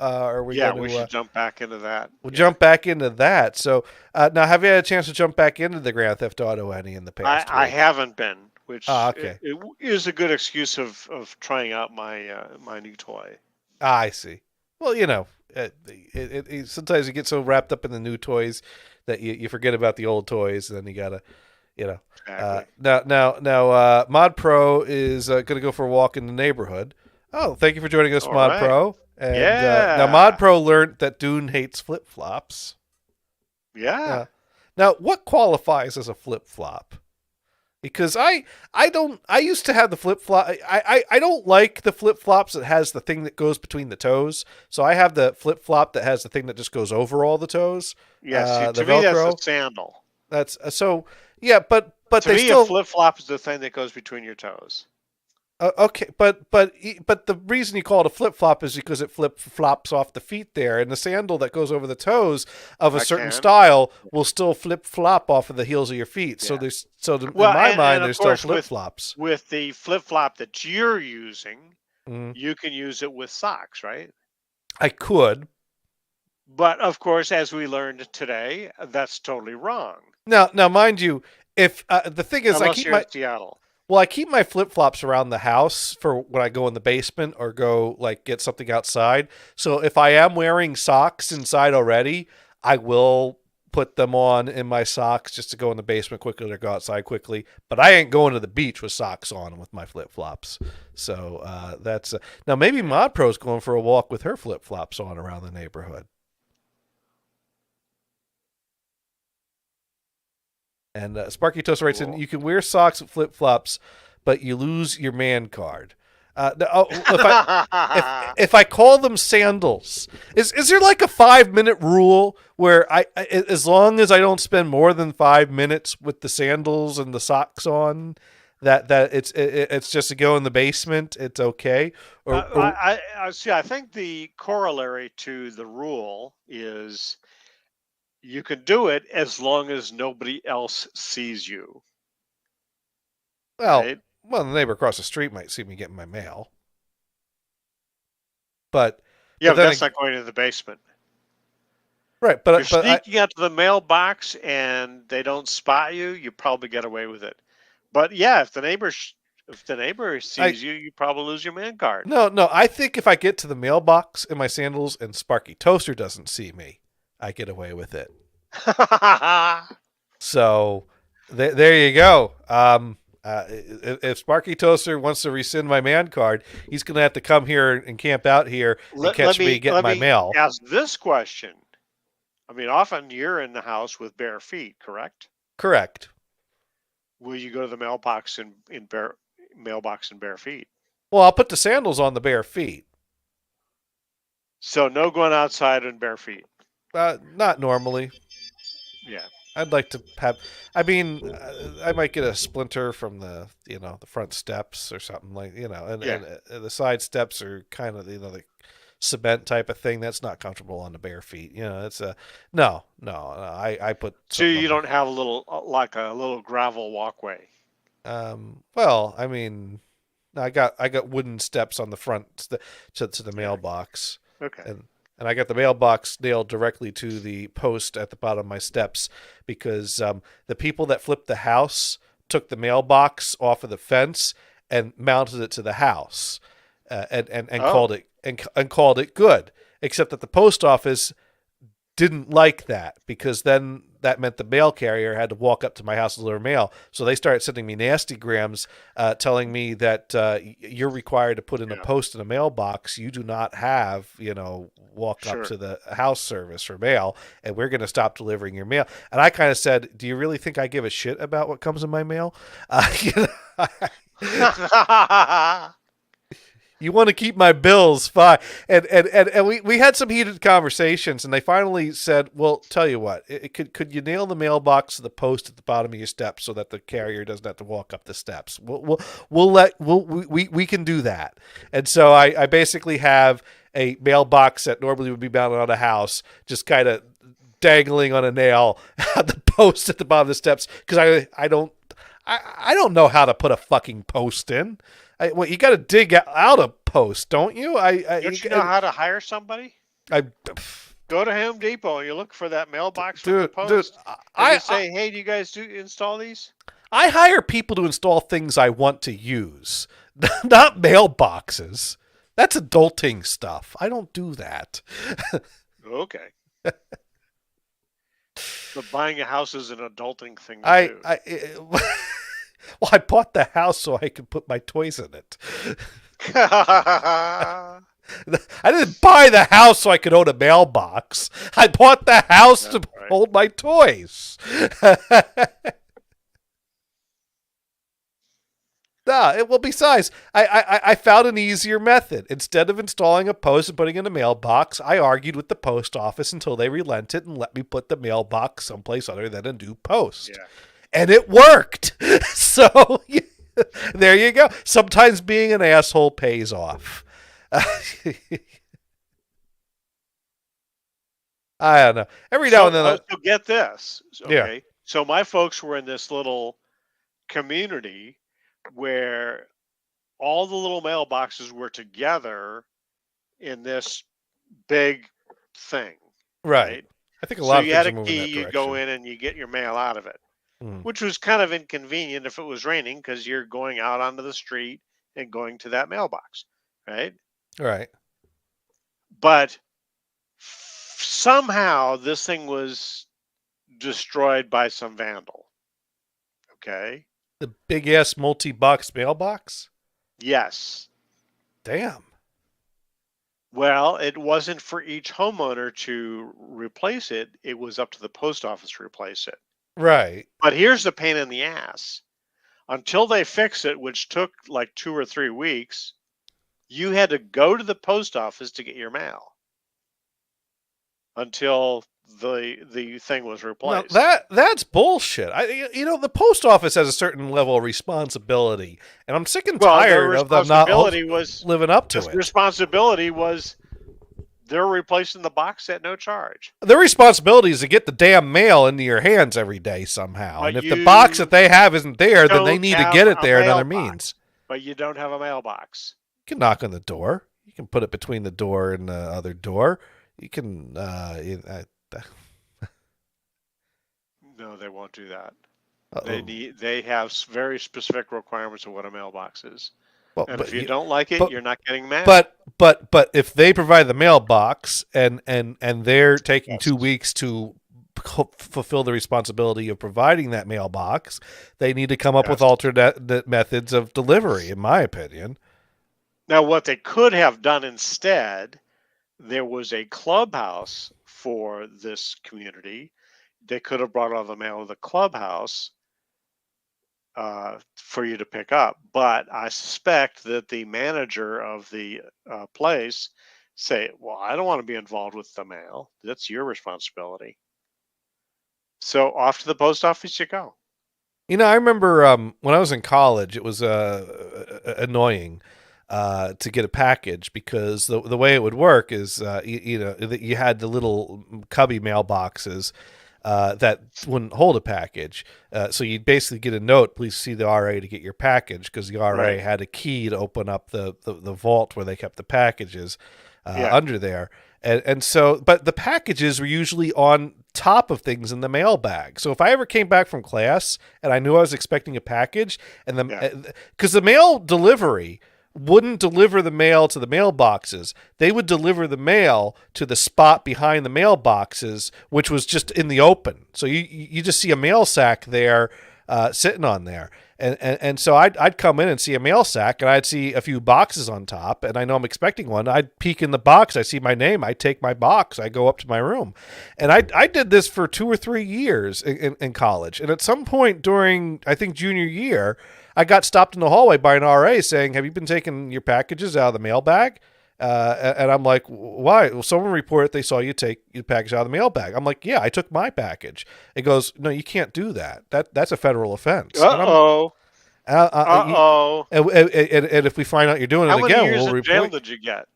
We should jump back into that. We'll jump back into that. So now, have you had a chance to jump back into the Grand Theft Auto any in the past? I haven't been, which okay. it is a good excuse of trying out my my new toy. I see. Well, sometimes you get so wrapped up in the new toys that you forget about the old toys, and then you gotta You know. Exactly. Now, Mod Pro is going to go for a walk in the neighborhood. Oh, thank you for joining us, All Mod right. Pro. And now Yeah. Mod Pro learned that Dune hates flip flops. Yeah. Now, what qualifies as a flip flop? Because I used to have the flip flop. I don't like the flip flops that has the thing that goes between the toes. So I have the flip flop that has the thing that just goes over all the toes. Yeah. See, The to me, that's a Velcro. sandal. That's so yeah, but To they me, still a flip flop is the thing that goes between your toes. okay, but the reason you call it a flip flop is because it flip flops off the feet there, and the sandal that goes over the toes of a I certain can. style will still flip flop off of the heels of your feet. So Yeah. there's Well, in my and mind of there's still course, flip flops. with the flip flop that you're using, Mm. you can use it with socks, right? I could But of course, as we learned today, that's totally wrong. now mind you, if the thing is Unless you're in Seattle. I keep my flip flops around the house for when I go in the basement or go like get something outside. So if I am wearing socks inside already, I will put them on in my socks just to go in the basement quickly or go outside quickly. But I ain't going to the beach with socks on with my flip flops. So that's now maybe Mod Pro's going for a walk with her flip flops on around the neighborhood. And Sparky Toast writes in, Cool. you can wear socks with flip flops, but you lose your man card. If I call them sandals, is there like a 5-minute rule where as long as I don't spend more than 5 minutes with the sandals and the socks on, that it's just to go in the basement, it's okay? I see. I think the corollary to the rule is you can do it as long as nobody else sees you. well, Right? well, the neighbor across the street might see me getting my mail, but Yeah, but but then that's not going to the basement. right. If you're But sneaking out to the mailbox and they don't spot you, you probably get away with it. But yeah, if the neighbor sees you, you probably lose your man card. No. I think if I get to the mailbox in my sandals and Sparky Toaster doesn't see me, I get away with it. So there you go. If Sparky Toaster wants to rescind my man card, he's going to have to come here and camp out here and catch me getting my mail. Ask this question. I mean, often you're in the house with bare feet, correct? Correct. Will you go to the mailbox in bare feet? Well, I'll put the sandals on the bare feet. So no going outside in bare feet. Not normally. Yeah. I'd like to have. I mean, I might get a splinter from the the front steps or something and the side steps are kind of the cement type of thing. That's not comfortable on the bare feet. It's a no. I put. So you don't have a little gravel walkway. Well, I mean, I got wooden steps on the front to the mailbox. Okay. And I got the mailbox nailed directly to the post at the bottom of my steps because the people that flipped the house took the mailbox off of the fence and mounted it to the house, and called it good. Except that the post office didn't like that because then that meant the mail carrier had to walk up to my house to deliver mail. So they started sending me nasty grams telling me that you're required to put in a post in a mailbox. You do not have, walk up to the house service for mail, and we're going to stop delivering your mail. And I kind of said, do you really think I give a shit about what comes in my mail? You want to keep my bills, fine. And we had some heated conversations, and they finally said, "Well, tell you what, could you nail the mailbox to the post at the bottom of your steps so that the carrier doesn't have to walk up the steps? We can do that." And so I basically have a mailbox that normally would be mounted on a house, just kind of dangling on a nail at the post at the bottom of the steps because I don't know how to put a fucking post in. Well, you got to dig out a post, don't you? Don't you know how to hire somebody? Go to Home Depot and you look for that mailbox with the post. And you say, "Hey, do you guys install these?" I hire people to install things I want to use, not mailboxes. That's adulting stuff. I don't do that. Okay. But buying a house is an adulting thing to I, do. I, well, I bought the house so I could put my toys in it. I didn't buy the house so I could own a mailbox. I bought the house to That's right. hold my toys. Well, besides, I found an easier method. Instead of installing a post and putting it in a mailbox, I argued with the post office until they relented and let me put the mailbox someplace other than a new post. Yeah. And it worked. So there you go. Sometimes being an asshole pays off. I don't know. Every now and then. So get this. Yeah. Okay. So my folks were in this little community where all the little mailboxes were together in this big thing. Right. I think a So lot of you things had are a moving key, that you direction. go in and you get your mail out of it, Mm. which was kind of inconvenient if it was raining because you're going out onto the street and going to that mailbox, right? Right. But somehow this thing was destroyed by some vandal. Okay. The big ass multi-box mailbox? Yes. Damn. Well, it wasn't for each homeowner to replace it. It was up to the post office to replace it. Right. But here's the pain in the ass. Until they fix it, which took like 2 or 3 weeks, you had to go to the post office to get your mail until the thing was No, replaced. that's bullshit. The post office has a certain level of responsibility, and I'm sick and tired of them not living up to it. Responsibility was they're replacing the box at no charge. Their responsibility is to get the damn mail into your hands every day somehow. But And if the box that they have isn't there, then they don't need to have get it a there in other mailbox. means. But you don't have a mailbox. You can knock on the door. You can put it between the door and the other door. You can. No, they won't do that. Uh-oh. They have very specific requirements of what a mailbox is. Well, And but if you don't like it, you're not getting mail. But if they provide the mailbox and they're taking 2 weeks to fulfill the responsibility of providing that mailbox, they need to come up with alternate methods of delivery, in my opinion. Now, what they could have done instead, there was a clubhouse for this community. They could have brought all the mail to the clubhouse for you to pick up. But I suspect that the manager of the place say, well, I don't want to be involved with the mail. That's your responsibility. So off to the post office you go. I remember when I was in college, it was annoying to get a package because the way it would work is, you had the little cubby mailboxes that wouldn't hold a package. So you'd basically get a note, please see the RA to get your package, because the RA had a key to open up the vault where they kept the packages under there. And so, but the packages were usually on top of things in the mail bag. So if I ever came back from class and I knew I was expecting a package, and because the mail delivery wouldn't deliver the mail to the mailboxes, they would deliver the mail to the spot behind the mailboxes, which was just in the open. So you just see a mail sack there sitting on there. And so I'd come in and see a mail sack, and I'd see a few boxes on top, and I know I'm expecting one. I'd peek in the box. I see my name. I take my box. I go up to my room. And I did this for 2 or 3 years in college. And at some point during, I think, junior year, I got stopped in the hallway by an RA saying, have you been taking your packages out of the mail bag? And I'm like, why? Well, someone reported they saw you take your package out of the mail bag. I'm like, yeah, I took my package. It goes, no, you can't do that. That's a federal offense. Uh-oh. And if we find out you're doing it again, How many years we'll in jail report. did you get?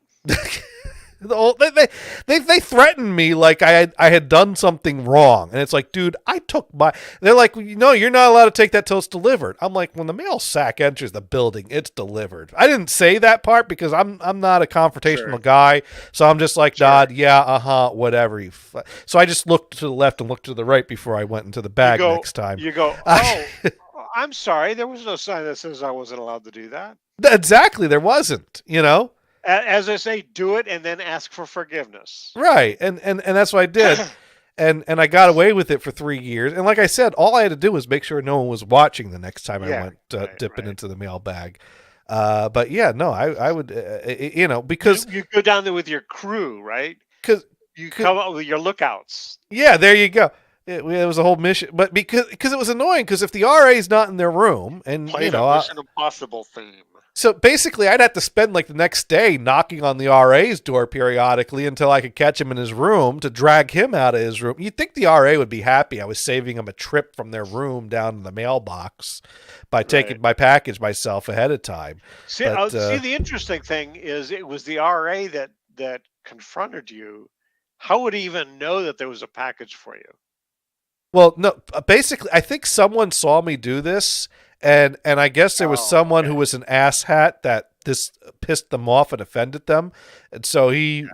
They threatened me like I had done something wrong, and it's like, dude, I took my. They're like, no, you're not allowed to take that till it's delivered. I'm like, when the mail sack enters the building, it's delivered. I didn't say that part because I'm not a confrontational guy, so I'm just like, Nod, yeah, whatever. So I just looked to the left and looked to the right before I went into the bag next time. You go, oh, I'm sorry, there was no sign that says I wasn't allowed to do that. Exactly, there wasn't. As I say, do it and then ask for forgiveness. Right, and that's what I did. And I got away with it for 3 years. And like I said, all I had to do was make sure no one was watching the next time I went dipping into the mailbag. But yeah, no, I would, because you go down there with your crew, right? You come up with your lookouts. Yeah, there you go. It was a whole mission, but because it was annoying. Because if the RA's not in their room, and Play the Mission Impossible theme. So basically, I'd have to spend like the next day knocking on the RA's door periodically until I could catch him in his room to drag him out of his room. You'd think the RA would be happy I was saving him a trip from their room down to the mailbox by taking my package myself ahead of time. See, the interesting thing is it was the RA that confronted you. How would he even know that there was a package for you? Well, no, basically, I think someone saw me do this, and I guess there was someone who was an asshat that this pissed them off and offended them, and so he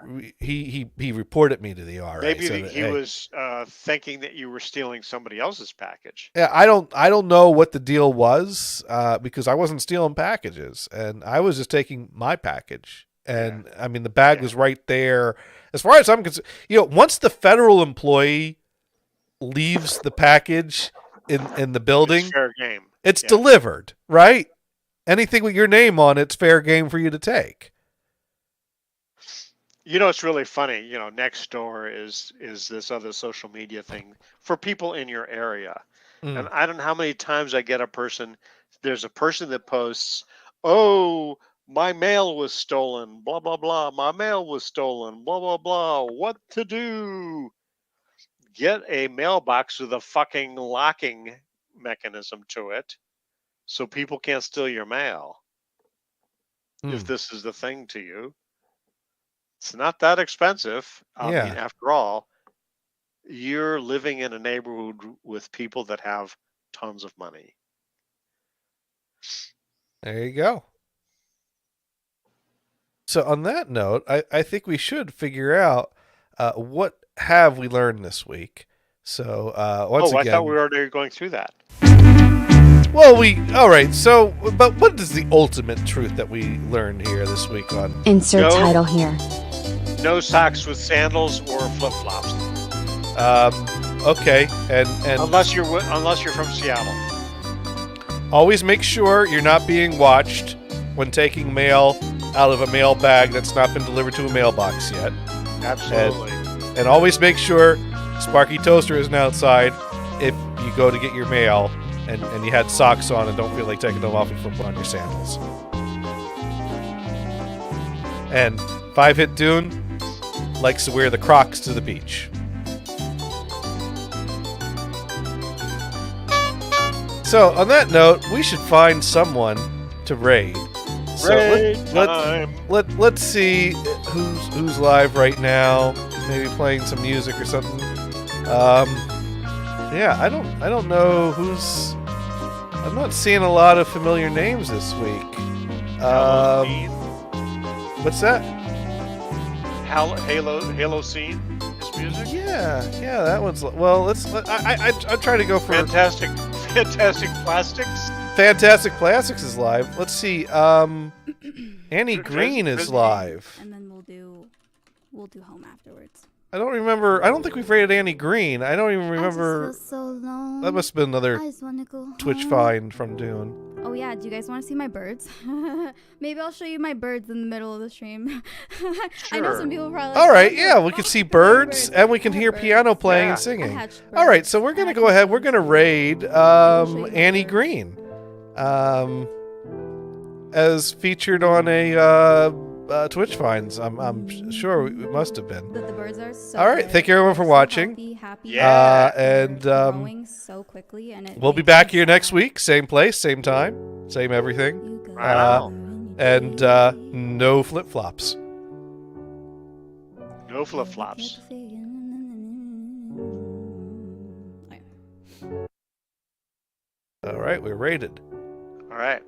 reported me to the RA. Maybe he was thinking that you were stealing somebody else's package. Yeah, I don't know what the deal was because I wasn't stealing packages, and I was just taking my package, and I mean the bag was right there. As far as I'm concerned, once the federal employee leaves the package in the building, it's fair game. It's delivered, right? Anything with your name on it's fair game for you to take. It's really funny. Nextdoor is this other social media thing for people in your area. And I don't know how many times I get there's a person that posts, "Oh, my mail was stolen, blah, blah, blah. My mail was stolen, blah, blah, blah. What to do?" Get a mailbox with a fucking locking mechanism to it so people can't steal your mail. If this is the thing to you, it's not that expensive. I mean, after all, you're living in a neighborhood with people that have tons of money. There you go. So on that note, I think we should figure out what have we learned this week. So once again, I thought we were already going through that. Well, all right. So, but what is the ultimate truth that we learned here this week on? Insert title here. No socks with sandals or flip flops. Okay, and unless you're from Seattle, always make sure you're not being watched when taking mail out of a mail bag that's not been delivered to a mailbox yet. Absolutely. And always make sure Sparky Toaster isn't outside if you go to get your mail and you had socks on and don't feel like taking them off and put on your sandals. And 5-Hit Dune likes to wear the Crocs to the beach. So on that note, we should find someone to raid. So let's see who's live right now. Maybe playing some music or something. I don't know who's. I'm not seeing a lot of familiar names this week. What's that? Halo Scene. His music. Yeah, that one's. Well, I'm trying to go for Fantastic Plastics. Fantastic Plastics is live. Let's see. Annie Green is live. And then we'll do home afterwards. I don't remember. I don't think we've rated Annie Green. I don't even remember. I just feel so alone. That must have been another Twitch find from Dune. Oh yeah, do you guys want to see my birds? Maybe I'll show you my birds in the middle of the stream. Sure. I know some people probably. All right, yeah, we can see birds and we can hear piano playing and singing. All right, so we're gonna go ahead. We're gonna raid Annie Green, as featured on a Twitch finds. I'm sure it must have been. The birds are so all right, thank you everyone for watching. Happy. Yeah, and growing so quickly, and we'll be back here next week, same place, same time, same everything. And no flip flops. No flip flops. All right, we're rated. All right.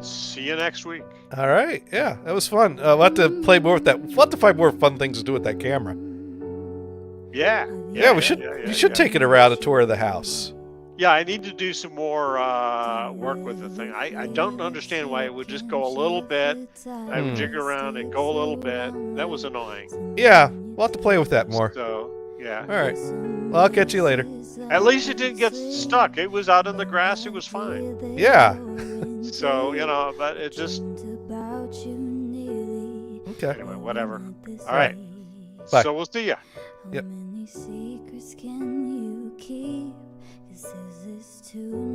See you next week. All right, yeah, that was fun. We'll have to play more with that. We'll have to find more fun things to do with that camera. Yeah. We should take it around a tour of the house. Yeah, I need to do some more work with the thing. I don't understand why it would just go a little bit. I would jiggle around and go a little bit. That was annoying. Yeah, we'll have to play with that more. So, yeah. All right. Well, I'll catch you later. At least it didn't get stuck. It was out in the grass. It was fine. Yeah. So, but it just... Okay. Anyway, whatever. All right. Bye. So we'll see ya. Yep. How many secrets can you keep? 'Cause is this too